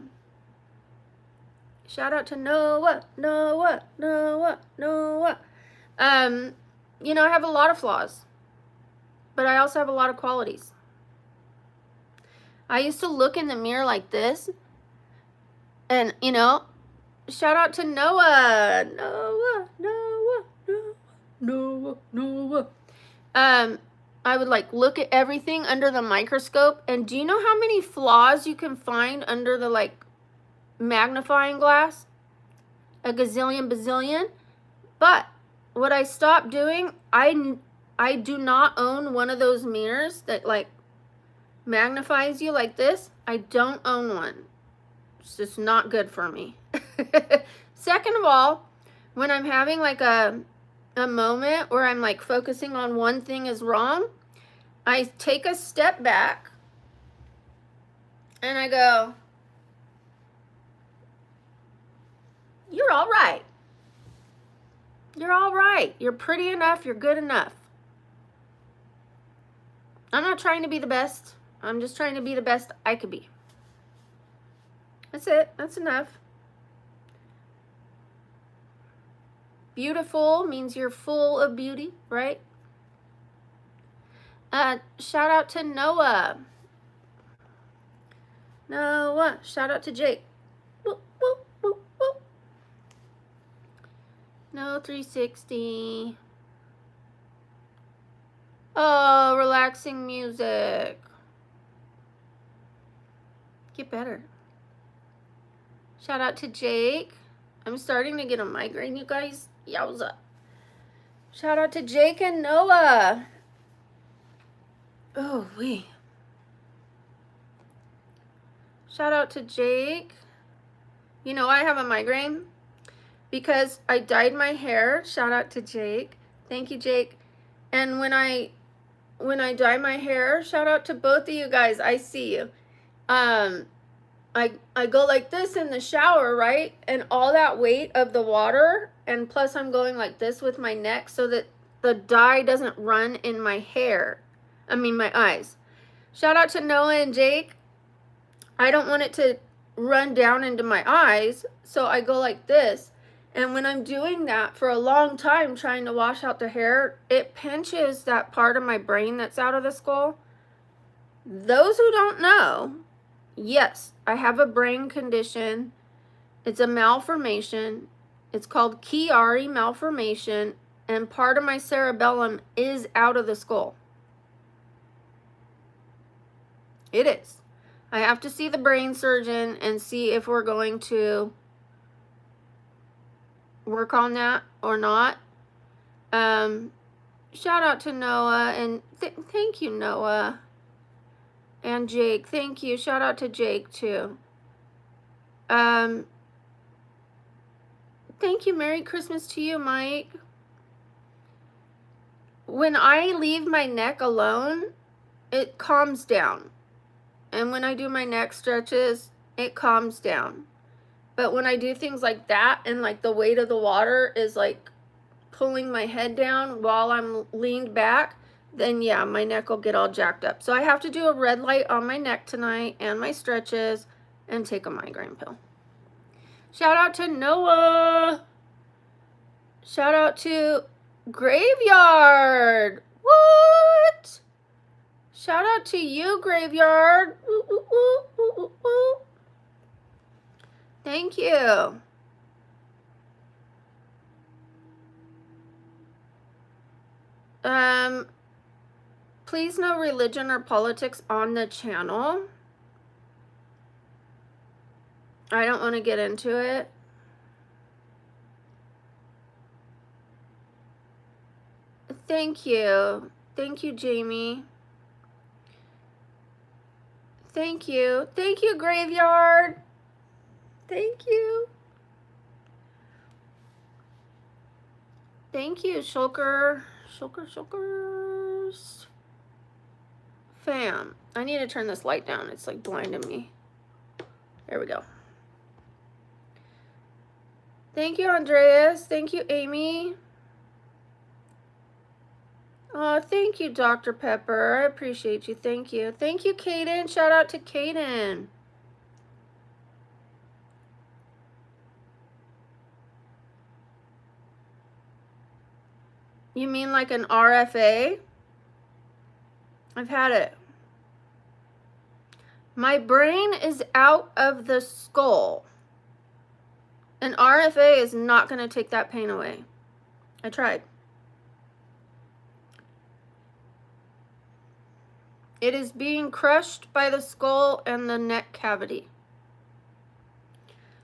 Shout out to Noah. You know, I have a lot of flaws. But I also have a lot of qualities. I used to look in the mirror like this. And, you know, shout out to Noah. Noah. I would like look at everything under the microscope. And do you know how many flaws you can find under the like magnifying glass? A gazillion bazillion. But what I stopped doing, I do not own one of those mirrors that like magnifies you like this. I don't own one. It's just not good for me. Second of all, when I'm having like a moment where I'm like focusing on one thing is wrong, I take a step back and I go, you're all right. You're all right. You're pretty enough. You're good enough. I'm not trying to be the best. I'm just trying to be the best I could be. That's it. That's enough. Beautiful means you're full of beauty, right? Shout out to Noah. Noah. Shout out to Jake. Whoop, whoop, whoop, whoop. No 360. Oh, relaxing music. Get better. Shout out to Jake. I'm starting to get a migraine, you guys. Yowza. Shout out to Jake and Noah. Oh, wee. Shout out to Jake. You know I have a migraine because I dyed my hair. Shout out to Jake. Thank you, Jake. And when I dye my hair, shout out to both of you guys. I see you. I go like this in the shower, right? And all that weight of the water, and plus I'm going like this with my neck so that the dye doesn't run in my hair. I mean my eyes. Shout out to Noah and Jake. I don't want it to run down into my eyes, so I go like this. And when I'm doing that for a long time, trying to wash out the hair, it pinches that part of my brain that's out of the skull. Those who don't know, yes, I have a brain condition. It's a malformation. It's called Chiari malformation, and part of my cerebellum is out of the skull. It is. I have to see the brain surgeon and see if we're going to work on that or not. Shout out to Noah, and thank you, Noah. And Jake, thank you. Shout out to Jake too. Thank you. Merry Christmas to you, Mike. When I leave my neck alone, it calms down. And when I do my neck stretches, it calms down. But when I do things like that, and like the weight of the water is like pulling my head down while I'm leaned back, then yeah, my neck will get all jacked up. So I have to do a red light on my neck tonight and my stretches and take a migraine pill. Shout out to Noah. Shout out to Graveyard. What? Shout out to you, Graveyard. Woo, woo, woo, woo, woo, woo. Thank you. Please no religion or politics on the channel. I don't want to get into it. Thank you. Thank you, Jamie. Thank you. Thank you, Graveyard. Thank you. Thank you, Shulkers. Fam. I need to turn this light down. It's like blinding me. There we go. Thank you, Andreas. Thank you, Amy. Oh, thank you, Dr. Pepper. I appreciate you. Thank you. Thank you, Kaden. Shout out to Kaden. You mean like an RFA? I've had it. My brain is out of the skull. An RFA is not going to take that pain away. I tried. It is being crushed by the skull and the neck cavity.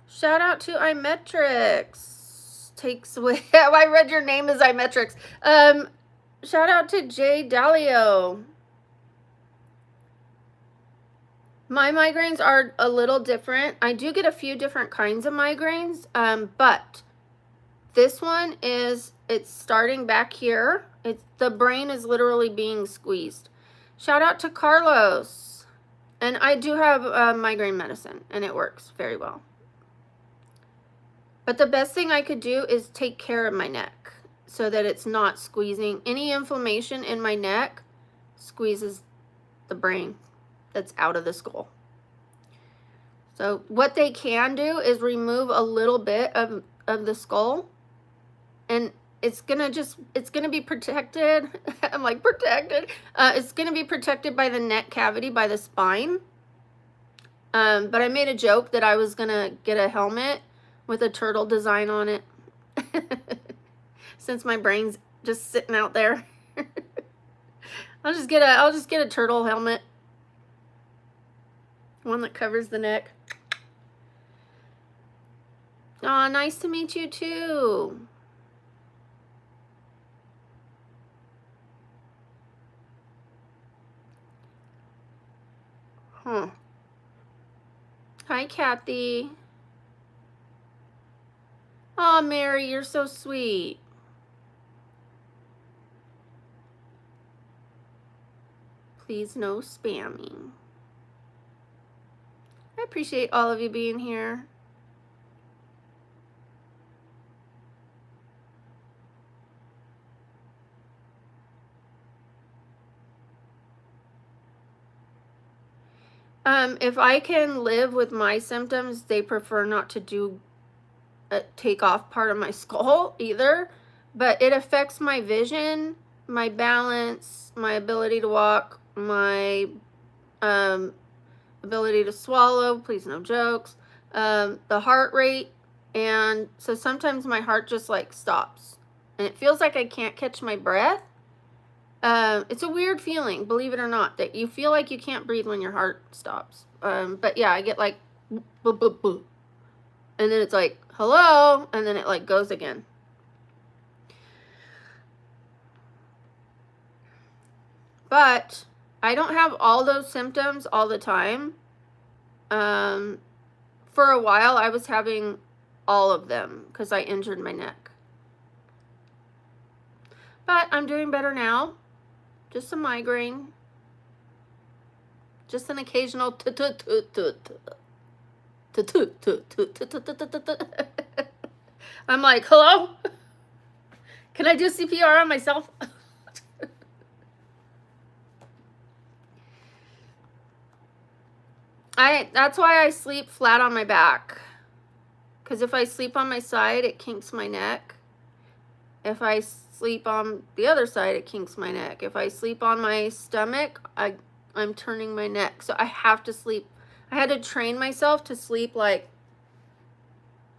Shout out to iMetrics. Takes away. I read your name as iMetrics. Shout out to Jay Dalio. My migraines are a little different. I do get a few different kinds of migraines, but this one is, it's starting back here. The brain is literally being squeezed. Shout out to Carlos. And I do have migraine medicine, and it works very well. But the best thing I could do is take care of my neck so that it's not squeezing. Any inflammation in my neck squeezes the brain that's out of the skull. So what they can do is remove a little bit of the skull, and it's gonna be protected. I'm like, protected. It's gonna be protected by the neck cavity, by the spine. But I made a joke that I was gonna get a helmet with a turtle design on it. Since my brain's just sitting out there. I'll just get a turtle helmet. One that covers the neck. Aw, nice to meet you too. Huh. Hi, Kathy. Aw, Mary, you're so sweet. Please no spamming. I appreciate all of you being here. If I can live with my symptoms, they prefer not to take off part of my skull either, but it affects my vision, my balance, my ability to walk, my ability to swallow, please no jokes, the heart rate, and so sometimes my heart just like stops, and it feels like I can't catch my breath. It's a weird feeling, believe it or not, that you feel like you can't breathe when your heart stops. But yeah, I get like, and then it's like, hello, and then it like goes again. But I don't have all those symptoms all the time. For a while, I was having all of them because I injured my neck. But I'm doing better now. Just a migraine. Just an occasional I'm like, hello? Can I do CPR on myself? That's why I sleep flat on my back. Because if I sleep on my side, it kinks my neck. If I sleep on the other side, it kinks my neck. If I sleep on my stomach, I'm turning my neck. So I have to sleep. I had to train myself to sleep like,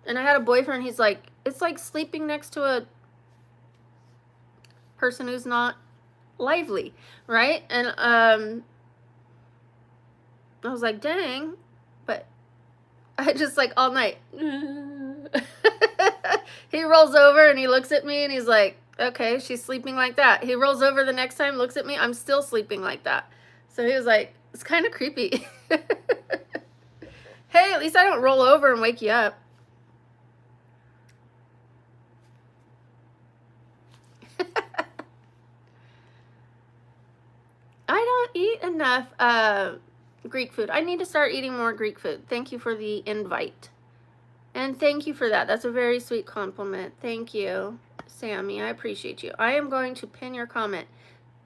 and I had a boyfriend, he's like, it's like sleeping next to a person who's not lively, right? And I was like, dang, but I just like all night. He rolls over and he looks at me and he's like, okay, she's sleeping like that. He rolls over the next time, looks at me, I'm still sleeping like that. So he was like, it's kind of creepy. Hey, at least I don't roll over and wake you up. I don't eat enough Greek food. I need to start eating more Greek food. Thank you for the invite. And thank you for that. That's a very sweet compliment. Thank you, Sammy. I appreciate you. I am going to pin your comment.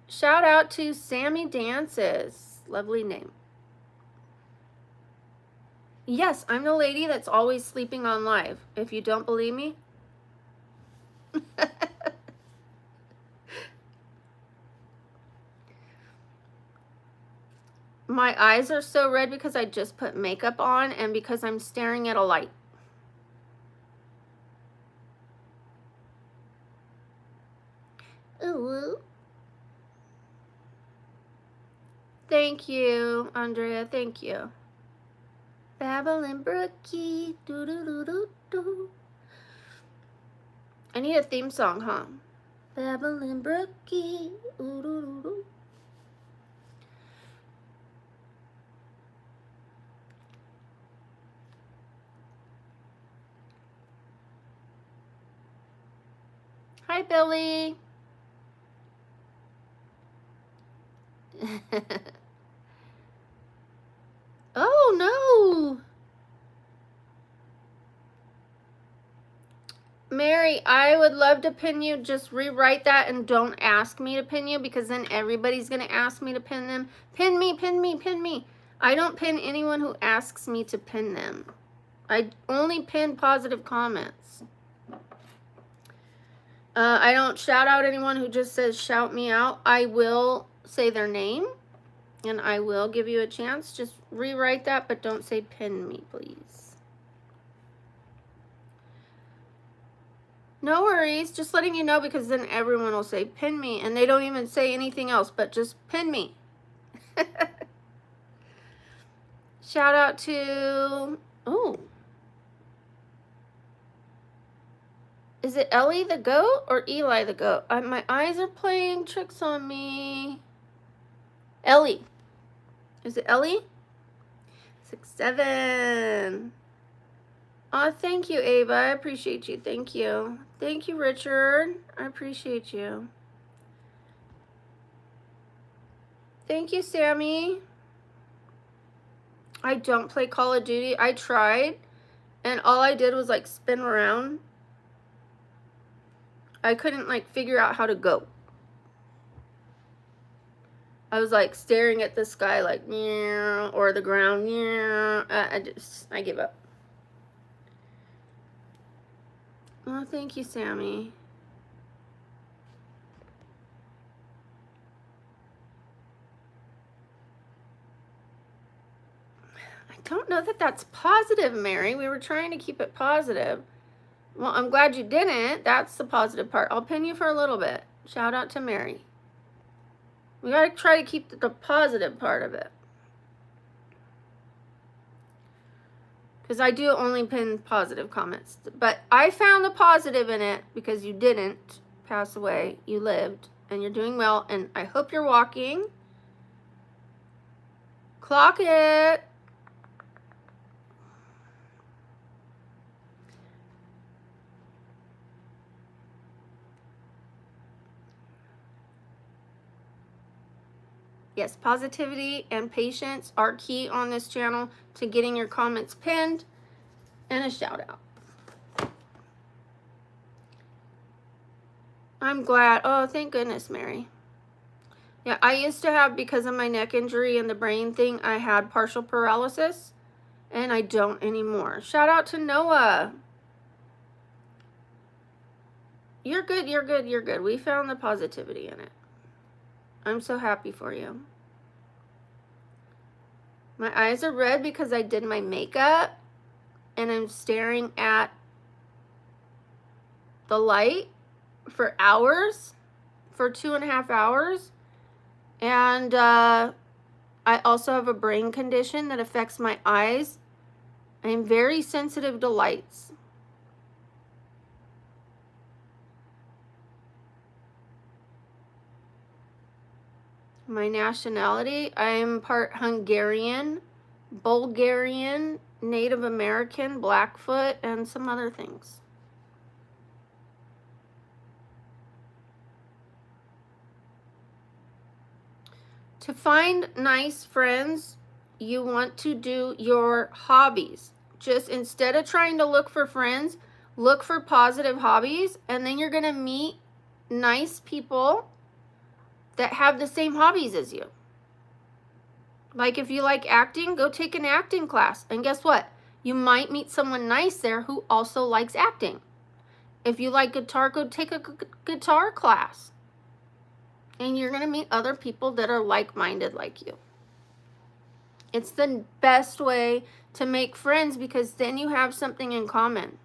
Shout out to Sammy Dances. Lovely name. Yes, I'm the lady that's always sleeping on live. If you don't believe me. My eyes are so red because I just put makeup on and because I'm staring at a light. Ooh. Thank you, Andrea. Thank you. BabblingBrookie. Do do do do do. I need a theme song, huh? BabblingBrookie. Ooh do do do. Hi, Billy. Oh, no. Mary, I would love to pin you. Just rewrite that and don't ask me to pin you because then everybody's going to ask me to pin them. Pin me, pin me, pin me. I don't pin anyone who asks me to pin them. I only pin positive comments. I don't shout out anyone who just says shout me out. I will say their name and I will give you a chance. Just rewrite that, but don't say pin me, please. No worries. Just letting you know because then everyone will say pin me and they don't even say anything else, but just pin me. Shout out to, oh. Is it Ellie the goat or Eli the goat? My eyes are playing tricks on me. Ellie. Is it Ellie? 6'7". Oh, thank you, Ava. I appreciate you. Thank you. Thank you, Richard. I appreciate you. Thank you, Sammy. I don't play Call of Duty. I tried, and all I did was, like, spin around. I couldn't, like, figure out how to go. I was, like, staring at the sky, like, yeah, or the ground, yeah. I give up. Oh, thank you, Sammy. I don't know that that's positive, Mary. We were trying to keep it positive. Well, I'm glad you didn't. That's the positive part. I'll pin you for a little bit. Shout out to Mary. We gotta try to keep the positive part of it. Because I do only pin positive comments. But I found the positive in it because you didn't pass away. You lived and you're doing well. And I hope you're walking. Clock it. Yes, positivity and patience are key on this channel to getting your comments pinned. And a shout out. I'm glad. Oh, thank goodness, Mary. Yeah, I used to have, because of my neck injury and the brain thing, I had partial paralysis. And I don't anymore. Shout out to Noah. You're good, you're good, you're good. We found the positivity in it. I'm so happy for you. My eyes are red because I did my makeup. And I'm staring at the light for hours, for 2.5 hours. And I also have a brain condition that affects my eyes. I'm very sensitive to lights. My nationality, I am part Hungarian, Bulgarian, Native American, Blackfoot, and some other things. To find nice friends, you want to do your hobbies. Just instead of trying to look for friends, look for positive hobbies, and then you're going to meet nice people that have the same hobbies as you. Like if you like acting, go take an acting class. And guess what? You might meet someone nice there who also likes acting. If you like guitar, go take a guitar class. And you're going to meet other people that are like-minded like you. It's the best way to make friends because then you have something in common.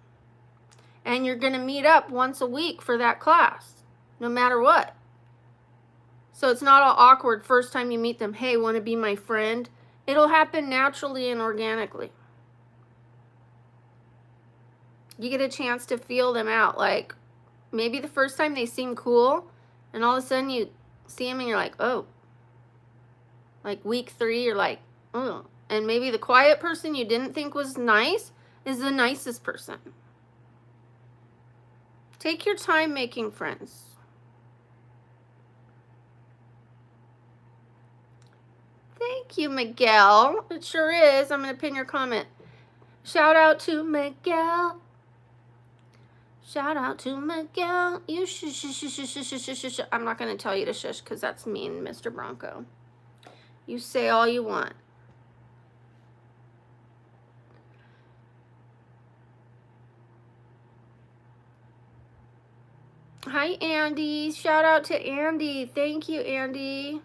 And you're going to meet up once a week for that class, no matter what. So it's not all awkward first time you meet them. Hey, want to be my friend? It'll happen naturally and organically. You get a chance to feel them out. Like maybe the first time they seem cool and all of a sudden you see them and you're like, oh. Like week 3, you're like, oh. And maybe the quiet person you didn't think was nice is the nicest person. Take your time making friends. Thank you, Miguel. It sure is. I'm going to pin your comment. Shout out to Miguel. Shout out to Miguel. You shush. I'm not going to tell you to shush because that's mean, Mr. Bronco. You say all you want. Hi, Andy. Shout out to Andy. Thank you, Andy.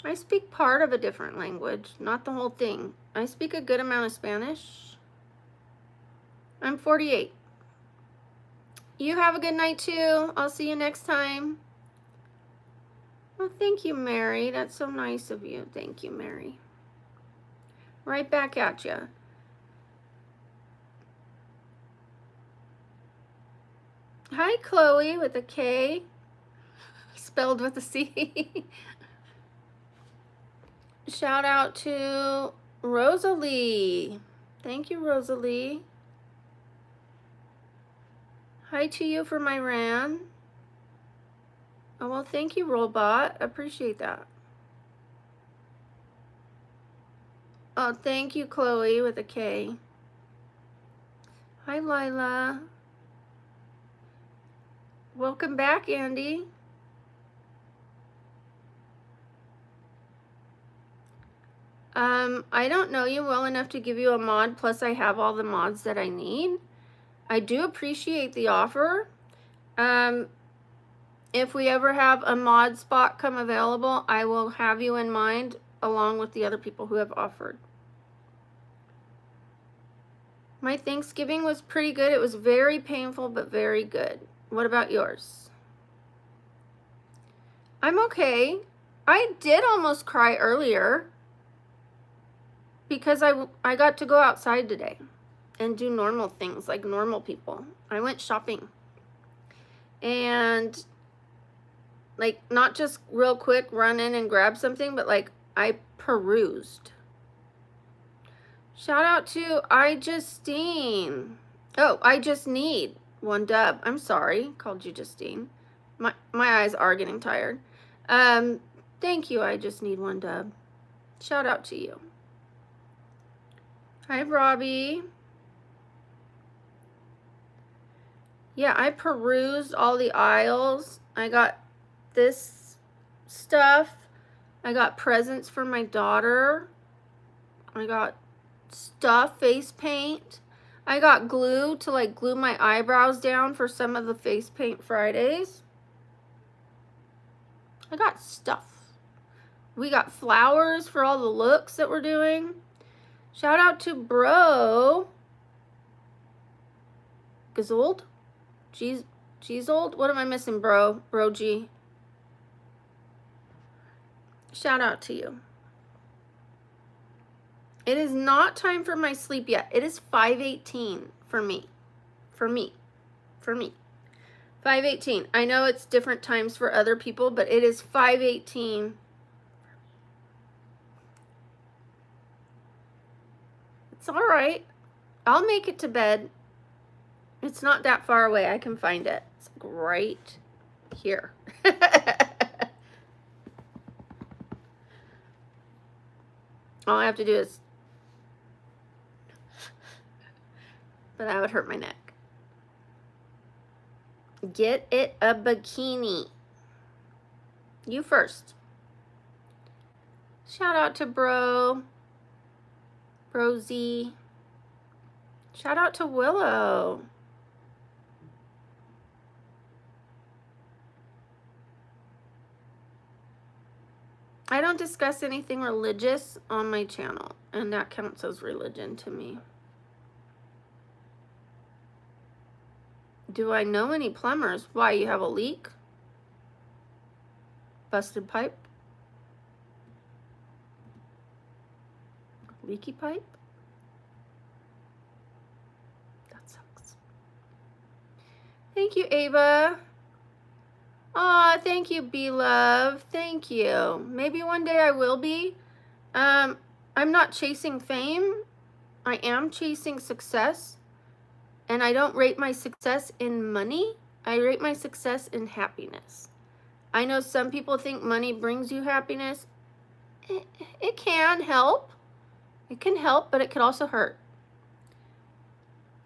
I speak part of a different language, not the whole thing. I speak a good amount of Spanish. I'm 48. You have a good night too. I'll see you next time. Well, thank you, Mary. That's so nice of you. Thank you, Mary. Right back at you. Hi, Chloe with a K. Spelled with a C. Shout out to Rosalie. Thank you, Rosalie. Hi to you from Iran. Oh, well, thank you, Robot. Appreciate that. Oh, thank you, Chloe with a K. Hi, Lila. Welcome back, Andy. I don't know you well enough to give you a mod, plus I have all the mods that I need. I do appreciate the offer. If we ever have a mod spot come available, I will have you in mind along with the other people who have offered. My Thanksgiving was pretty good. It was very painful, but very good. What about yours? I'm okay. I did almost cry earlier because I got to go outside today and do normal things like normal people. I went shopping. And like not just real quick run in and grab something, but like I perused. Shout out to Justine. Oh, I just need one dub. I'm sorry, called you Justine. My eyes are getting tired. Thank you. I just need one dub. Shout out to you. Hi, Robbie. Yeah, I perused all the aisles. I got this stuff. I got presents for my daughter. I got stuff, face paint. I got glue to like glue my eyebrows down for some of the face paint Fridays. I got stuff. We got flowers for all the looks that we're doing. Shout out to Bro Gazold. Geezold? What am I missing, bro? Bro G. Shout out to you. It is not time for my sleep yet. It is 5:18 for me. For me. 5:18. I know it's different times for other people, but it is 5:18. It's all right. I'll make it to bed. It's not that far away. I can find it. It's like right here. All I have to do is, but that would hurt my neck. Get it a bikini. You first. Shout out to Bro Z. Shout out to Willow. I don't discuss anything religious on my channel, and that counts as religion to me. Do I know any plumbers? Why, you have a leak? Busted pipe? Leaky pipe? That sucks. Thank you, Ava. Aw, thank you, B-Love. Thank you. Maybe one day I will be. I'm not chasing fame. I am chasing success. And I don't rate my success in money. I rate my success in happiness. I know some people think money brings you happiness. It can help. It can help, but it could also hurt.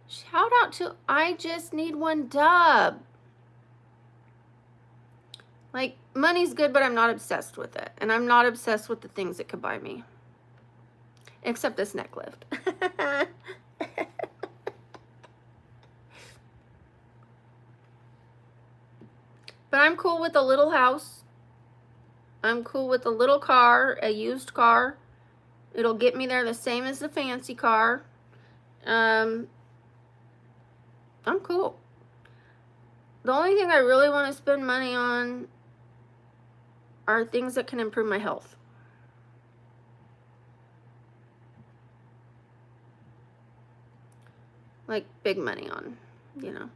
Shout out to I Just Need One Dub. Like, money's good, but I'm not obsessed with it. And I'm not obsessed with the things it could buy me. Except this neck lift. But I'm cool with a little house. I'm cool with a little car, a used car. It'll get me there the same as the fancy car. I'm cool. The only thing I really want to spend money on are things that can improve my health. Like big money on, you know.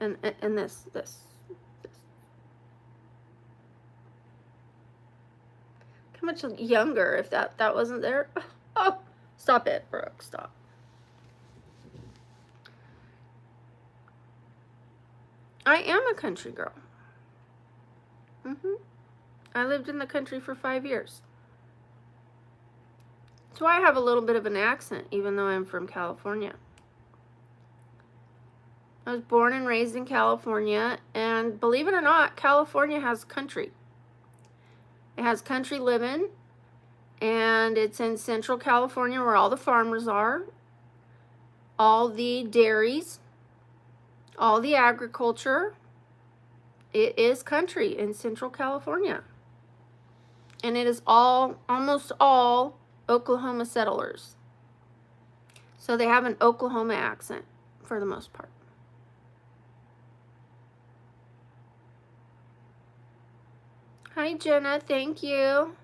And this. How much younger if that wasn't there? Oh, stop it, Brooke, stop. I am a country girl. I lived in the country for 5 years. That's why I have a little bit of an accent, even though I'm from California. I was born and raised in California, and believe it or not, California has country. It has country living, and it's in Central California where all the farmers are, all the dairies, all the agriculture. It is country in Central California. And it is almost all Oklahoma settlers. So they have an Oklahoma accent for the most part. Hi, Jenna. Thank you.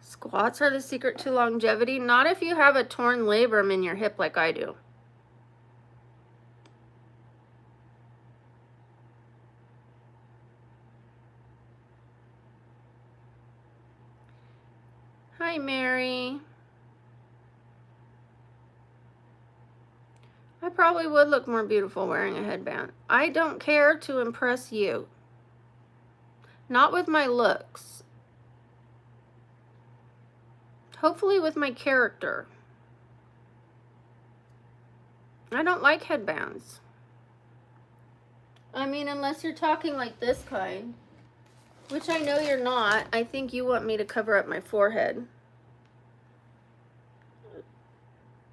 Squats are the secret to longevity. Not if you have a torn labrum in your hip like I do. Hi, Mary. I probably would look more beautiful wearing a headband. I don't care to impress you. Not with my looks. Hopefully with my character. I don't like headbands. I mean, unless you're talking like this kind, which I know you're not. I think you want me to cover up my forehead.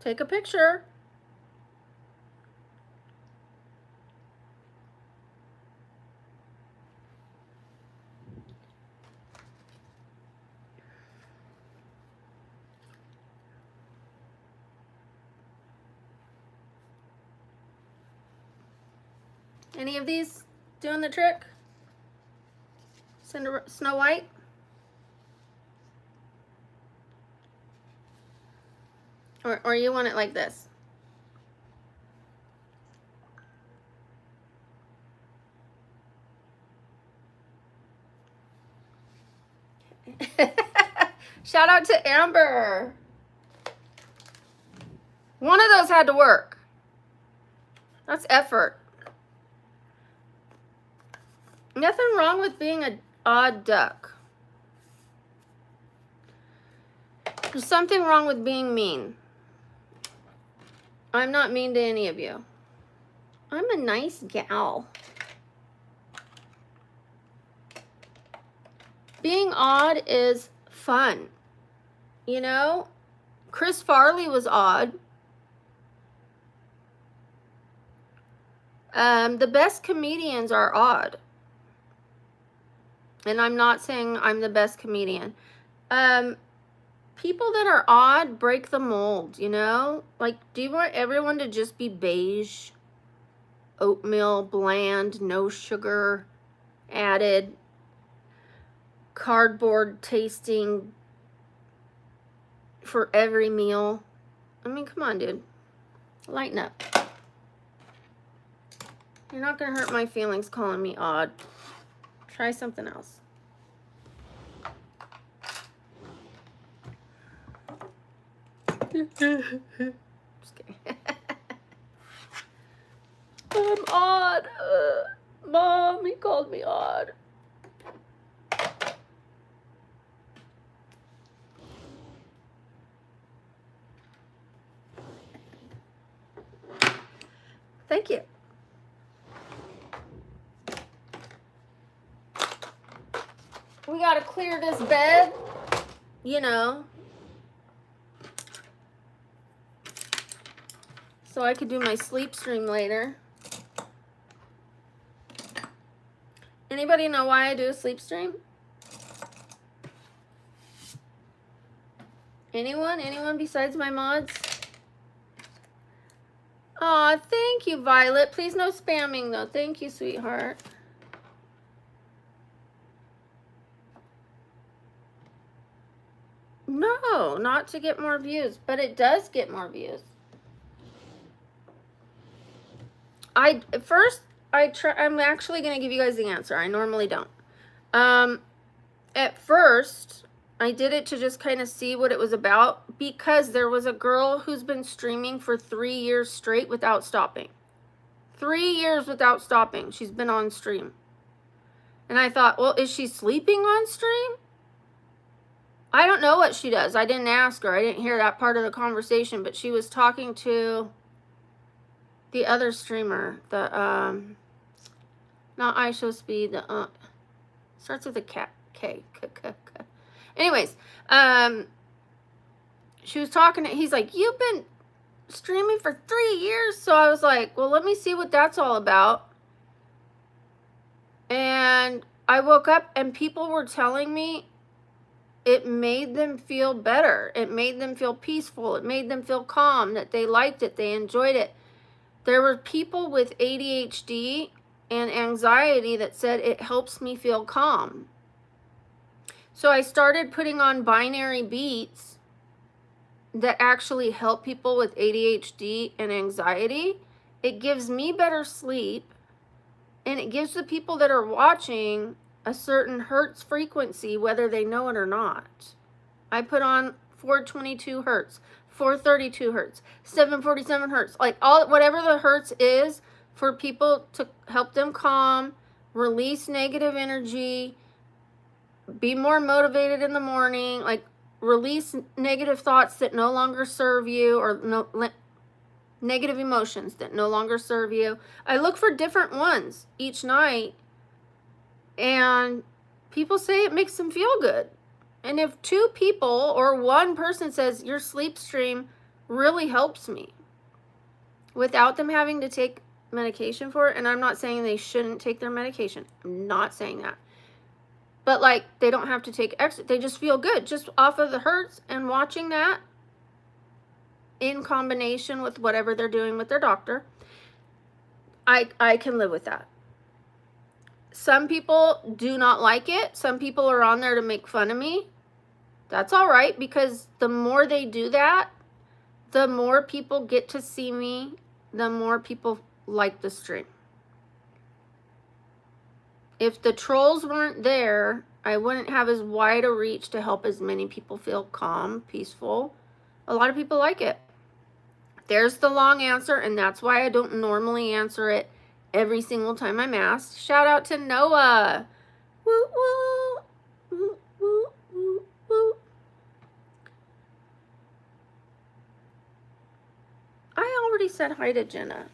Take a picture. Any of these doing the trick? Snow White? Or you want it like this? Shout out to Amber. One of those had to work. That's effort. Nothing wrong with being an odd duck. There's something wrong with being mean. I'm not mean to any of you. I'm a nice gal. Being odd is fun. You know, Chris Farley was odd. The best comedians are odd. And I'm not saying I'm the best comedian. People that are odd break the mold, you know? Like, do you want everyone to just be beige? Oatmeal, bland, no sugar added, cardboard tasting for every meal? I mean, come on, dude. Lighten up. You're not going to hurt my feelings calling me odd. Try something else. Just kidding. I'm odd. Mom, he called me odd. Thank you. We gotta clear this bed, you know, so I could do my sleep stream later. Anybody know why I do a sleep stream? Anyone? Anyone besides my mods? Aw, thank you, Violet. Please no spamming, though. Thank you, sweetheart. No, not to get more views, but it does get more views. I'm actually going to give you guys the answer. I normally don't. At first, I did it to just kind of see what it was about because there was a girl who's been streaming for 3 years straight without stopping. 3 years without stopping. She's been on stream. And I thought, well, is she sleeping on stream? I don't know what she does. I didn't ask her. I didn't hear that part of the conversation, but she was talking to the other streamer, the not iShowSpeed, the starts with a K. Anyways, she was talking to, he's like, you've been streaming for 3 years? So I was like, well, let me see what that's all about. And I woke up and people were telling me it made them feel better. It made them feel peaceful. It made them feel calm, that they liked it. They enjoyed it. There were people with ADHD and anxiety that said it helps me feel calm. So I started putting on binary beats that actually help people with ADHD and anxiety. It gives me better sleep, and it gives the people that are watching a certain hertz frequency, whether they know it or not. I put on 422 hertz, 432 hertz, 747 hertz, like all whatever the hertz is for people to help them calm, release negative energy, be more motivated in the morning, like release negative thoughts that no longer serve you, or negative emotions that no longer serve you. I look for different ones each night, and people say it makes them feel good. And if 2 people or 1 person says your sleep stream really helps me without them having to take medication for it, and I'm not saying they shouldn't take their medication. I'm not saying that. But like, they don't have to take extra. They just feel good just off of the hertz, and watching that in combination with whatever they're doing with their doctor, I can live with that. Some people do not like it. Some people are on there to make fun of me. That's all right, because the more they do that, the more people get to see me, the more people like the stream. If the trolls weren't there, I wouldn't have as wide a reach to help as many people feel calm, peaceful. A lot of people like it. There's the long answer, and that's why I don't normally answer it every single time I'm asked. Shout out to Noah. Woo, woo, woo, woo, woo, woo. I already said hi to Jenna.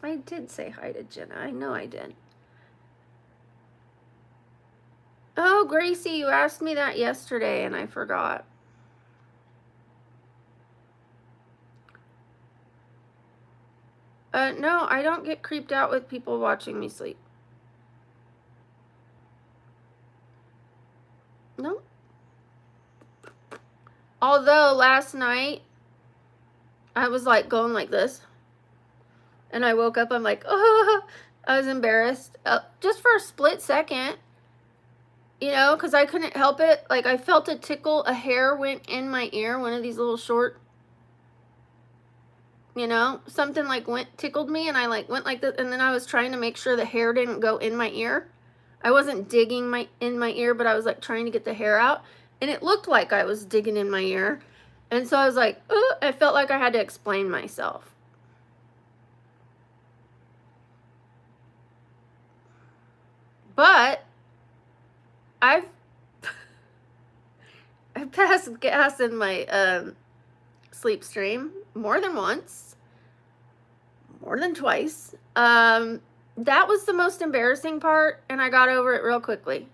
I did say hi to Jenna. I know I did. Oh, Gracie, you asked me that yesterday and I forgot. No, I don't get creeped out with people watching me sleep. No. Although last night I was like going like this, and I woke up, I'm like, oh, I was embarrassed just for a split second, you know, because I couldn't help it. Like, I felt a tickle, a hair went in my ear, one of these little short, you know, something like tickled me, and I like went like this, and then I was trying to make sure the hair didn't go in my ear. I wasn't digging in my ear, but I was like trying to get the hair out, and it looked like I was digging in my ear. And so I was like, I felt like I had to explain myself. But I've passed gas in my sleep stream more than once, more than twice. That was the most embarrassing part, and I got over it real quickly.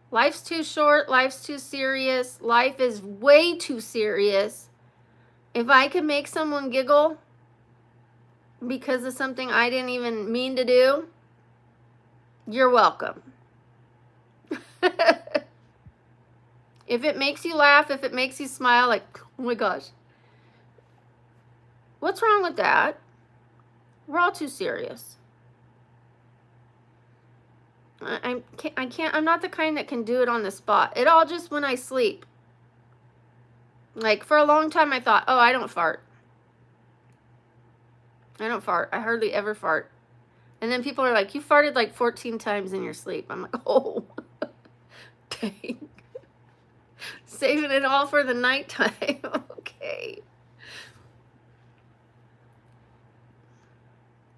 Life's too short. Life's too serious. Life is way too serious. If I could make someone giggle because of something I didn't even mean to do, you're welcome. If it makes you laugh, if it makes you smile, like, oh my gosh, what's wrong with that? We're all too serious. I'm not the kind that can do it on the spot. It all just when I sleep. Like, for a long time I thought, oh, I don't fart. I don't fart. I hardly ever fart. And then people are like, you farted like 14 times in your sleep. I'm like, oh, dang. Saving it all for the nighttime. Okay.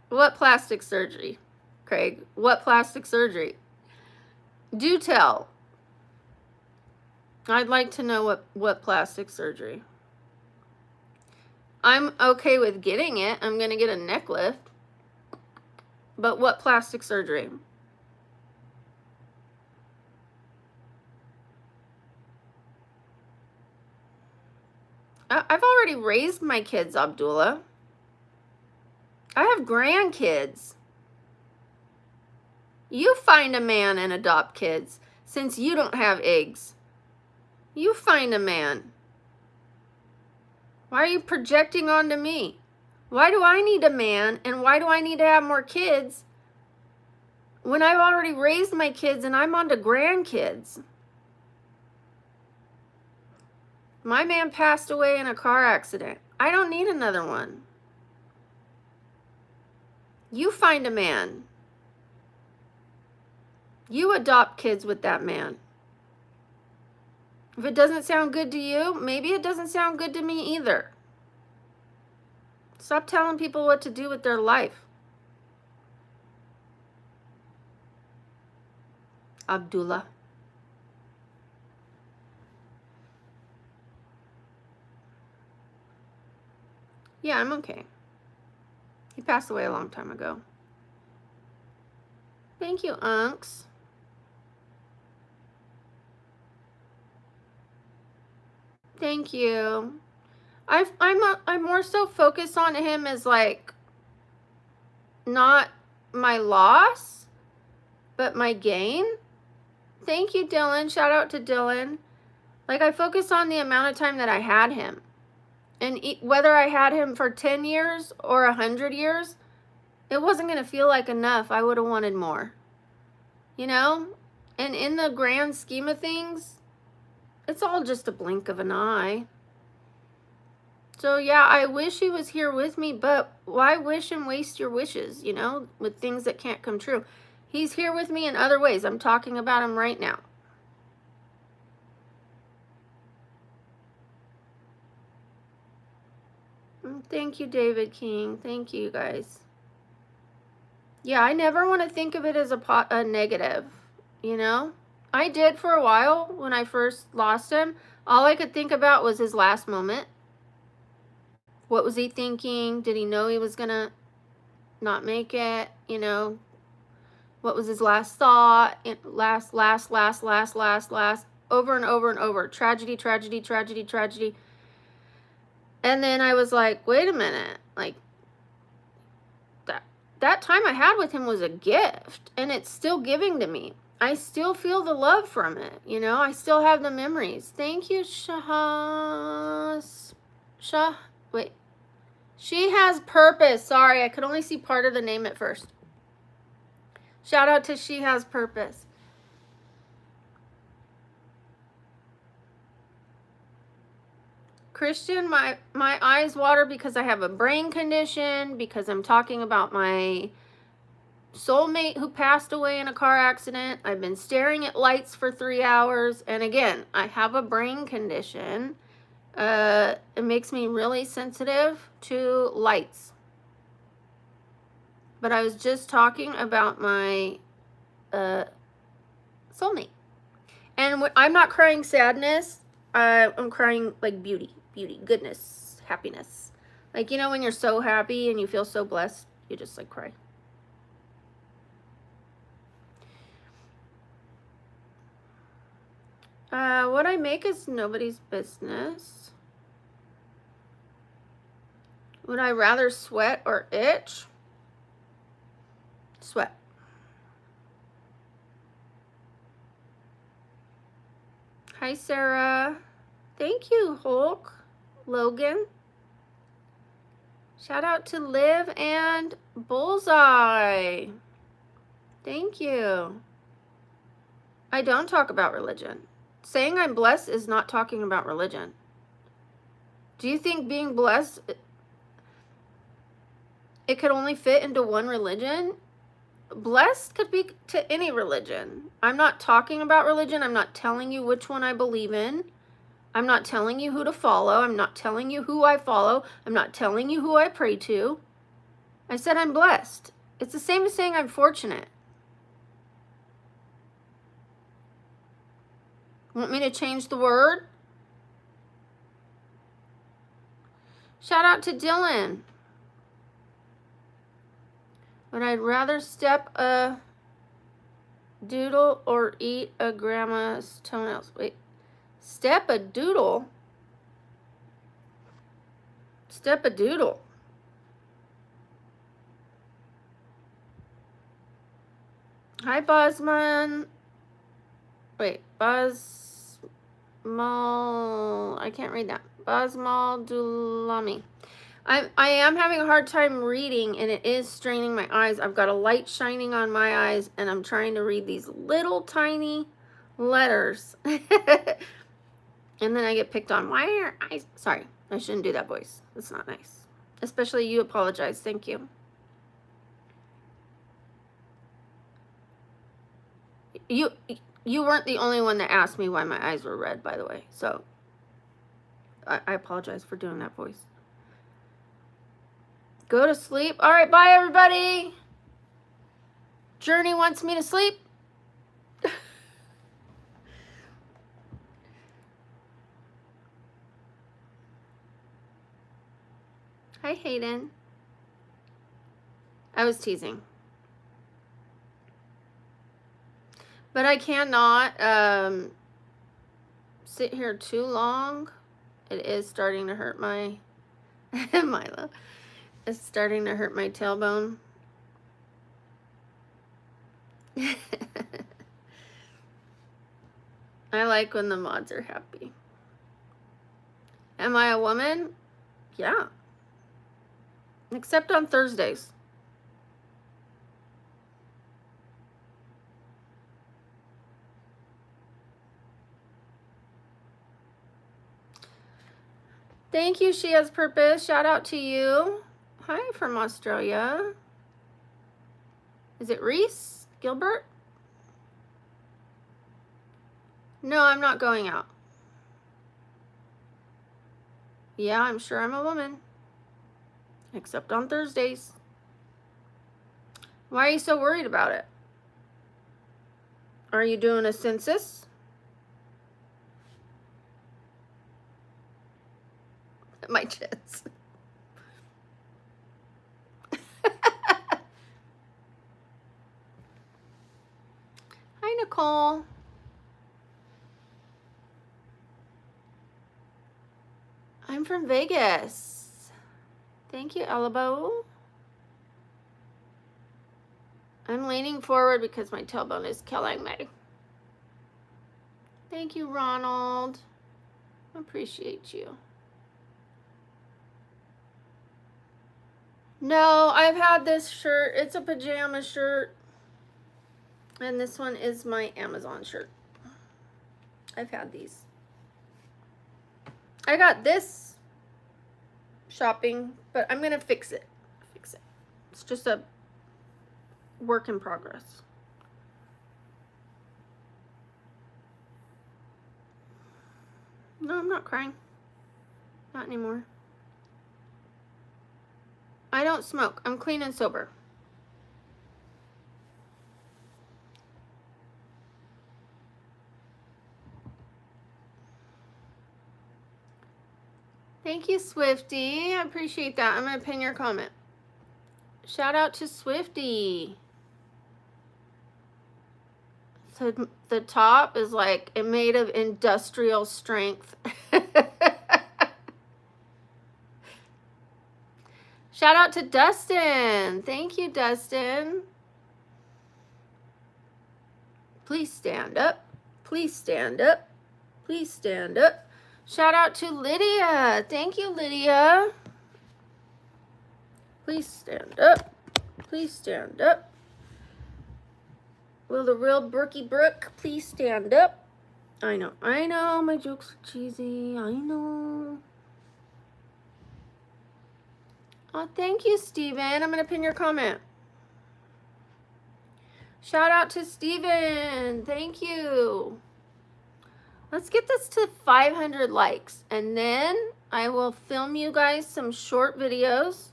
What plastic surgery? Craig, what plastic surgery? Do tell. I'd like to know what plastic surgery. I'm okay with getting it. I'm going to get a neck lift. But what plastic surgery? I've already raised my kids, Abdullah. I have grandkids. You find a man and adopt kids, since you don't have eggs. You find a man. Why are you projecting onto me? Why do I need a man, and why do I need to have more kids when I've already raised my kids and I'm on to grandkids? My man passed away in a car accident. I don't need another one. You find a man. You adopt kids with that man. If it doesn't sound good to you, maybe it doesn't sound good to me either. Stop telling people what to do with their life. Abdullah. Yeah, I'm okay. He passed away a long time ago. Thank you, Unks. Thank you. I'm more so focused on him as like not my loss, but my gain. Thank you, Dylan. Shout out to Dylan. Like, I focus on the amount of time that I had him. And whether I had him for 10 years or 100 years, it wasn't going to feel like enough. I would have wanted more. You know? And in the grand scheme of things, it's all just a blink of an eye. So, yeah, I wish he was here with me, but why wish and waste your wishes, you know, with things that can't come true? He's here with me in other ways. I'm talking about him right now. Thank you, David King. Thank you, guys. Yeah, I never want to think of it as a negative, you know? I did for a while when I first lost him. All I could think about was his last moment. What was he thinking? Did he know he was going to not make it? You know, what was his last thought? Last, over and over and over. Tragedy, tragedy, tragedy, tragedy. And then I was like, wait a minute. Like, that time I had with him was a gift, and it's still giving to me. I still feel the love from it, you know? I still have the memories. Thank you, wait. She Has Purpose. Sorry, I could only see part of the name at first. Shout out to She Has Purpose. Christian, my eyes water because I have a brain condition, because I'm talking about my soulmate who passed away in a car accident. I've been staring at lights for 3 hours. And again, I have a brain condition. It makes me really sensitive to lights. But I was just talking about my soulmate. And I'm not crying sadness. I'm crying like beauty, goodness, happiness. Like, you know, when you're so happy and you feel so blessed, you just like cry. What I make is nobody's business. Would I rather sweat or itch? Sweat. Hi, Sarah. Thank you, Hulk. Logan. Shout out to Liv and Bullseye. Thank you. I don't talk about religion. Saying I'm blessed is not talking about religion. Do you think being blessed, it could only fit into one religion? Blessed could be to any religion. I'm not talking about religion. I'm not telling you which one I believe in. I'm not telling you who to follow. I'm not telling you who I follow. I'm not telling you who I pray to. I said I'm blessed. It's the same as saying I'm fortunate. Want me to change the word? Shout out to Dylan. Would I rather step a doodle or eat a grandma's toenails? Wait. Step a doodle? Step a doodle. Hi, Buzzman. Wait, Buzzmal. I can't read that. Buzzmal Dulami. I am having a hard time reading, and it is straining my eyes. I've got a light shining on my eyes, and I'm trying to read these little tiny letters. And then I get picked on. Why are your eyes? Sorry, I shouldn't do that voice. It's not nice. Especially you apologize. Thank you. You weren't the only one that asked me why my eyes were red, by the way. So I apologize for doing that voice. Go to sleep. All right, bye, everybody. Journey wants me to sleep. Hi, Hayden. I was teasing. But I cannot sit here too long. It is starting to hurt my Mila. It's starting to hurt my tailbone. I like when the mods are happy. Am I a woman? Yeah. Except on Thursdays. Thank you, She Has Purpose. Shout out to you. Hi from Australia. Is it Reese Gilbert? No, I'm not going out. Yeah, I'm sure I'm a woman. Except on Thursdays. Why are you so worried about it? Are you doing a census? My chits. Hi, Nicole. I'm from Vegas. Thank you, Elbow. I'm leaning forward because my tailbone is killing me. Thank you, Ronald. Appreciate you. No, I've had this shirt. It's a pajama shirt. And this one is my Amazon shirt. I've had these. I got this shopping, but I'm going to fix it. It's just a work in progress. No, I'm not crying. Not anymore. I don't smoke. I'm clean and sober. Thank you, Swifty. I appreciate that. I'm going to pin your comment. Shout out to Swifty. So the top is like made of industrial strength. Shout out to Dustin. Thank you, Dustin. Please stand up. Please stand up. Please stand up. Shout out to Lydia. Thank you, Lydia. Please stand up. Please stand up. Will the real BabblingBrook please stand up? I know, my jokes are cheesy. I know. Oh, thank you, Steven. I'm going to pin your comment. Shout out to Steven. Thank you. Let's get this to 500 likes, and then I will film you guys some short videos.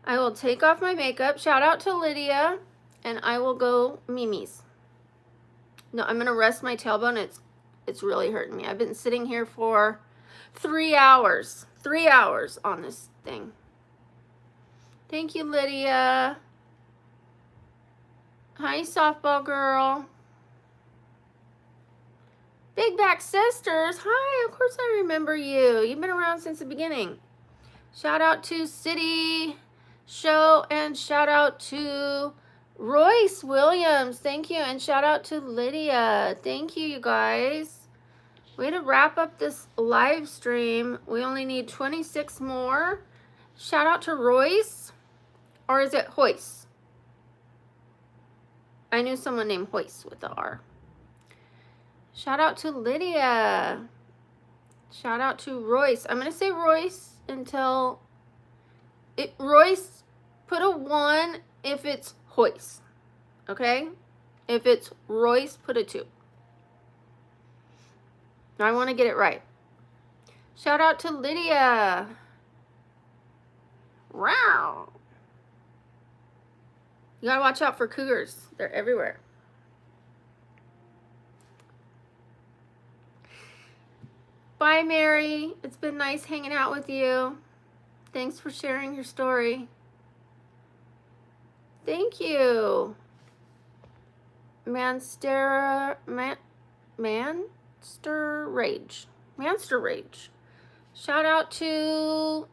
I will take off my makeup. Shout out to Lydia, and I will go Mimi's. No, I'm gonna rest my tailbone. It's really hurting me. I've been sitting here for 3 hours. 3 hours on this thing. Thank you, Lydia. Hi, softball girl. Big Back Sisters. Hi, of course I remember you. You've been around since the beginning. Shout out to City Show, and shout out to Royce Williams. Thank you. And shout out to Lydia. Thank you, you guys. Way to wrap up this live stream. We only need 26 more, Shout out to Royce, or is it Hoyce? I knew someone named Hoyce with the R. Shout out to Lydia. Shout out to Royce. I'm going to say Royce until Royce, put a 1 if it's Hoyce. Okay? If it's Royce, put a 2. I want to get it right. Shout out to Lydia. Wow. You got to watch out for cougars. They're everywhere. Bye, Mary. It's been nice hanging out with you. Thanks for sharing your story. Thank you. Manster Rage. Manster Rage. Shout out to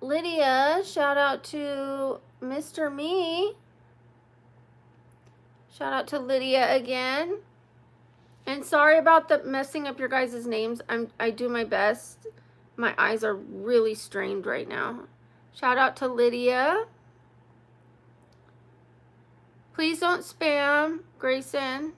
Lydia. Shout out to Mr. Me. Shout out to Lydia again. And sorry about the messing up your guys' names. I do my best. My eyes are really strained right now. Shout out to Lydia. Please don't spam, Grayson.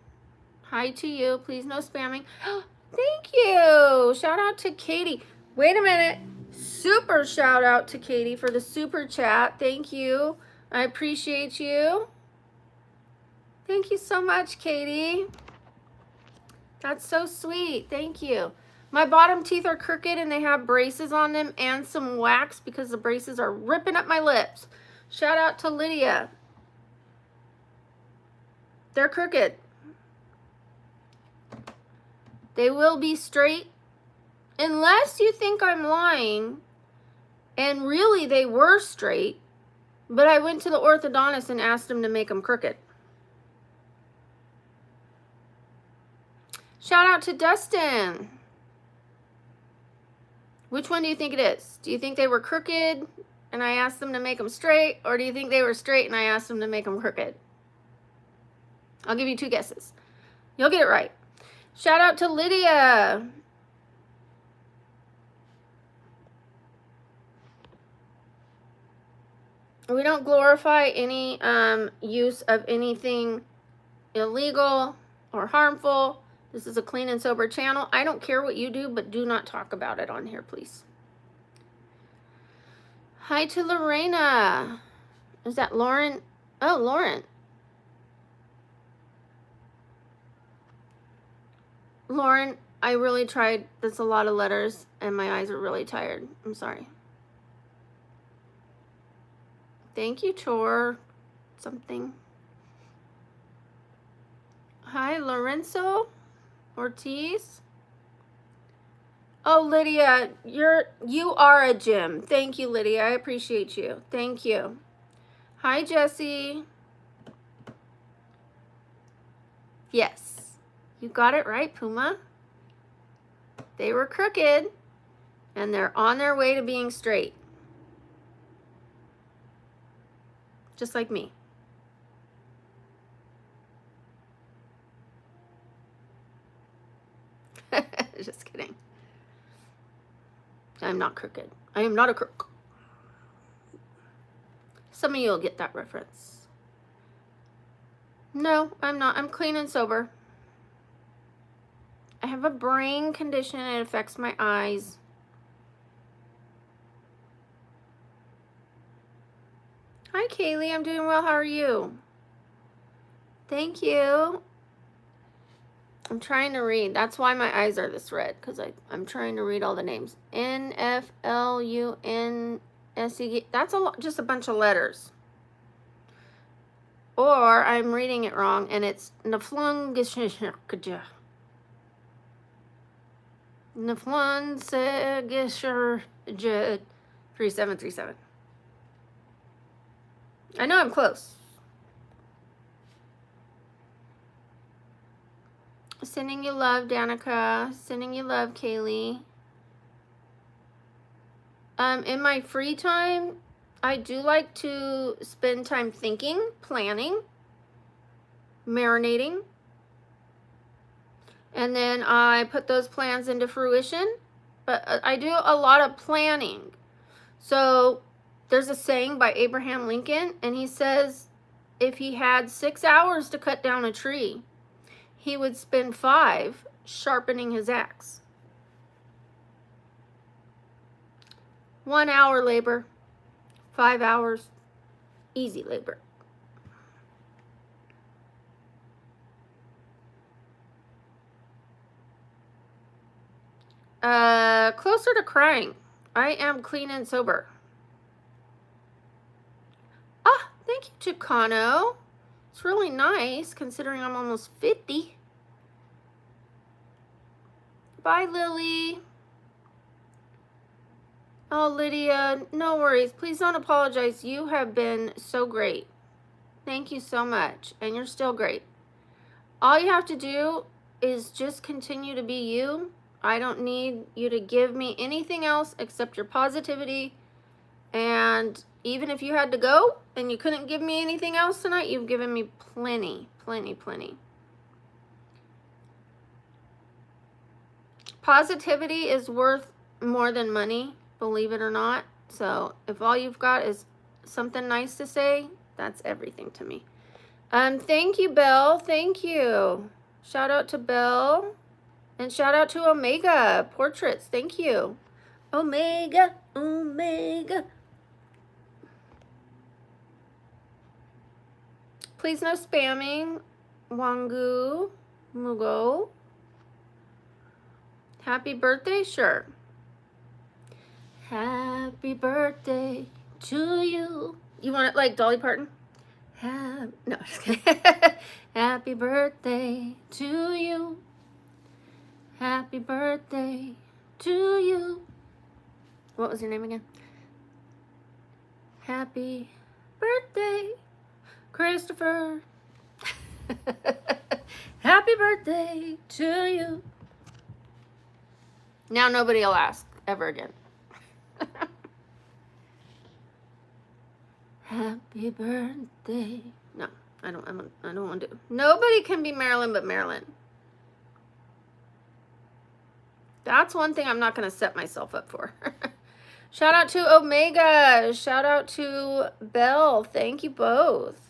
Hi to you. Please no spamming. Thank you. Shout out to Katie. Wait a minute. Super shout out to Katie for the super chat. Thank you. I appreciate you. Thank you so much, Katie. That's so sweet. Thank you. My bottom teeth are crooked and they have braces on them and some wax because the braces are ripping up my lips. Shout out to Lydia. They're crooked. They will be straight unless you think I'm lying and really they were straight, but I went to the orthodontist and asked him to make them crooked. Shout out to Dustin. Which one do you think it is? Do you think they were crooked and I asked them to make them straight, or do you think they were straight and I asked them to make them crooked? I'll give you 2 guesses. You'll get it right. Shout out to Lydia. We don't glorify any use of anything illegal or harmful. This is a clean and sober channel. I don't care what you do, but do not talk about it on here, please. Hi to Lorena. Is that Lauren? Oh, Lauren. Lauren, I really tried. That's a lot of letters, and my eyes are really tired. I'm sorry. Thank you, Chor. Something. Hi, Lorenzo Ortiz. Oh, Lydia, you are a gem. Thank you, Lydia. I appreciate you. Thank you. Hi, Jesse. Yes, you got it right, Puma. They were crooked, and they're on their way to being straight. Just like me. Just kidding. I'm not crooked. I am not a crook. Some of you will get that reference. No, I'm not. I'm clean and sober. I have a brain condition and it affects my eyes. Hi, Kaylee. I'm doing well. How are you? Thank you. I'm trying to read. That's why my eyes are this red, because I'm trying to read all the names. N-F-L-U-N-S-E. That's just a bunch of letters. Or I'm reading it wrong, and it's Naflungisher. Naflungisher 3737. I know I'm close. Sending you love, Danica. Sending you love, Kaylee. In my free time, I do like to spend time thinking, planning, marinating. And then I put those plans into fruition. But I do a lot of planning. So There's a saying by Abraham Lincoln, and he says if he had 6 hours to cut down a tree, he would spend 5 sharpening his axe. 1 hour labor, 5 hours easy labor. Closer to crying. I am clean and sober. Ah, thank you, Chicano. It's really nice considering I'm almost 50. Bye, Lily. Oh, Lydia, no worries. Please don't apologize. You have been so great. Thank you so much. And you're still great. All you have to do is just continue to be you. I don't need you to give me anything else except your positivity. And even if you had to go and you couldn't give me anything else tonight, you've given me plenty, plenty, plenty. Positivity is worth more than money, believe it or not. So if all you've got is something nice to say, that's everything to me. Thank you, Belle. Thank you. Shout out to Belle. And shout out to Omega Portraits. Thank you. Omega, Omega. Please no spamming. Wangu, Mugo. Happy birthday? Sure. Happy birthday to you. You want it like Dolly Parton? No, just kidding. Happy birthday to you. Happy birthday to you. What was your name again? Happy birthday, Christopher. Happy birthday to you. Now nobody will ask ever again. Happy birthday. No, I don't want to. Nobody can be Marilyn but Marilyn. That's one thing I'm not going to set myself up for. Shout out to Omega. Shout out to Belle. Thank you both.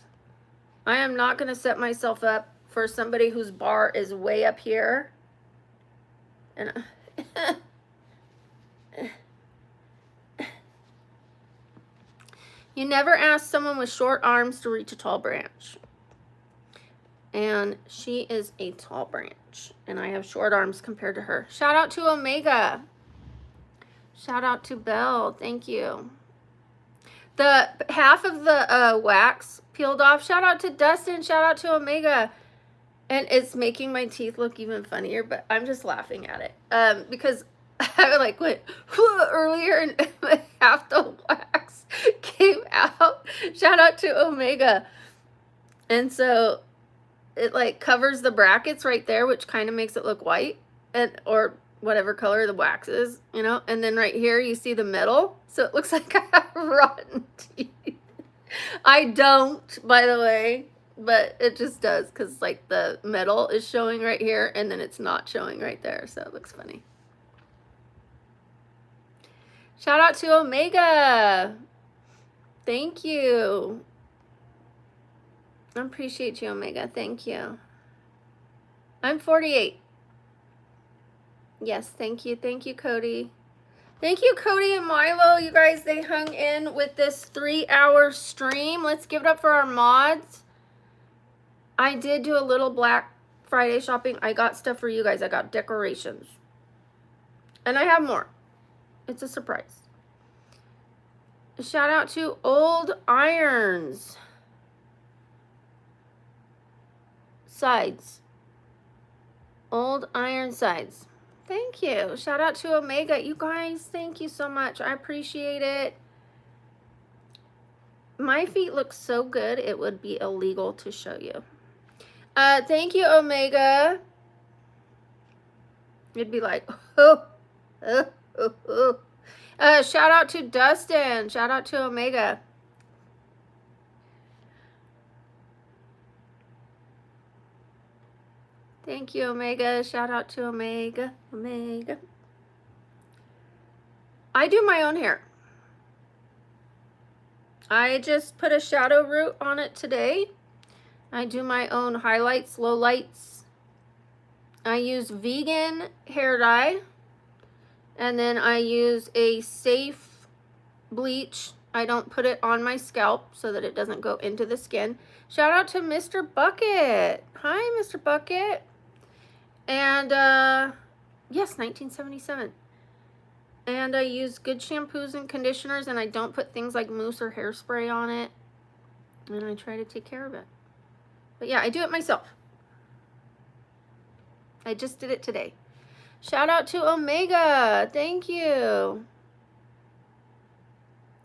I am not going to set myself up for somebody whose bar is way up here. And you never ask someone with short arms to reach a tall branch. And she is a tall branch. And I have short arms compared to her. Shout out to Omega. Shout out to Belle. Thank you. The half of the wax peeled off. Shout out to Dustin. Shout out to Omega. And it's making my teeth look even funnier, but I'm just laughing at it. Because I like went earlier and half the wax came out. Shout out to Omega. And so it like covers the brackets right there, which kind of makes it look white, and or whatever color the wax is, you know. And then right here you see the metal, so it looks like I have rotten teeth. I don't, by the way, but it just does because like the metal is showing right here and then it's not showing right there, so it looks funny. Shout out to Omega. Thank you. I appreciate you, Omega. Thank you. I'm 48. Yes, thank you. Thank you, Cody. Thank you, Cody and Milo. You guys, they hung in with this 3-hour stream. Let's give it up for our mods. I did do a little Black Friday shopping. I got stuff for you guys. I got decorations. And I have more. It's a surprise. Shout out to Old Irons. Sides. Old iron sides. Thank you. Shout out to Omega. You guys, thank you so much. I appreciate it. My feet look so good, it would be illegal to show you. Thank you, Omega. It'd be like, oh. Shout out to Dustin. Shout out to Omega. Thank you, Omega. Shout out to Omega. Omega. I do my own hair. I just put a shadow root on it today. I do my own highlights, lowlights. I use vegan hair dye. And then I use a safe bleach. I don't put it on my scalp so that it doesn't go into the skin. Shout out to Mr. Bucket. Hi, Mr. Bucket. And yes, 1977. And I use good shampoos and conditioners, and I don't put things like mousse or hairspray on it. And I try to take care of it. But yeah, I do it myself. I just did it today. Shout out to Omega. Thank you.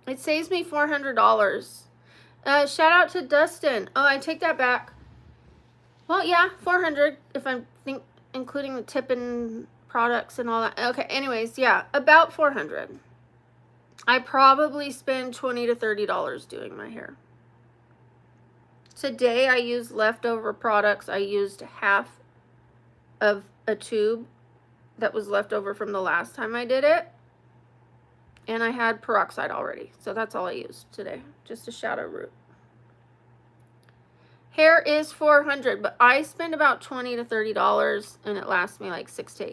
It saves me $400. Shout out to Dustin. Oh, I take that back. Well, yeah, $400 if I'm including the tip and products and all that. Okay, anyways, yeah, about $400. I probably spend $20 to $30 doing my hair. Today I used leftover products. I used half of a tube that was left over from the last time I did it. And I had peroxide already. So that's all I used today. Just a shadow root. Hair is $400, but I spend about $20 to $30 and it lasts me like 6 to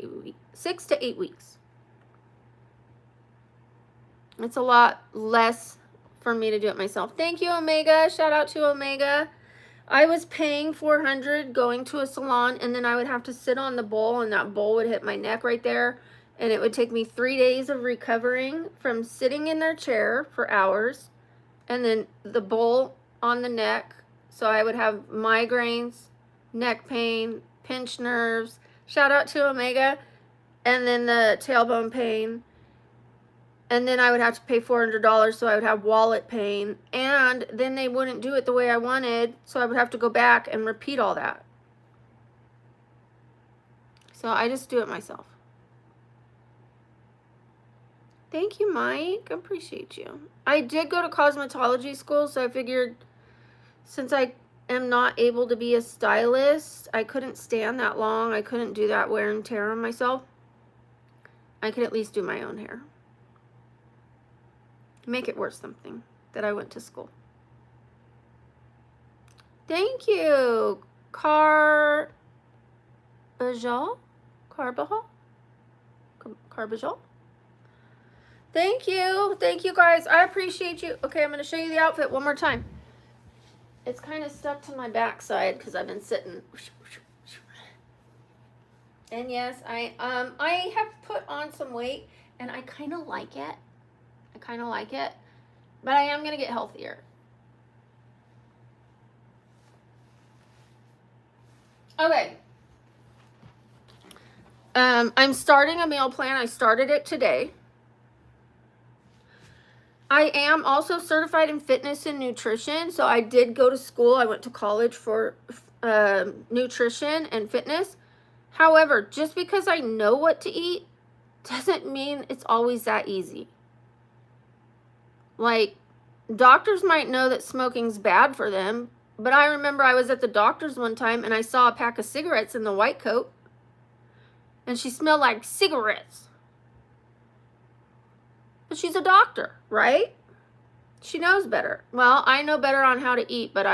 8 weeks. It's a lot less for me to do it myself. Thank you, Omega. Shout out to Omega. I was paying $400 going to a salon, and then I would have to sit on the bowl, and that bowl would hit my neck right there. And it would take me 3 days of recovering from sitting in their chair for hours, and then the bowl on the neck. So I would have migraines, neck pain, pinched nerves. Shout out to Omega. And then the tailbone pain. And then I would have to pay $400, so I would have wallet pain. And then they wouldn't do it the way I wanted, so I would have to go back and repeat all that. So I just do it myself. Thank you, Mike. I appreciate you. I did go to cosmetology school, so I figured since I am not able to be a stylist, I couldn't stand that long. I couldn't do that wear and tear on myself. I could at least do my own hair. Make it worth something that I went to school. Thank you, Carbajal. Thank you guys. I appreciate you. Okay, I'm going to show you the outfit one more time. It's kind of stuck to my backside because I've been sitting. And yes, I have put on some weight, and I kind of like it. But I am going to get healthier. Okay. I'm starting a meal plan. I started it today. I am also certified in fitness and nutrition. So I did go to school. I went to college for nutrition and fitness. However, just because I know what to eat doesn't mean it's always that easy. Like, doctors might know that smoking's bad for them, but I remember I was at the doctor's one time and I saw a pack of cigarettes in the white coat, and she smelled like cigarettes. But she's a doctor, right? She knows better. Well, I know better on how to eat, but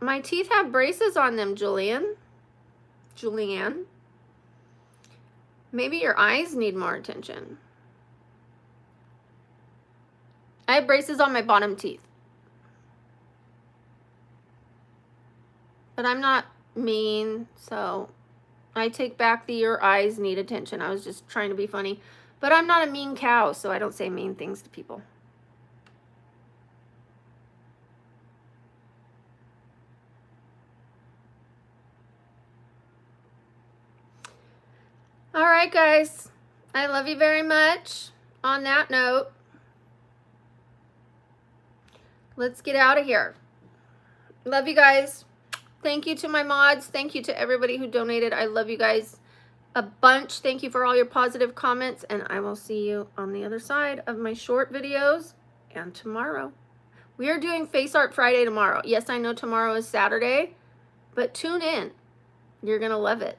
my teeth have braces on them, Julianne. Maybe your eyes need more attention. I have braces on my bottom teeth. But I'm not mean, so I take back the your eyes need attention. I was just trying to be funny. But I'm not a mean cow, so I don't say mean things to people. All right, guys. I love you very much. On that note, let's get out of here. Love you guys. Thank you to my mods. Thank you to everybody who donated. I love you guys a bunch. Thank you for all your positive comments, and I will see you on the other side of my short videos and tomorrow. We are doing Face Art Friday tomorrow. Yes, I know tomorrow is Saturday, but tune in. You're going to love it.